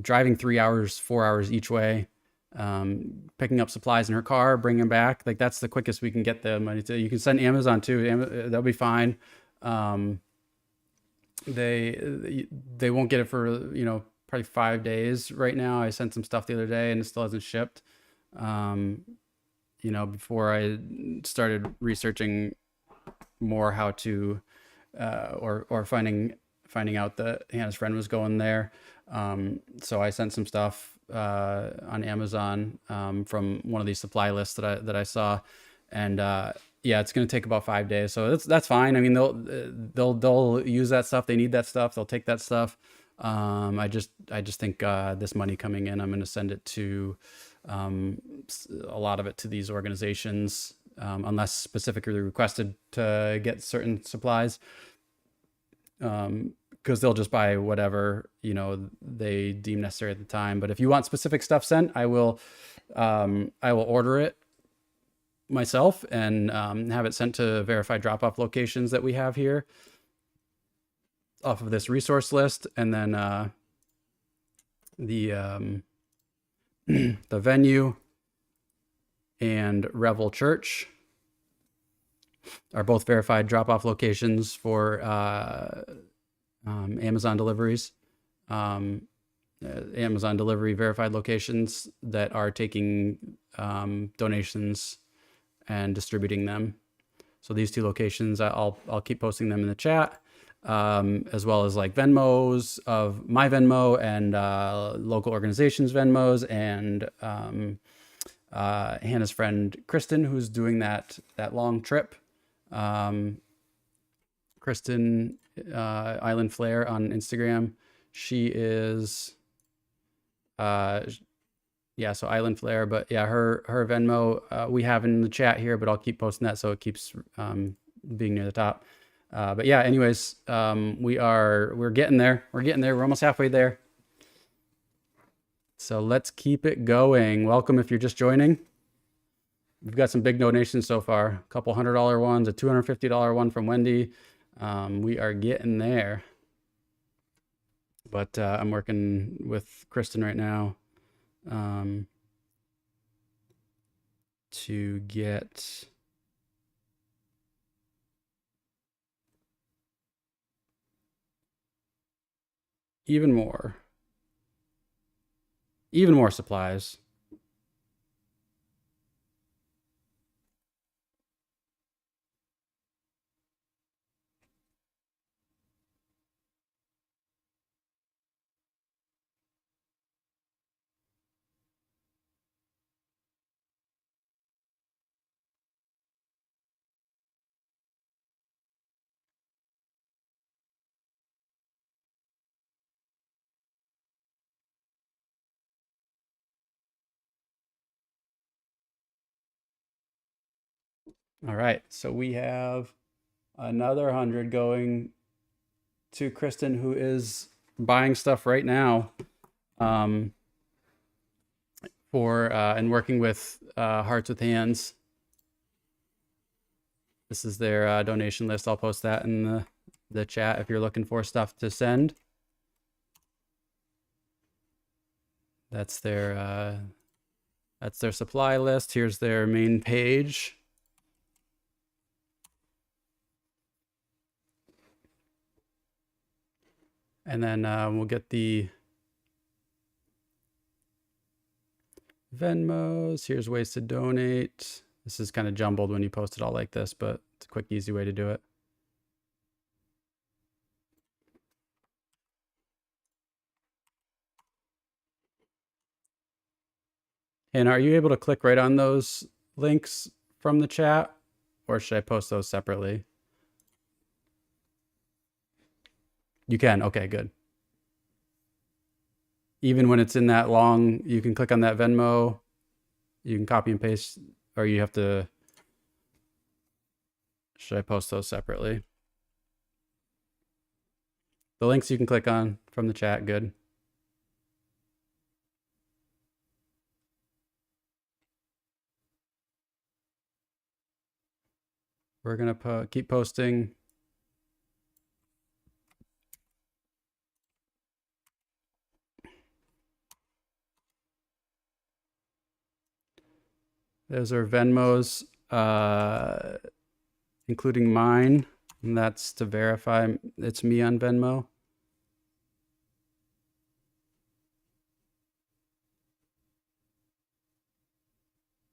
driving 3 hours, 4 hours each way, picking up supplies in her car, bringing them back. Like that's the quickest we can get the money to. You can send Amazon too. They'll be fine. They won't get it for probably 5 days right now. I sent some stuff the other day and it still hasn't shipped. Before I started researching more how to or finding out that Hannah's friend was going there. So I sent some stuff on Amazon from one of these supply lists that I saw, and yeah, it's going to take about 5 days, so that's fine. I mean, they'll use that stuff. They need that stuff. They'll take that stuff. I just think this money coming in, I'm going to send it to a lot of it to these organizations, unless specifically requested to get certain supplies, because they'll just buy whatever they deem necessary at the time. But if you want specific stuff sent, I will order it myself and have it sent to verified drop-off locations that we have here off of this resource list. And then the the venue and Revel Church are both verified drop-off locations for Amazon deliveries. Amazon delivery verified locations that are taking donations and distributing them. So these two locations, I'll keep posting them in the chat, as well as like Venmos of my Venmo and local organizations Venmos, and Hannah's friend Kristen, who's doing that long trip. Kristen Island Flare on Instagram. She is yeah, so Island Flare, but yeah, her Venmo we have in the chat here, but I'll keep posting that so it keeps being near the top. But yeah, anyways, we're getting there. We're almost halfway there. So let's keep it going. Welcome if you're just joining. We've got some big donations so far. A couple $100 ones, a $250 one from Wendy. We are getting there. But I'm working with Kristen right now to get even more supplies. All right, so we have another 100 going to Kristen, who is buying stuff right now for and working with Hearts with Hands. This is their donation list. I'll post that in the chat if you're looking for stuff to send. That's their supply list. Here's their main page. And then we'll get the Venmos. Here's ways to donate. This is kind of jumbled when you post it all like this, but it's a quick, easy way to do it. And are you able to click right on those links from the chat, or should I post those separately? You can. Okay, good. Even when it's in that long, you can click on that Venmo. You can copy and paste, or you have to. Should I post those separately? The links you can click on from the chat. Good. We're going to keep posting. Those are Venmos, including mine, and that's to verify it's me on Venmo.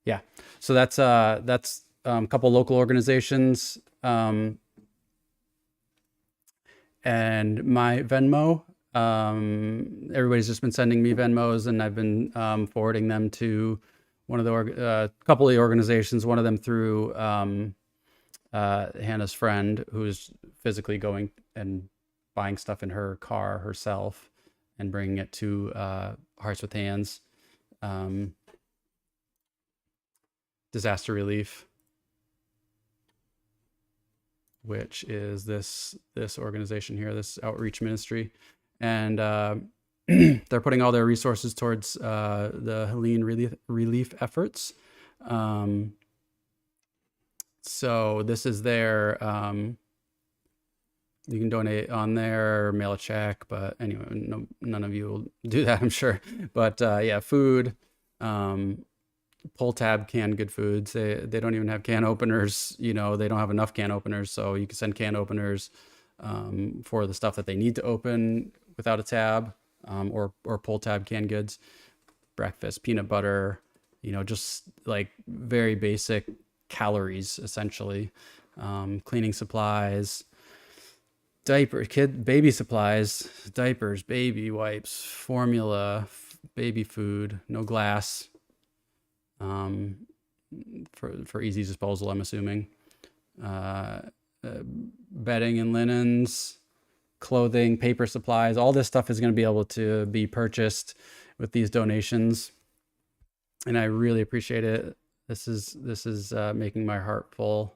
Yeah, so that's a couple local organizations, and my Venmo Everybody's just been sending me Venmos, and I've been forwarding them to one of the couple of the organizations. One of them through Hannah's friend, who's physically going and buying stuff in her car herself and bringing it to Hearts with Hands, disaster relief, which is this organization here, this outreach ministry, and they're putting all their resources towards the Helene relief efforts. So this is their, you can donate on there or mail a check, but anyway, none of you will do that, I'm sure. But yeah, food, pull tab canned good foods. They don't even have can openers. You know, they don't have enough can openers, so you can send can openers for the stuff that they need to open without a tab, or pull tab canned goods. Breakfast, peanut butter, you know, just like very basic calories essentially. Cleaning supplies, baby supplies, diapers, baby wipes, formula, baby food, no glass, for easy disposal, I'm assuming. Bedding and linens, clothing, paper supplies, all this stuff is going to be able to be purchased with these donations, and I really appreciate it. This is making my heart full.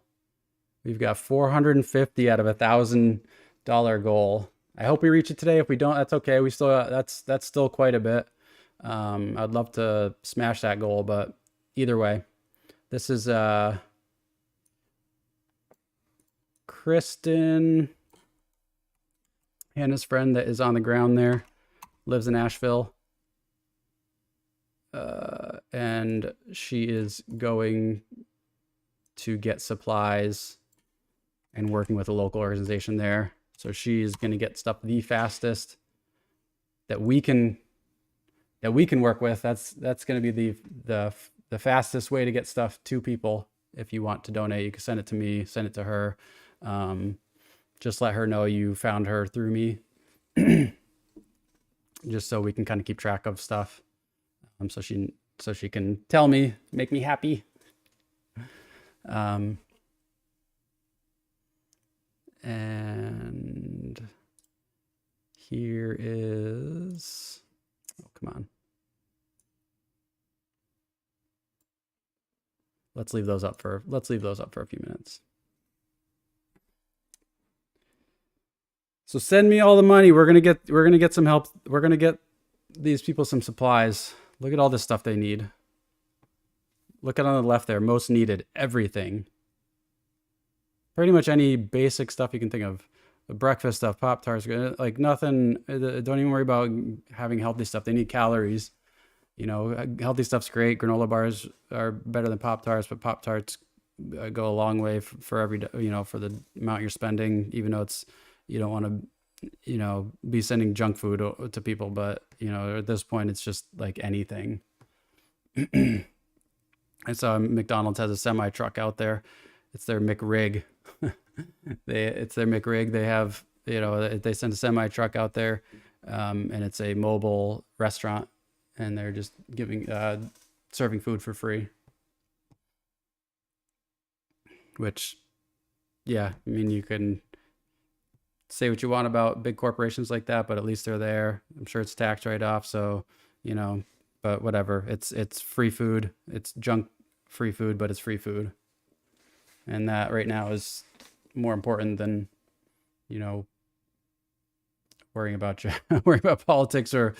We've got 450 out of $1,000 goal. I hope we reach it today. If we don't, that's okay. We still that's still quite a bit. I'd love to smash that goal, but either way, this is Kristen, Hannah's friend that is on the ground there, lives in Asheville. And she is going to get supplies and working with a local organization there. So she's going to get stuff the fastest that we can work with. That's going to be the fastest way to get stuff to people. If you want to donate, you can send it to me, send it to her. Just let her know you found her through me, just so we can kind of keep track of stuff. So she can tell me, make me happy. And here is, oh, come on. Let's leave those up for a few minutes. So send me all the money. We're gonna get some help. We're gonna get these people some supplies. Look at all this stuff they need. Look at on the left there, most needed, everything. Pretty much any basic stuff you can think of. The breakfast stuff, Pop-Tarts, like nothing. Don't even worry about having healthy stuff. They need calories. You know, healthy stuff's great. Granola bars are better than Pop-Tarts, but Pop-Tarts go a long way for every, you know, for the amount you're spending, even though you don't want to, you know, be sending junk food to people, but you know, at this point it's just like anything. I saw McDonald's has a semi truck out there. It's their McRig. It's their McRig. They have, you know, they send a semi truck out there, and it's a mobile restaurant, and they're just serving food for free. Which, yeah, I mean, you can say what you want about big corporations like that, but at least they're there. I'm sure it's tax write-off, so, you know, but whatever. It's free food. It's junk free food, but it's free food. And that right now is more important than, you know, worrying about politics or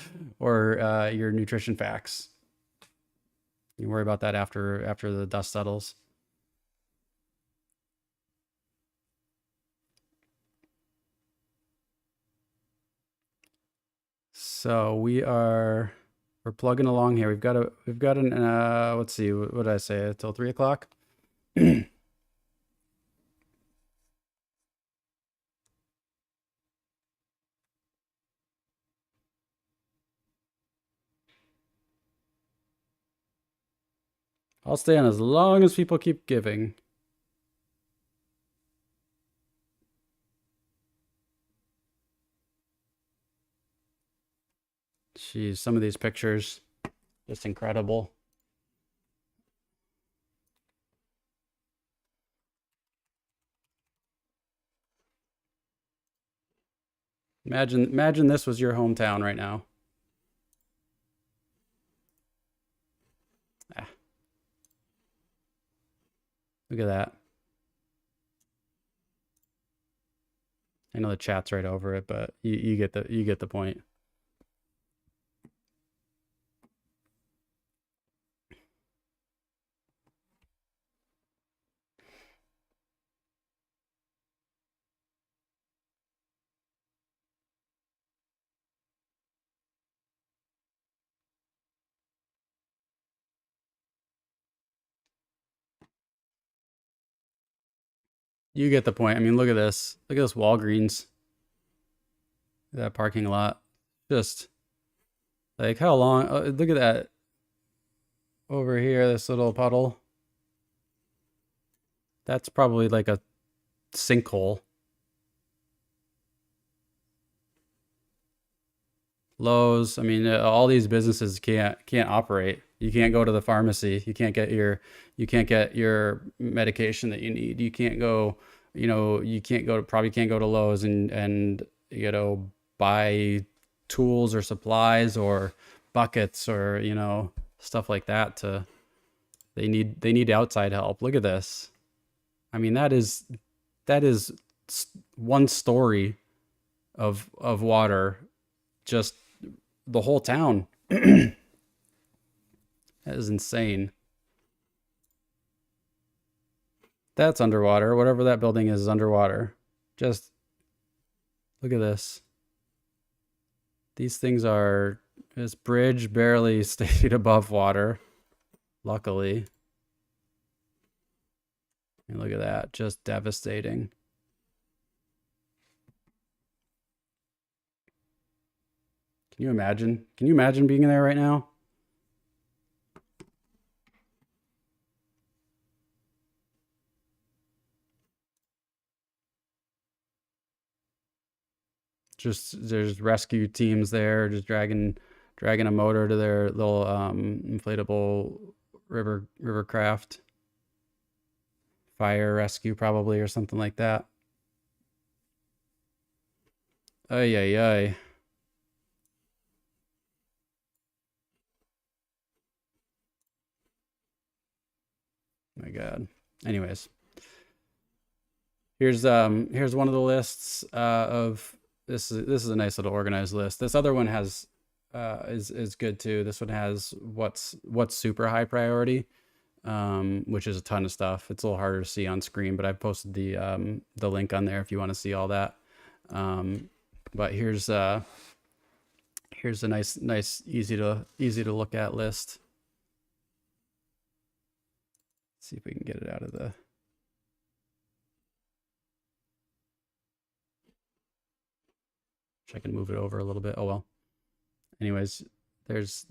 your nutrition facts. You worry about that after the dust settles. So we're plugging along here. We've got an let's see, what did I say? Till 3 o'clock. I'll stay on as long as people keep giving. Geez, some of these pictures, just incredible. Imagine this was your hometown right now. Ah, look at that. I know the chat's right over it, but you get the point. You get the point. I mean, look at this. Look at this Walgreens. That parking lot. Just like how long? Look at that over here. This little puddle. That's probably like a sinkhole. Lowe's. I mean, all these businesses can't operate. You can't go to the pharmacy. You can't get your medication that you need. You can't go. You can't go to probably can't go to Lowe's and buy tools or supplies or buckets or stuff like that. They need outside help. Look at this. I mean, that is one story of water, just the whole town. That is insane. That's underwater. Whatever that building is underwater. Just look at this. These things are, this bridge barely stayed above water, luckily. And look at that, just devastating. Can you imagine? Can you imagine being there right now? Just there's rescue teams there, just dragging a motor to their little inflatable river craft. Fire rescue probably or something like that. Ay ay ay. My God. Anyways, here's one of the lists of this is a nice little organized list. This other one has is good too. This one has what's super high priority, which is a ton of stuff. It's a little harder to see on screen, but I've posted the link on there if you want to see all that. But here's a nice easy to look at list. Let's see if we can get it out of the. I can move it over a little bit. Oh well. Anyways, there's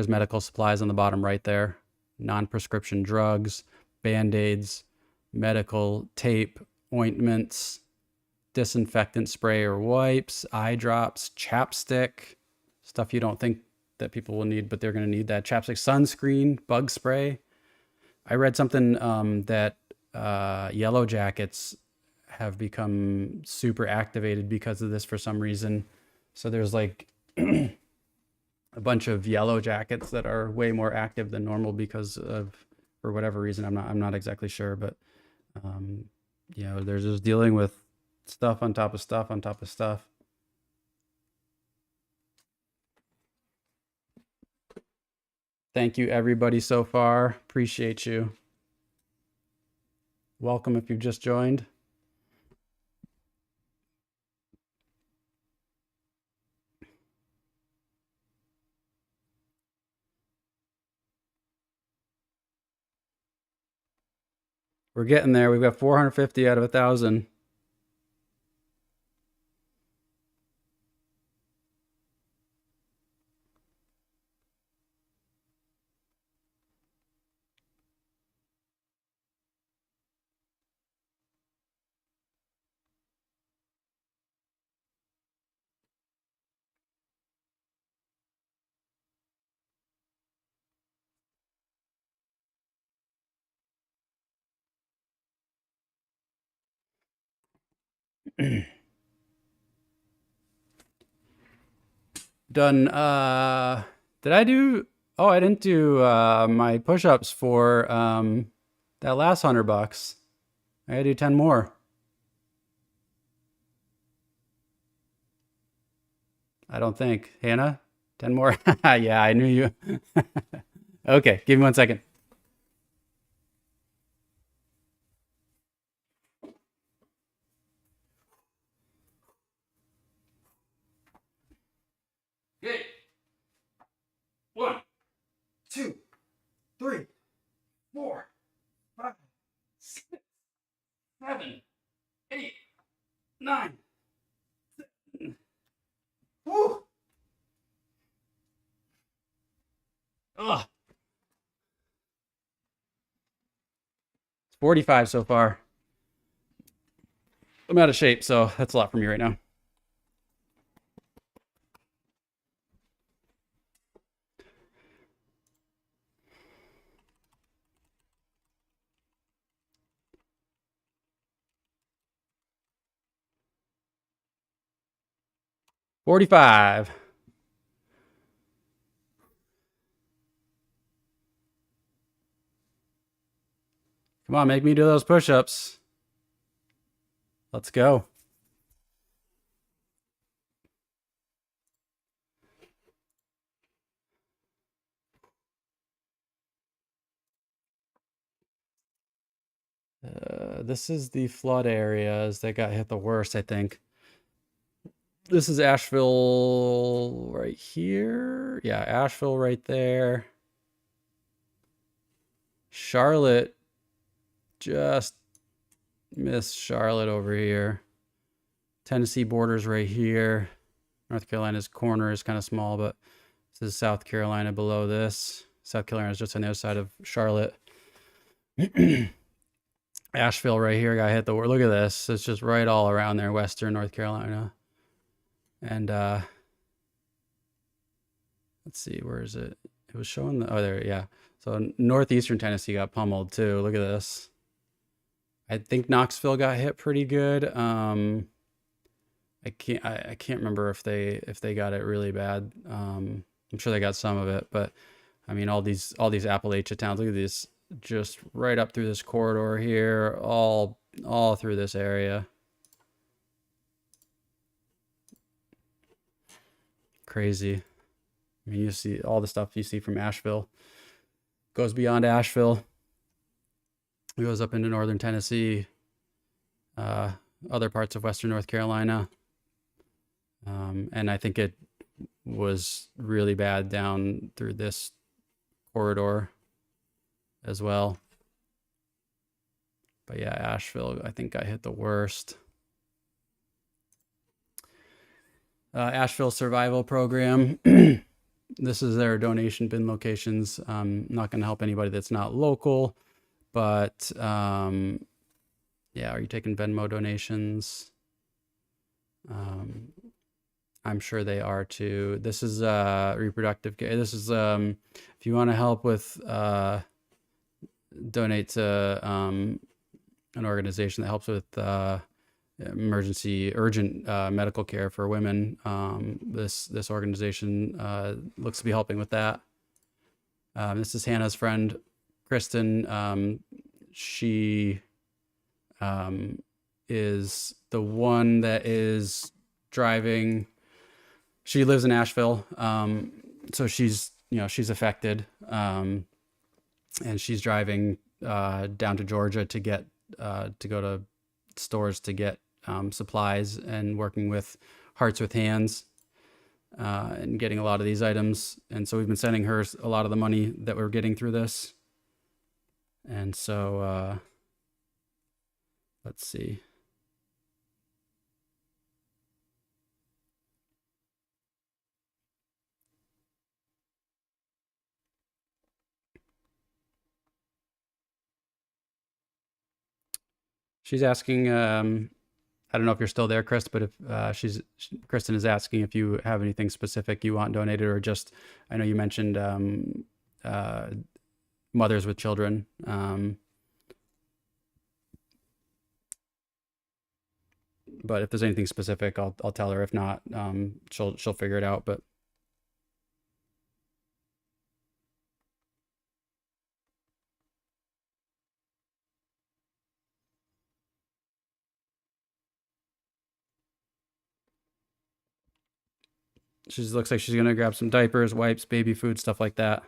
medical supplies on the bottom right there. Non-prescription drugs, band-aids, medical tape, ointments, disinfectant spray or wipes, eye drops, chapstick, stuff you don't think that people will need, but they're going to need that. Chapstick, sunscreen, bug spray. I read something that yellow jackets have become super activated because of this for some reason. So there's like a bunch of yellow jackets that are way more active than normal because of, for whatever reason. I'm not exactly sure, but they're just dealing with stuff on top of stuff on top of stuff. Thank you everybody so far. Appreciate you. Welcome if you've just joined. We're getting there. We've got 450 out of 1,000. Done. Did I do? Oh, I didn't do my push-ups for that last $100. I gotta do 10 more. I don't think. Hannah, 10 more. Yeah, I knew you. Okay, give me 1 second. Okay. 1, 2, 3, 4, 5, 6, 7, 8, 9. Woo! Ugh. It's 45 so far. I'm out of shape, so that's a lot for me right now. $45. Come on, make me do those push-ups. Let's go. This is the flood areas that got hit the worst, I think. This is Asheville right here. Yeah, Asheville right there. Charlotte, just missed Charlotte over here. Tennessee borders right here. North Carolina's corner is kind of small, but this is South Carolina below this. South Carolina is just on the other side of Charlotte. Asheville right here got hit the worst. Look at this. It's just right all around there, western North Carolina. And let's see, where is it? It was showing the, oh, there, yeah. So northeastern Tennessee got pummeled too. Look at this. I think Knoxville got hit pretty good. I can't remember if they got it really bad. I'm sure they got some of it, but I mean all these Appalachia towns. Look at these, just right up through this corridor here, all through this area. Crazy. I mean, you see all the stuff you see from Asheville goes beyond Asheville. It goes up into northern Tennessee, other parts of western North Carolina. And I think it was really bad down through this corridor as well. But yeah, Asheville, I think, got hit the worst. Asheville Survival Program. This is their donation bin locations. Not going to help anybody that's not local, but yeah, are you taking Venmo donations? I'm sure they are too. This is reproductive care. This is if you want to help with donate to an organization that helps with urgent medical care for women. This organization looks to be helping with that. This is Hannah's friend, Kristen. She is the one that is driving. She lives in Asheville, so she's affected, and she's driving down to Georgia to get to go to stores to get supplies, and working with Hearts with Hands and getting a lot of these items. And so we've been sending her a lot of the money that we're getting through this. And so let's see. She's asking, I don't know if you're still there, Chris, but if Kristen is asking if you have anything specific you want donated, or just, I know you mentioned mothers with children. But if there's anything specific, I'll tell her. If not, she'll figure it out. But she looks like she's gonna grab some diapers, wipes, baby food, stuff like that.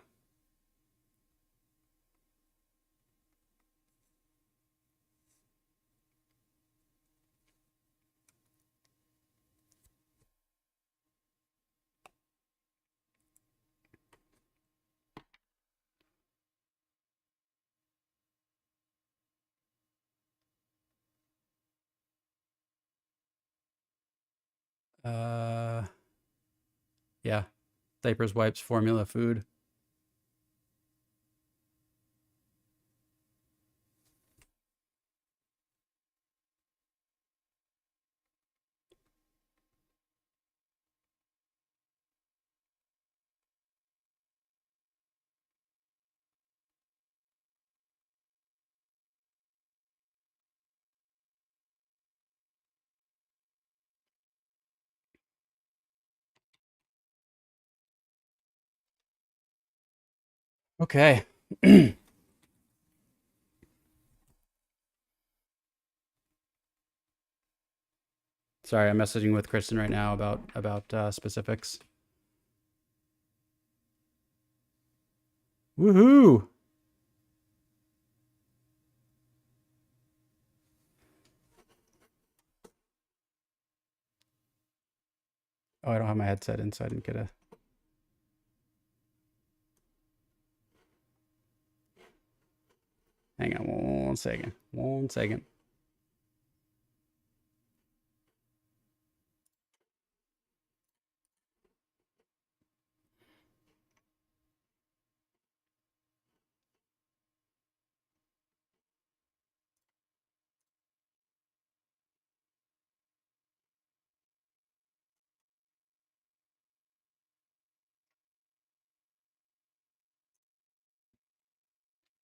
Uh, yeah, diapers, wipes, formula, food. Okay. Sorry, I'm messaging with Kristen right now about specifics. Woohoo! Oh, I don't have my headset in, so I didn't get a. Hang on 1 second. 1 second.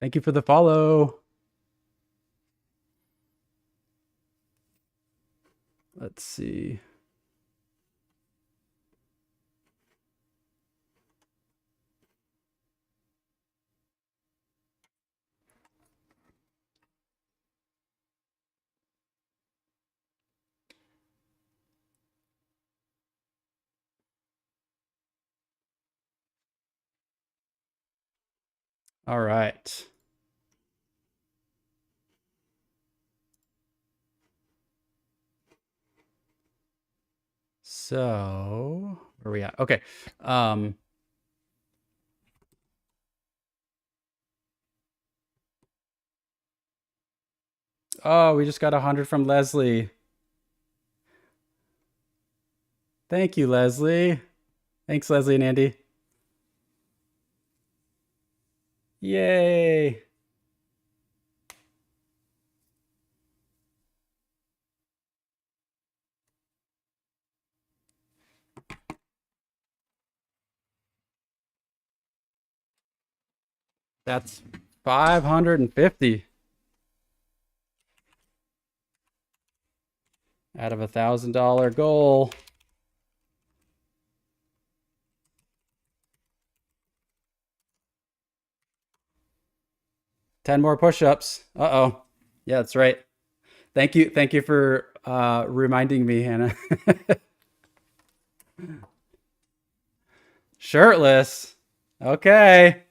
Thank you for the follow. Let's see. All right. So, where are we at? Okay. Oh, we just got 100 from Leslie. Thank you, Leslie. Thanks, Leslie and Andy. Yay. That's 550 out of $1,000 goal. 10 more push-ups. Uh-oh. Yeah, that's right. Thank you. Thank you for reminding me, Hannah. Shirtless. Okay.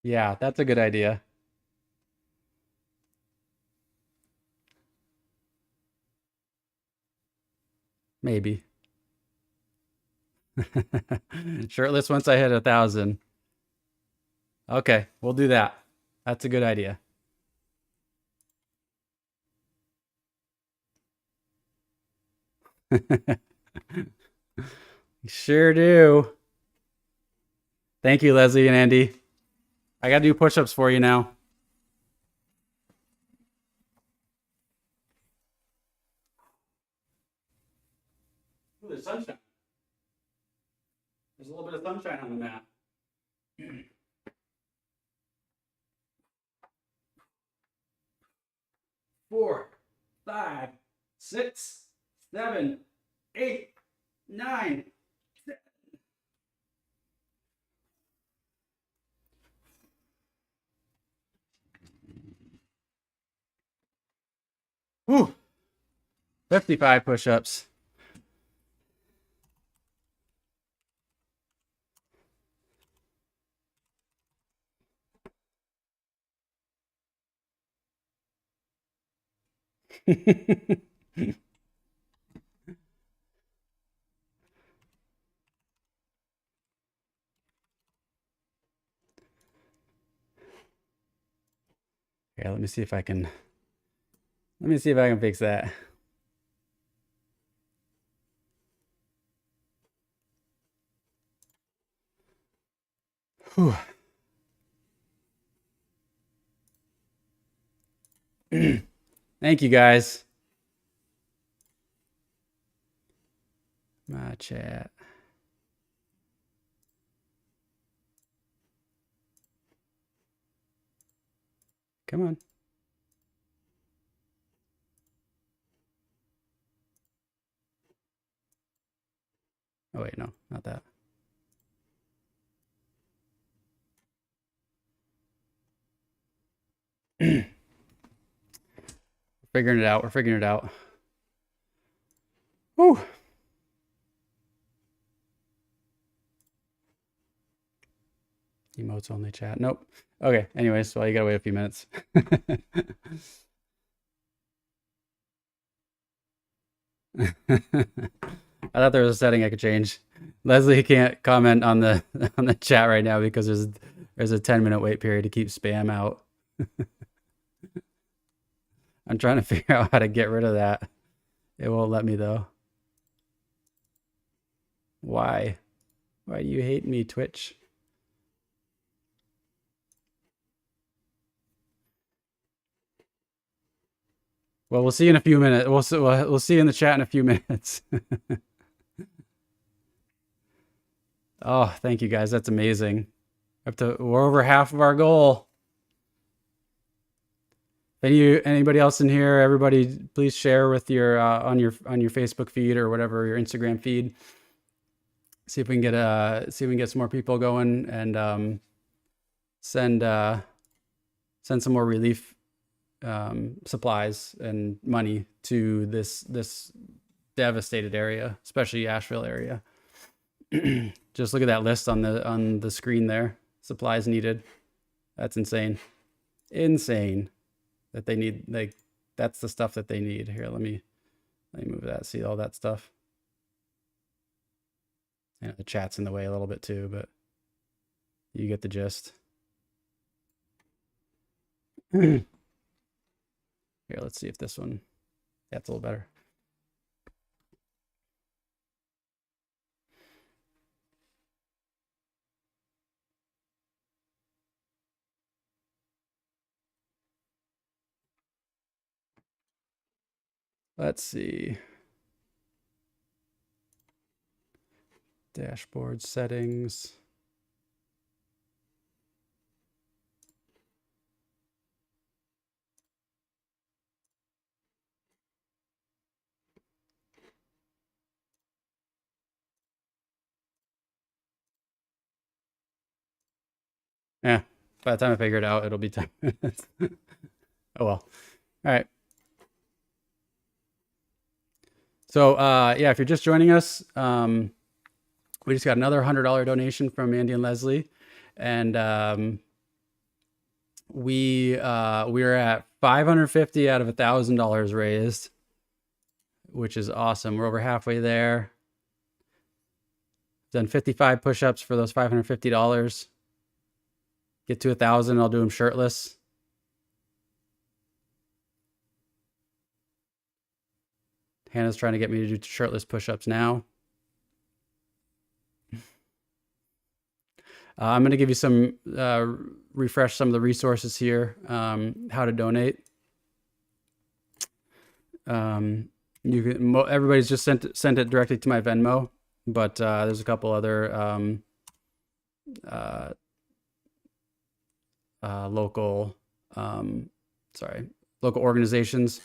Yeah, that's a good idea. Maybe. Shirtless once I hit 1,000. Okay, we'll do that. That's a good idea. Sure do. Thank you, Leslie and Andy. I got to do push-ups for you now. Ooh, there's sunshine. There's a little bit of sunshine on the mat. 4, 5, 6, 7, 8, 9. Whew. 55 push-ups. Yeah, let me see if I can fix that. Whew. Thank you guys. My chat. Come on. Oh wait, no, not that. Figuring it out. We're figuring it out. Whew. Emotes only chat. Nope. Okay. Anyways, well, you gotta wait a few minutes. I thought there was a setting I could change. Leslie can't comment on the chat right now because there's a 10-minute wait period to keep spam out. I'm trying to figure out how to get rid of that. It won't let me though. Why? Why do you hate me, Twitch? Well, we'll see in a few minutes. We'll see in the chat in a few minutes. Oh, thank you guys. That's amazing. We're over half of our goal. Anybody else in here, everybody, please share with your on your Facebook feed or whatever, your Instagram feed. See if we can get some more people going and send some more relief supplies and money to this devastated area, especially Asheville area. Just look at that list on the screen there. Supplies needed. That's insane. Insane that they need, like, that's the stuff that they need. Here, let me move that. See all that stuff. Yeah, the chat's in the way a little bit too, but you get the gist. Here, let's see if this one, that's a little better. Let's see. Dashboard settings. Yeah, by the time I figure it out, it'll be 10 minutes. Oh well. All right. So yeah, if you're just joining us, we just got another $100 donation from Andy and Leslie, and we're at $550 out of $1,000 raised, which is awesome. We're over halfway there. Done 55 push-ups for those $550. Get to 1,000, I'll do them shirtless. Hannah's trying to get me to do shirtless push-ups now. I'm going to give you some, refresh some of the resources here, how to donate. You can, everybody's just sent it directly to my Venmo, but there's a couple other local local organizations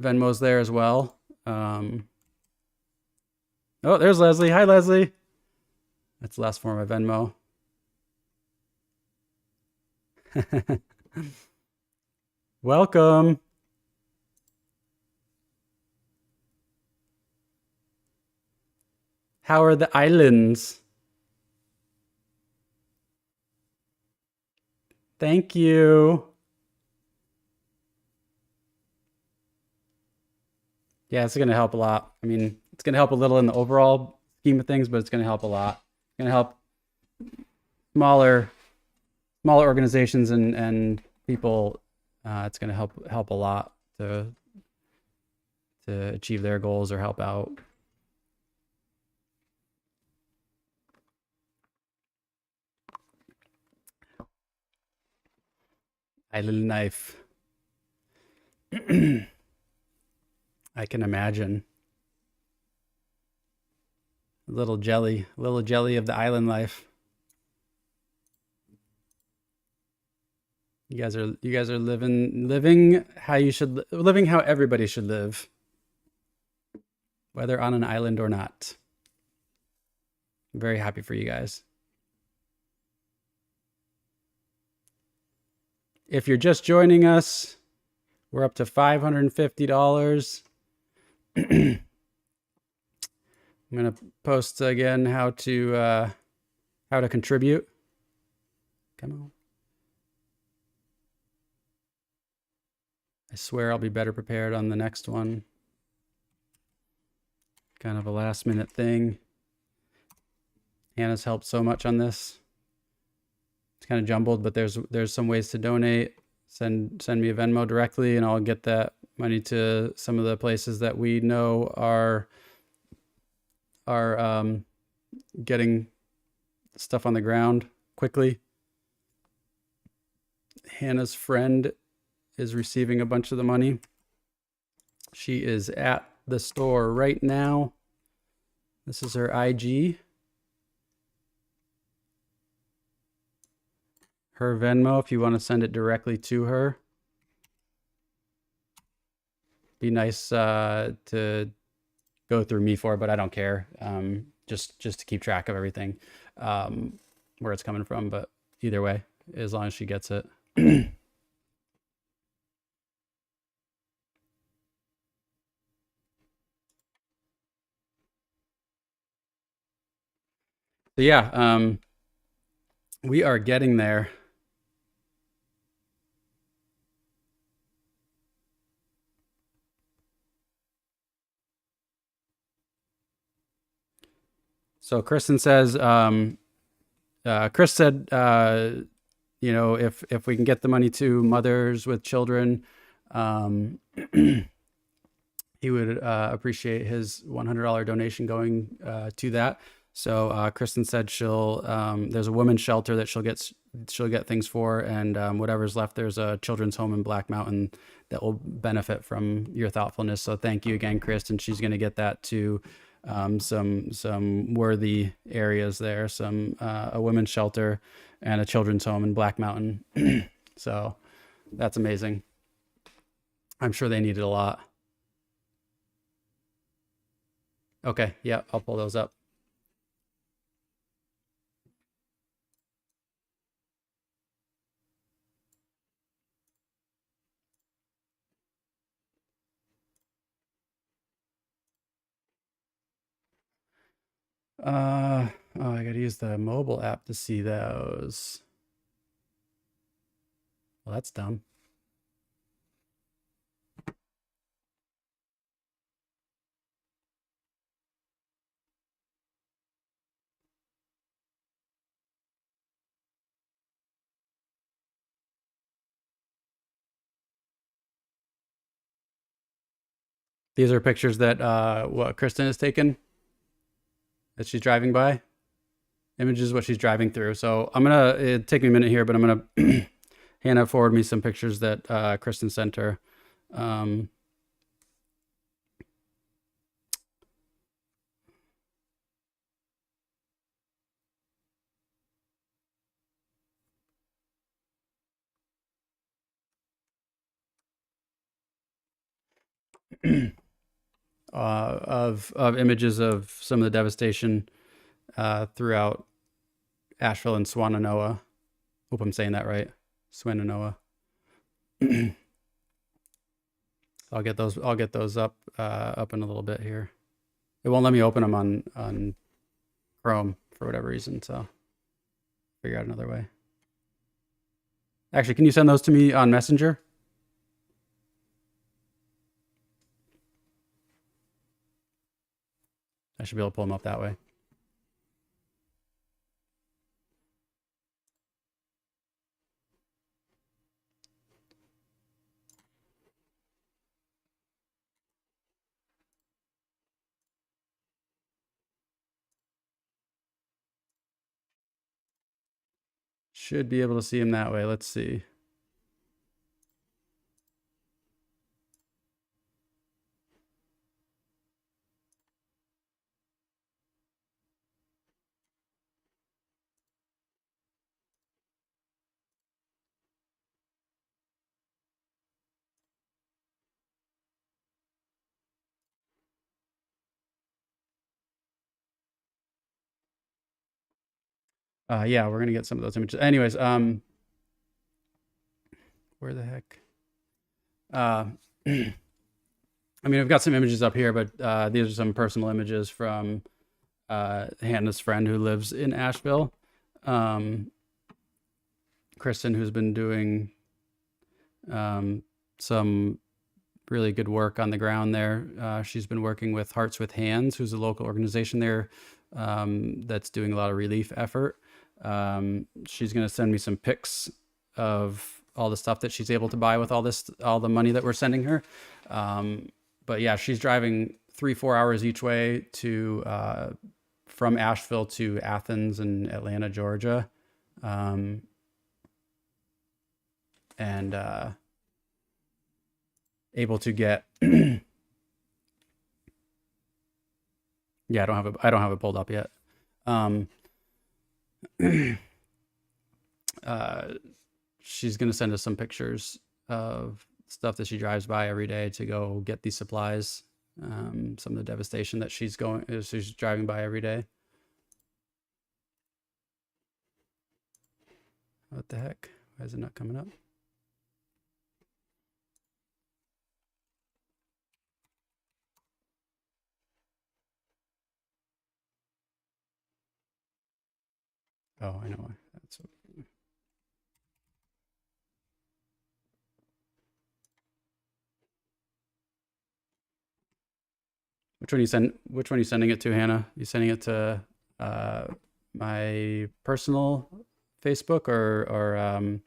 Venmo's there as well. Oh, there's Leslie. Hi, Leslie. That's the last form of Venmo. Welcome. How are the islands? Thank you. Yeah, it's going to help a lot. I mean, it's going to help a little in the overall scheme of things, but it's going to help a lot. It's going to help smaller organizations and people. It's going to help a lot to achieve their goals or help out. Island knife. I can imagine. A little jelly of the island life. You guys are living how you should, living how everybody should live, whether on an island or not. I'm very happy for you guys. If you're just joining us, we're up to $550. I'm going to post again how to contribute. Come on. I swear I'll be better prepared on the next one. Kind of a last minute thing. Hannah's helped so much on this. It's kind of jumbled, but there's some ways to donate. Send me a Venmo directly, and I'll get that money to some of the places that we know are getting stuff on the ground quickly. Hannah's friend is receiving a bunch of the money. She is at the store right now. This is her IG. Her Venmo, if you want to send it directly to her. Be nice to go through me for, but I don't care. Just to keep track of everything, where it's coming from. But either way, as long as she gets it. So yeah, we are getting there. So Kristen says, Chris said, you know, if we can get the money to mothers with children, he would appreciate his $100 donation going to that. So Kristen said there's a women's shelter that she'll get things for, and whatever's left, there's a children's home in Black Mountain that will benefit from your thoughtfulness. So thank you again, Kristen. She's going to get that to some worthy areas there, a women's shelter and a children's home in Black Mountain. So that's amazing. I'm sure they need it a lot. Okay, yeah, I'll pull those up. Oh, I gotta use the mobile app to see those. Well, that's dumb. These are pictures that what Kristen has taken as she's driving by. Images what she's driving through. So I'm gonna take me a minute here, but I'm gonna Hannah forward me some pictures that Kristen sent her. Of images of some of the devastation throughout Asheville and Swannanoa. Hope I'm saying that right. Swannanoa. I'll get those. I'll get those up in a little bit here. It won't let me open them on Chrome for whatever reason. So figure out another way. Actually, can you send those to me on Messenger? I should be able to pull them up that way. Should be able to see them that way. Let's see. Yeah, we're gonna get some of those images. Anyways, where the heck? I mean, I've got some images up here, but these are some personal images from Hannah's friend who lives in Asheville. Kristen, who's been doing some really good work on the ground there. She's been working with Hearts with Hands, who's a local organization there that's doing a lot of relief effort. She's going to send me some pics of all the stuff that she's able to buy with all the money that we're sending her. But yeah, she's driving 3-4 hours each way to from Asheville to Athens and Atlanta, Georgia. And able to get yeah, I don't have it pulled up yet. She's gonna send us some pictures of stuff that she drives by every day to go get these supplies. Some of the devastation that she's driving by every day. What the heck? Why is it not coming up? Oh, I know why. That's what... Which one are you sending it to, Hannah? You sending it to my personal Facebook or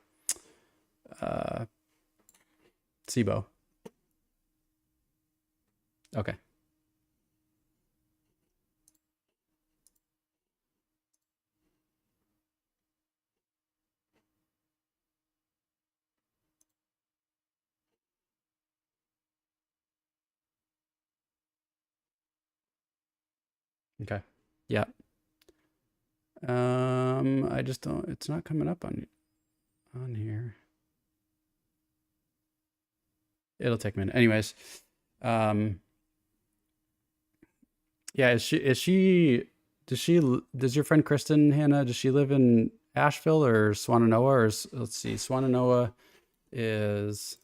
SIBO? Okay. Okay. Yeah. I just don't. It's not coming up on here. It'll take a minute. Anyways, yeah. Does your friend Kristen, Hannah, does she live in Asheville or Swannanoa? Or let's see, Swannanoa is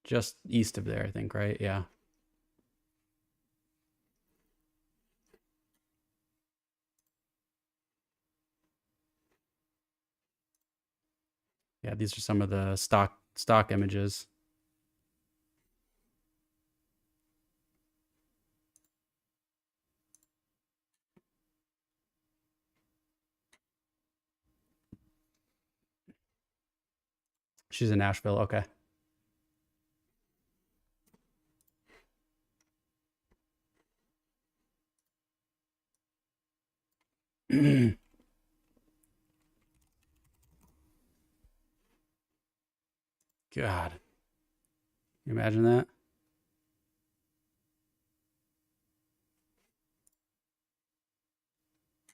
just east of there, I think, right? Yeah. Yeah, these are some of the stock images. She's in Nashville. Okay. God, you imagine that?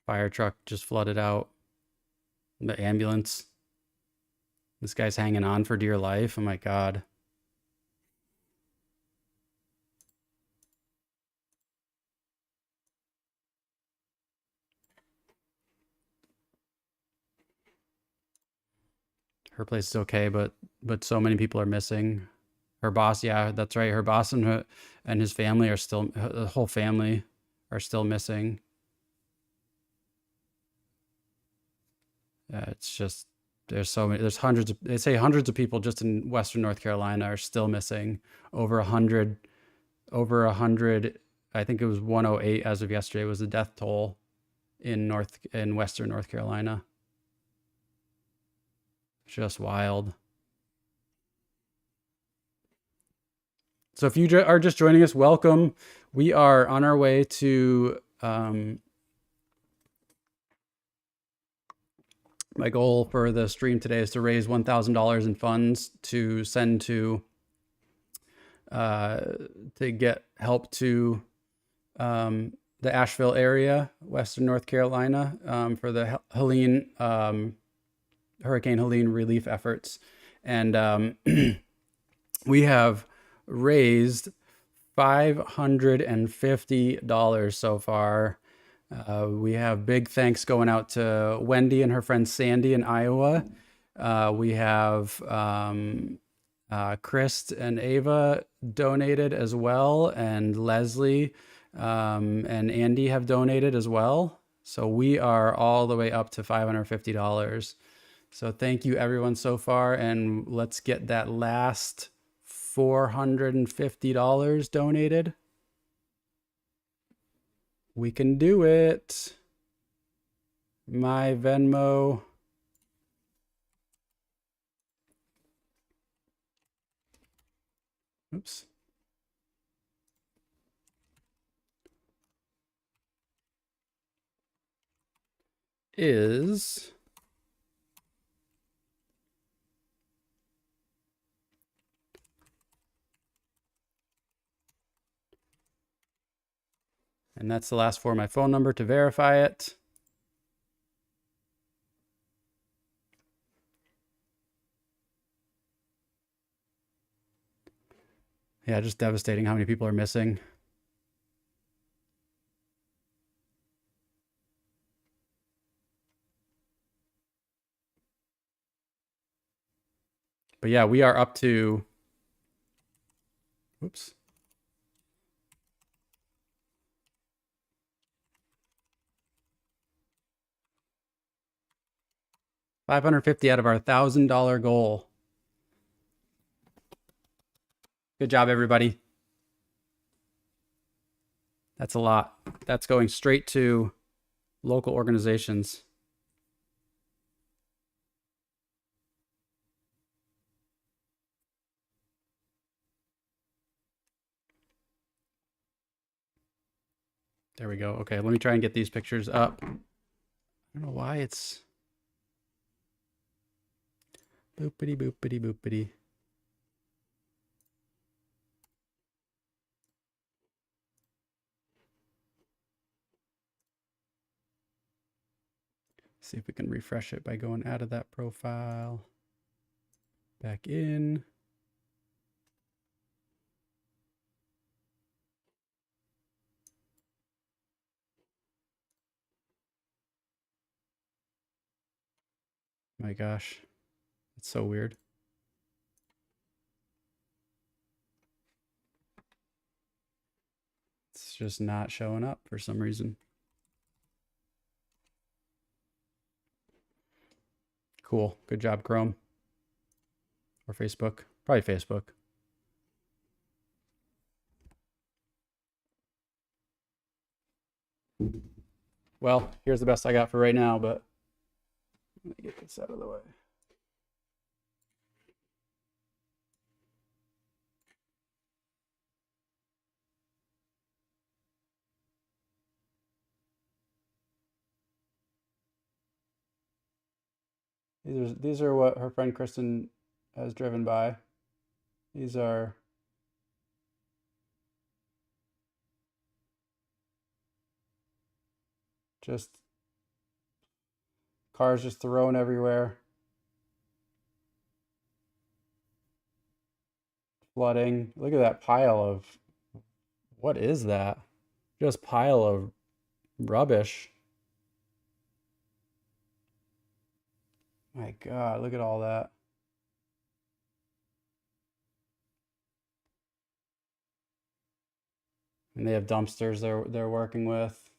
Fire truck just flooded out. The ambulance. This guy's hanging on for dear life. Oh my God. Her place is okay, but so many people are missing. Her boss, yeah, that's right. Her boss and his family are still, the whole family are still missing. It's just there's so many. There's hundreds of, they say hundreds of people just in Western North Carolina are still missing. Over 100. Over 100. I think it was 108 as of yesterday was the death toll in Western North Carolina. Just wild. So if you are just joining us, welcome. We are on our way to my goal for the stream today is to raise $1,000 in funds to send to get help to the Asheville area, Western North Carolina, for the Helene, Hurricane Helene relief efforts. And we have raised $550 so far. We have big thanks going out to Wendy and her friend Sandy in Iowa. We have Chris and Ava donated as well, and Leslie and Andy have donated as well. So we are all the way up to $550. So thank you everyone so far, and let's get that last $450 donated. We can do it. My Venmo. Oops. Is and that's the last four of my phone number to verify it. Yeah, just devastating how many people are missing. But yeah, we are up to, oops. $550 out of our $1,000 goal. Good job, everybody. That's a lot. That's going straight to local organizations. There we go. Okay, let me try and get these pictures up. I don't know why it's boopity boopity boopity. See if we can refresh it by going out of that profile, back in. My gosh, it's so weird. It's just not showing up for some reason. Cool. Good job, Chrome. Or Facebook. Probably Facebook. Well, here's the best I got for right now, but let me get this out of the way. These are what her friend Kristen has driven by. These are just cars just thrown everywhere, flooding. Look at that pile of, what is that? Just pile of rubbish. My God, look at all that. And they have dumpsters they're working with.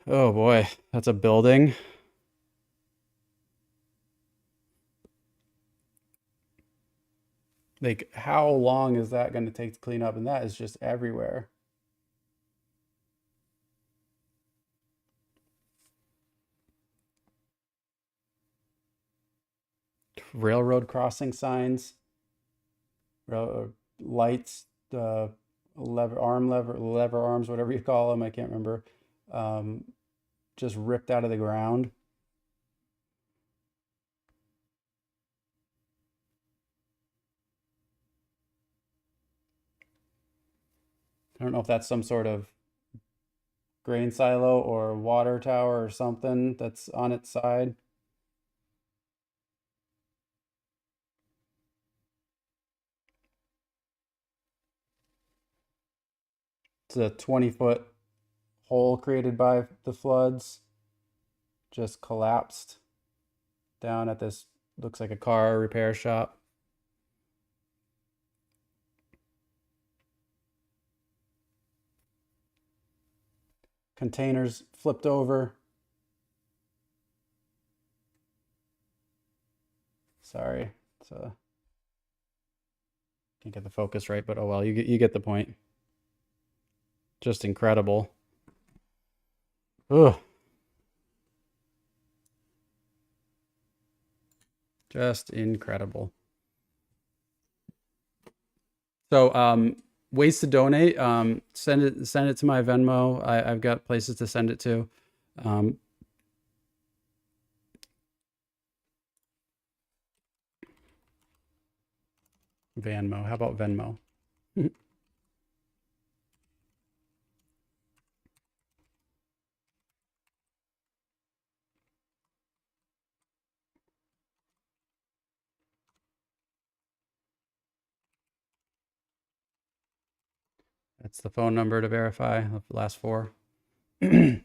Oh boy, that's a building. Like, how long is that going to take to clean up? And that is just everywhere. Railroad crossing signs, lights, lever arms, whatever you call them. I can't remember. Um, just ripped out of the ground. I don't know if that's some sort of grain silo or water tower or something that's on its side. It's a 20-foot hole created by the floods, just collapsed down at this, looks like a car repair shop. Containers flipped over. Sorry, it's can't get the focus right, but oh well, you get the point. Just incredible. Ugh, just incredible. So, ways to donate. Send it to my Venmo. I've got places to send it to. Um, Venmo. How about Venmo? That's the phone number to verify. The last four. So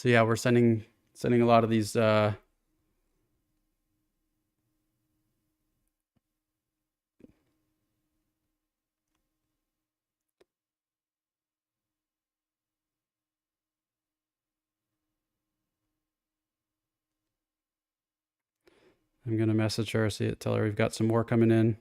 yeah, we're sending a lot of these. I'm gonna message her, tell her we've got some more coming in.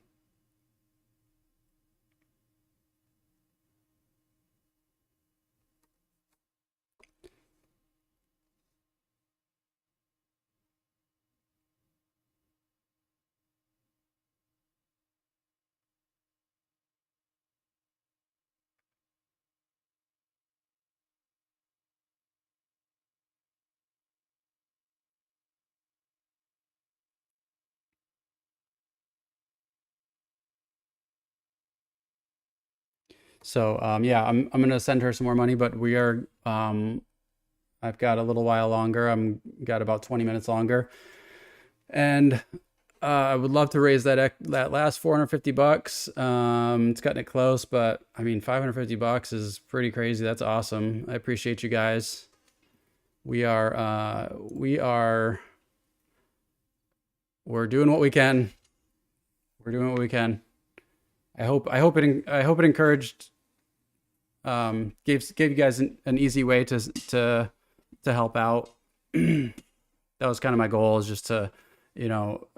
So yeah, I'm gonna send her some more money, but we are I've got a little while longer. I'm got about 20 minutes longer, and I would love to raise that last 450 bucks. It's cutting it close, but I mean 550 bucks is pretty crazy. That's awesome. I appreciate you guys. We're doing what we can. We're doing what we can. I hope it encouraged, gave you guys an easy way to help out. That was kind of my goal, is just to, you know,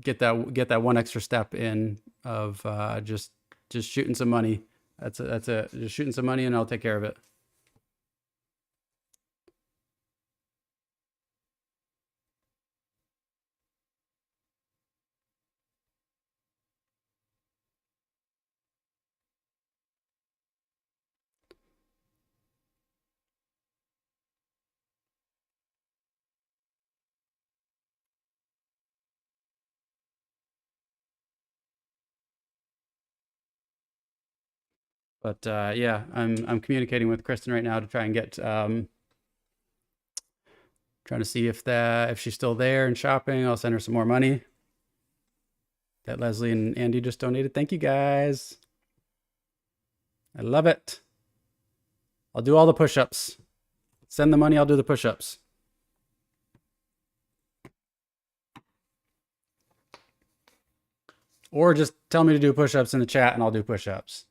get that one extra step in of just shooting some money. That's it. Just shooting some money and I'll take care of it. But yeah, I'm communicating with Kristen right now to try and get trying to see if she's still there and shopping. I'll send her some more money that Leslie and Andy just donated. Thank you guys. I love it. I'll do all the push-ups. Send the money, I'll do the push-ups. Or just tell me to do push-ups in the chat and I'll do push-ups.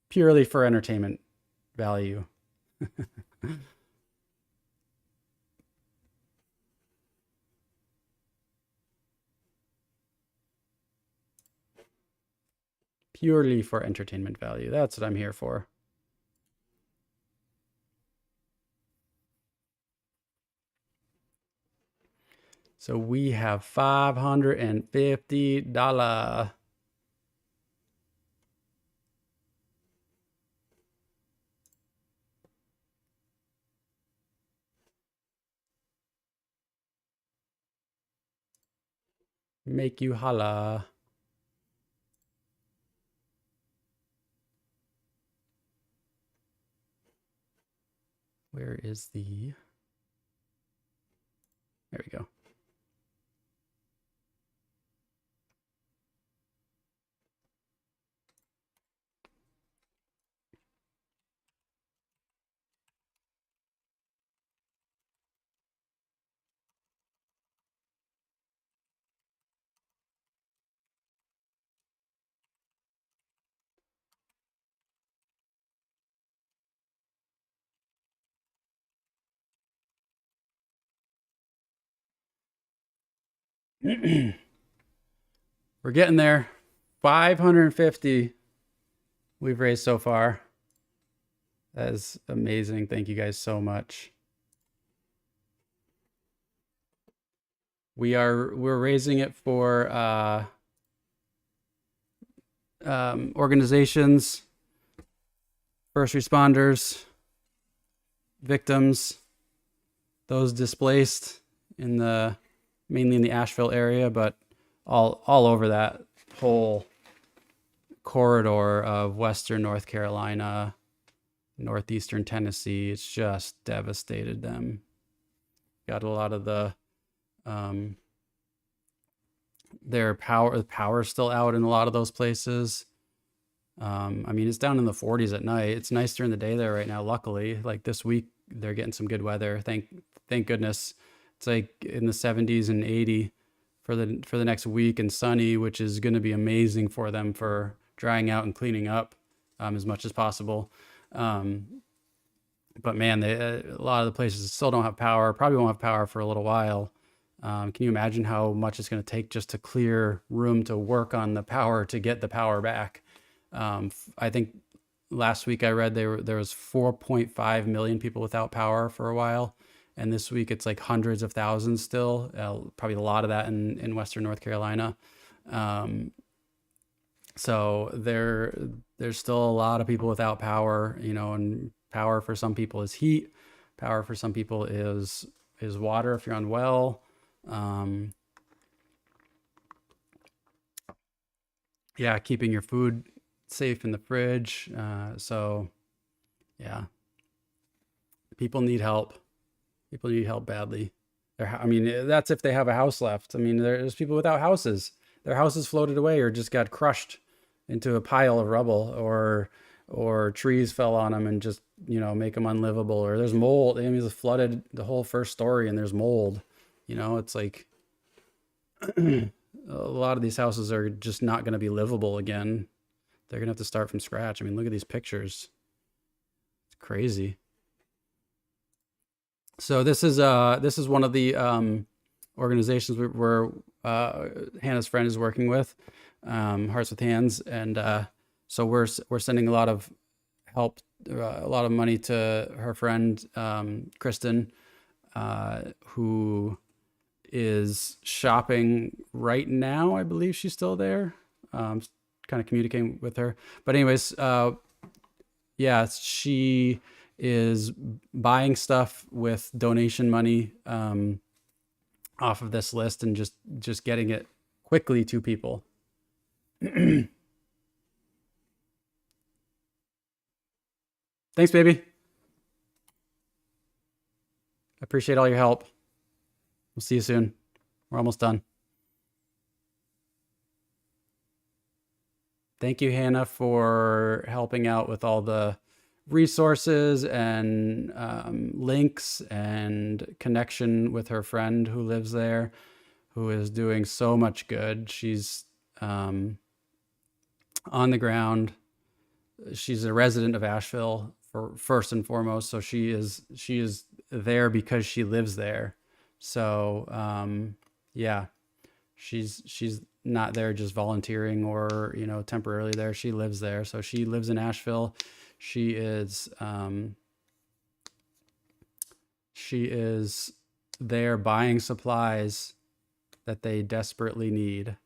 Purely for entertainment value. Purely for entertainment value. That's what I'm here for. So we have $550. Make you holla. Where is the... There we go. We're getting there. 550 we've raised so far. That is amazing. Thank you guys so much. We're raising it for organizations, first responders, victims, those displaced in the mainly in the Asheville area, but all over that whole corridor of Western North Carolina, Northeastern Tennessee. It's just devastated them. Got a lot of the their power is still out in a lot of those places. I mean, it's down in the 40s at night. It's nice during the day there right now. Luckily, like this week, they're getting some good weather. Thank goodness. It's like in the 70s and 80 for the next week, and sunny, which is going to be amazing for them for drying out and cleaning up as much as possible. But man, a lot of the places still don't have power. Probably won't have power for a little while. Can you imagine how much it's going to take just to clear room to work on the power to get the power back? I think last week I read there was 4.5 million people without power for a while. And this week it's like hundreds of thousands still, probably a lot of that in Western North Carolina. So there's still a lot of people without power, you know, and power for some people is heat. Power for some people is water if you're on well. Yeah, keeping your food safe in the fridge. So yeah, people need help. People need help badly. I mean, that's if they have a house left. I mean, there's people without houses. Their houses floated away or just got crushed into a pile of rubble, or trees fell on them and just, you know, make them unlivable. Or there's mold. I mean, it's flooded the whole first story and there's mold. You know, it's like a lot of these houses are just not going to be livable again. They're going to have to start from scratch. I mean, look at these pictures. It's crazy. So this is one of the organizations where Hannah's friend is working with, Hearts with Hands, and so we're sending a lot of help, a lot of money to her friend Kristen, who is shopping right now. I believe she's still there. Kind of communicating with her, but anyways, yeah, she is buying stuff with donation money off of this list and just getting it quickly to people. Thanks, baby. I appreciate all your help. We'll see you soon. We're almost done. Thank you, Hannah, for helping out with all the resources and links and connection with her friend who lives there, who is doing so much good. She's on the ground. She's a resident of Asheville for first and foremost, so she is there because she lives there. So yeah, she's not there just volunteering or temporarily there. She lives there, so she lives in Asheville. She is there buying supplies that they desperately need,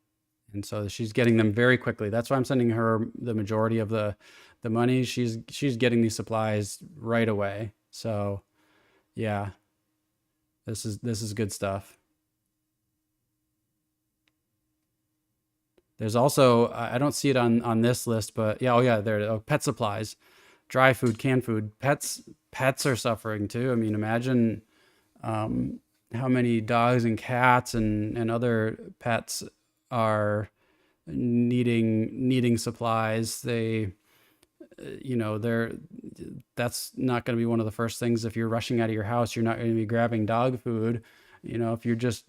and so she's getting them very quickly. That's why I'm sending her the majority of the money. She's getting these supplies right away. So yeah, this is good stuff. There's also, I don't see it on this list, but yeah, oh yeah, there. Oh, pet supplies, dry food, canned food. Pets are suffering too. I mean, imagine how many dogs and cats and other pets are needing supplies. They're that's not going to be one of the first things. If you're rushing out of your house, you're not going to be grabbing dog food. If you're just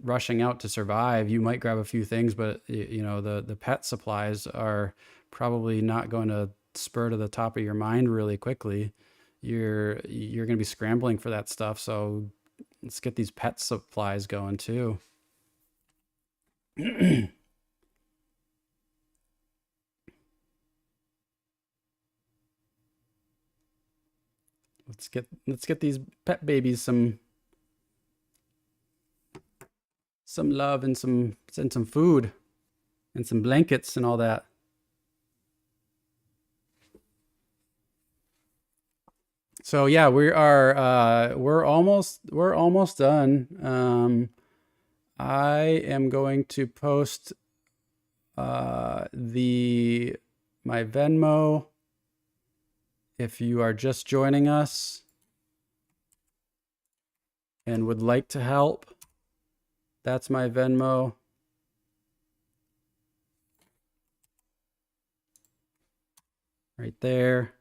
rushing out to survive, you might grab a few things, but the pet supplies are probably not going to spur to the top of your mind really quickly. You're going to be scrambling for that stuff. So let's get these pet supplies going too. Let's get these pet babies some love and some food and some blankets and all that. So yeah, we're almost done. I am going to post the my Venmo if you are just joining us and would like to help. That's my Venmo. Right there.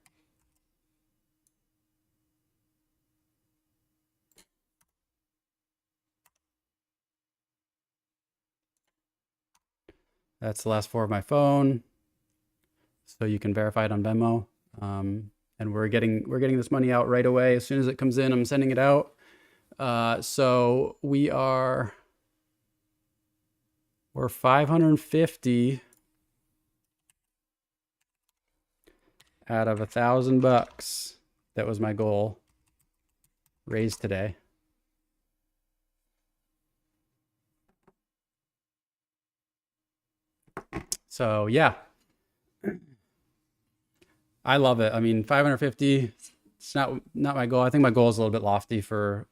That's the last four of my phone. So you can verify it on Venmo. And we're getting this money out right away. As soon as it comes in, I'm sending it out. So we're 550 out of $1,000. That was my goal raised today. So yeah, I love it. I mean, 550. It's not my goal. I think my goal is a little bit lofty for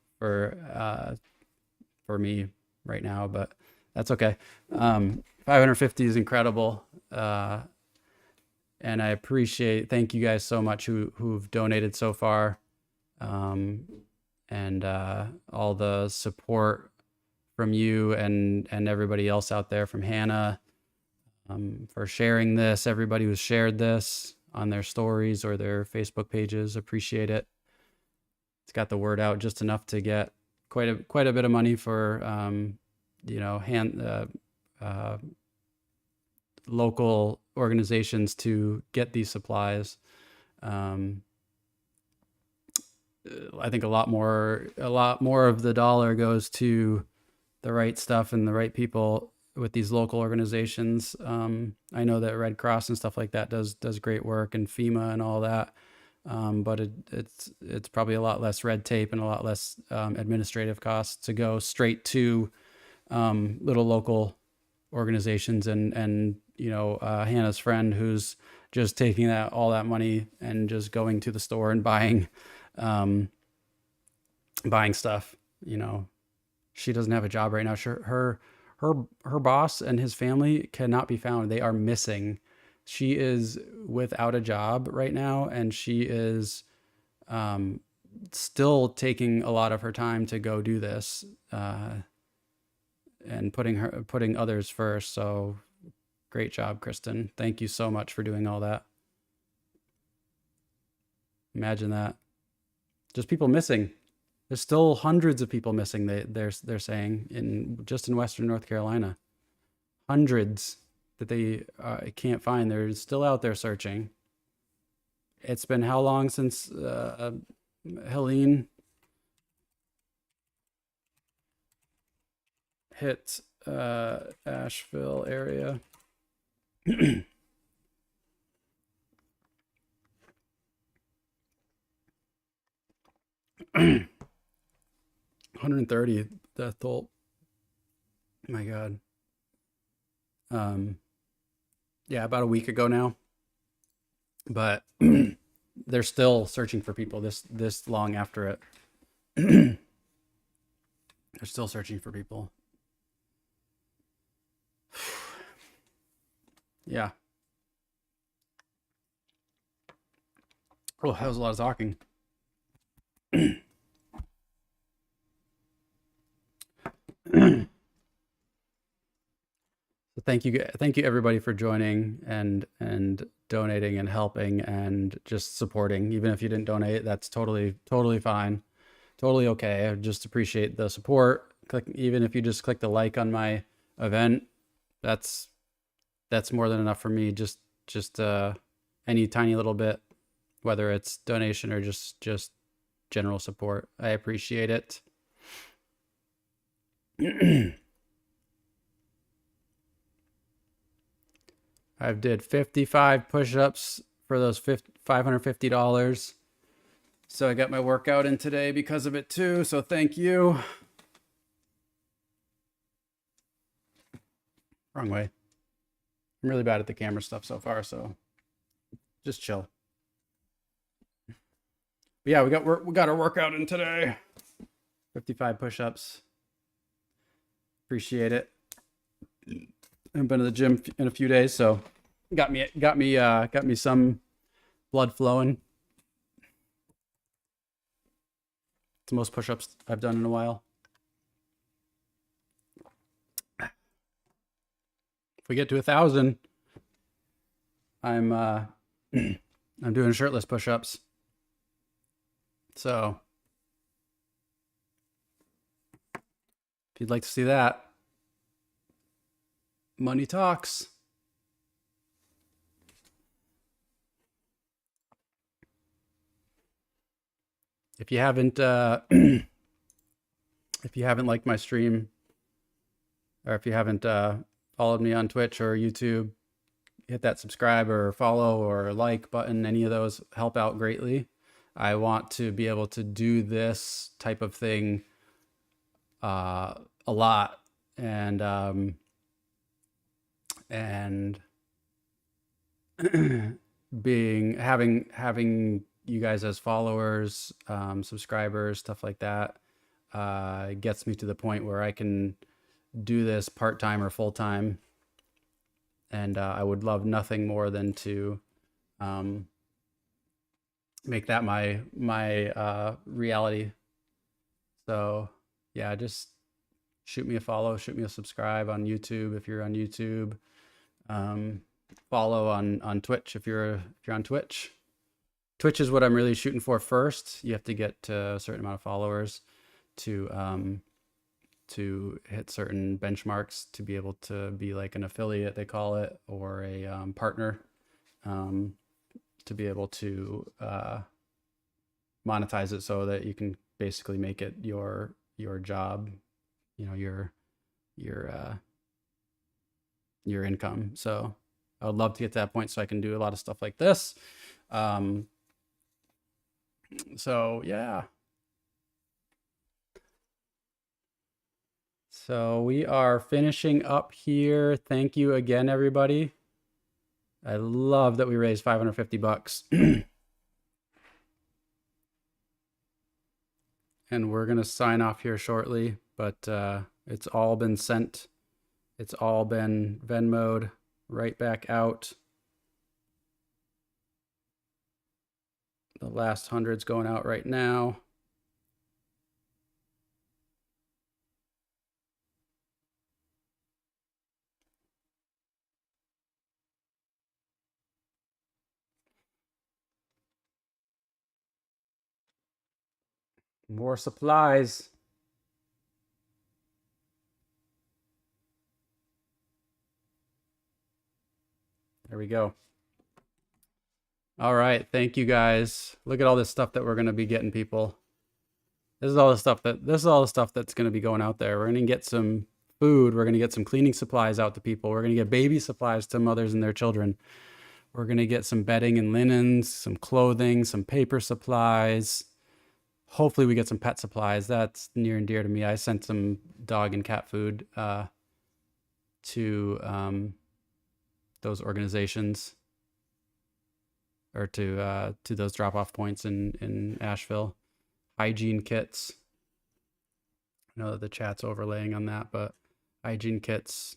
me right now, but that's okay. 550 is incredible. And I thank you guys so much who've donated so far. And all the support from you and everybody else out there, from Hannah, for sharing this, everybody who's shared this on their stories or their Facebook pages. Appreciate it. It's got the word out just enough to get quite a bit of money for local organizations to get these supplies. I think a lot more of the dollar goes to the right stuff and the right people with these local organizations. I know that Red Cross and stuff like that does great work, and FEMA and all that. But it's probably a lot less red tape and a lot less administrative costs to go straight to little local organizations and Hannah's friend who's just taking all that money and just going to the store and buying stuff. She doesn't have a job right now. Her boss and his family cannot be found. They are missing. she is without a job right now, and she is still taking a lot of her time to go do this, and putting others first. So great job, Kristen. Thank you so much for doing all that. Imagine that. Just people missing. There's still hundreds of people missing. They're saying in Western North Carolina, hundreds that they can't find. They're still out there searching. It's been how long since Helene hit Asheville area? $130 death toll. My God. Yeah, about a week ago now. But they're still searching for people this long after it. They're still searching for people. Yeah. Oh, that was a lot of talking. So thank you everybody for joining and donating and helping and just supporting. Even if you didn't donate, that's totally fine, totally okay. I just appreciate the support. Even if you just click the like on my event, that's more than enough for me. Just any tiny little bit, whether it's donation or just general support, I appreciate it. I did 55 push-ups for those $550. So I got my workout in today because of it too. So thank you. Wrong way. I'm really bad at the camera stuff so far, so just chill. But yeah, we got our workout in today. 55 push-ups. Appreciate it. I haven't been to the gym in a few days, so got me some blood flowing. It's the most push-ups I've done in a while. If we get to 1,000, I'm doing shirtless push-ups. So if you'd like to see that, money talks. If you haven't liked my stream, or if you haven't followed me on Twitch or YouTube, hit that subscribe or follow or like button. Any of those help out greatly. I want to be able to do this type of thing a lot, and having you guys as followers, subscribers, stuff like that, gets me to the point where I can do this part-time or full-time. And I would love nothing more than to make that my reality. So yeah, just shoot me a follow, shoot me a subscribe on YouTube if you're on YouTube. Follow on Twitch if you're on Twitch. Twitch is what I'm really shooting for first. You have to get to a certain amount of followers to hit certain benchmarks to be able to be like an affiliate, they call it, or a partner, to be able to monetize it so that you can basically make it your job, your income. So I would love to get to that point so I can do a lot of stuff like this. So yeah. So we are finishing up here. Thank you again, everybody. I love that we raised $550. And we're going to sign off here shortly, but it's all been sent. It's all been Venmo'd right back out. The last 100's going out right now. More supplies. There we go. All right. Thank you guys. Look at all this stuff that we're going to be getting, people. This is all the stuff that's going to be going out there. We're going to get some food. We're going to get some cleaning supplies out to people. We're going to get baby supplies to mothers and their children. We're going to get some bedding and linens, some clothing, some paper supplies. Hopefully we get some pet supplies. That's near and dear to me. I sent some dog and cat food to those organizations, or to those drop-off points in Asheville. Hygiene kits. I know that the chat's overlaying on that, but hygiene kits,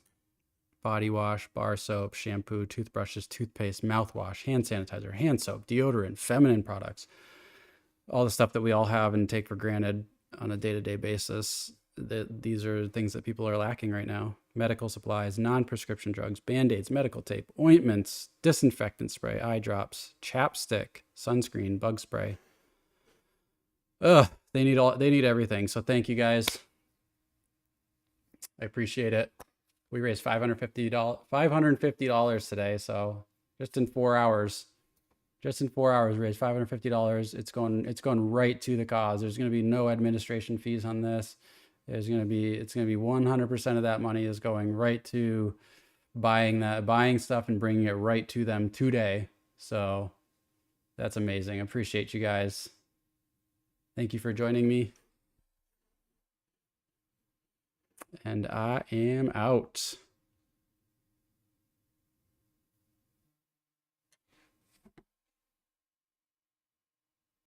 body wash, bar soap, shampoo, toothbrushes, toothpaste, mouthwash, hand sanitizer, hand soap, deodorant, feminine products, all the stuff that we all have and take for granted on a day-to-day basis. These are things that people are lacking right now. Medical supplies, non-prescription drugs, Band-Aids, medical tape, ointments, disinfectant spray, eye drops, chapstick, sunscreen, bug spray. Ugh, they need everything. So thank you guys. I appreciate it. We raised $550 today. So just in 4 hours, we raised $550. It's going right to the cause. There's going to be no administration fees on this. It's going to be 100% of that money is going right to buying stuff and bringing it right to them today. So that's amazing. I appreciate you guys. Thank you for joining me. And I am out.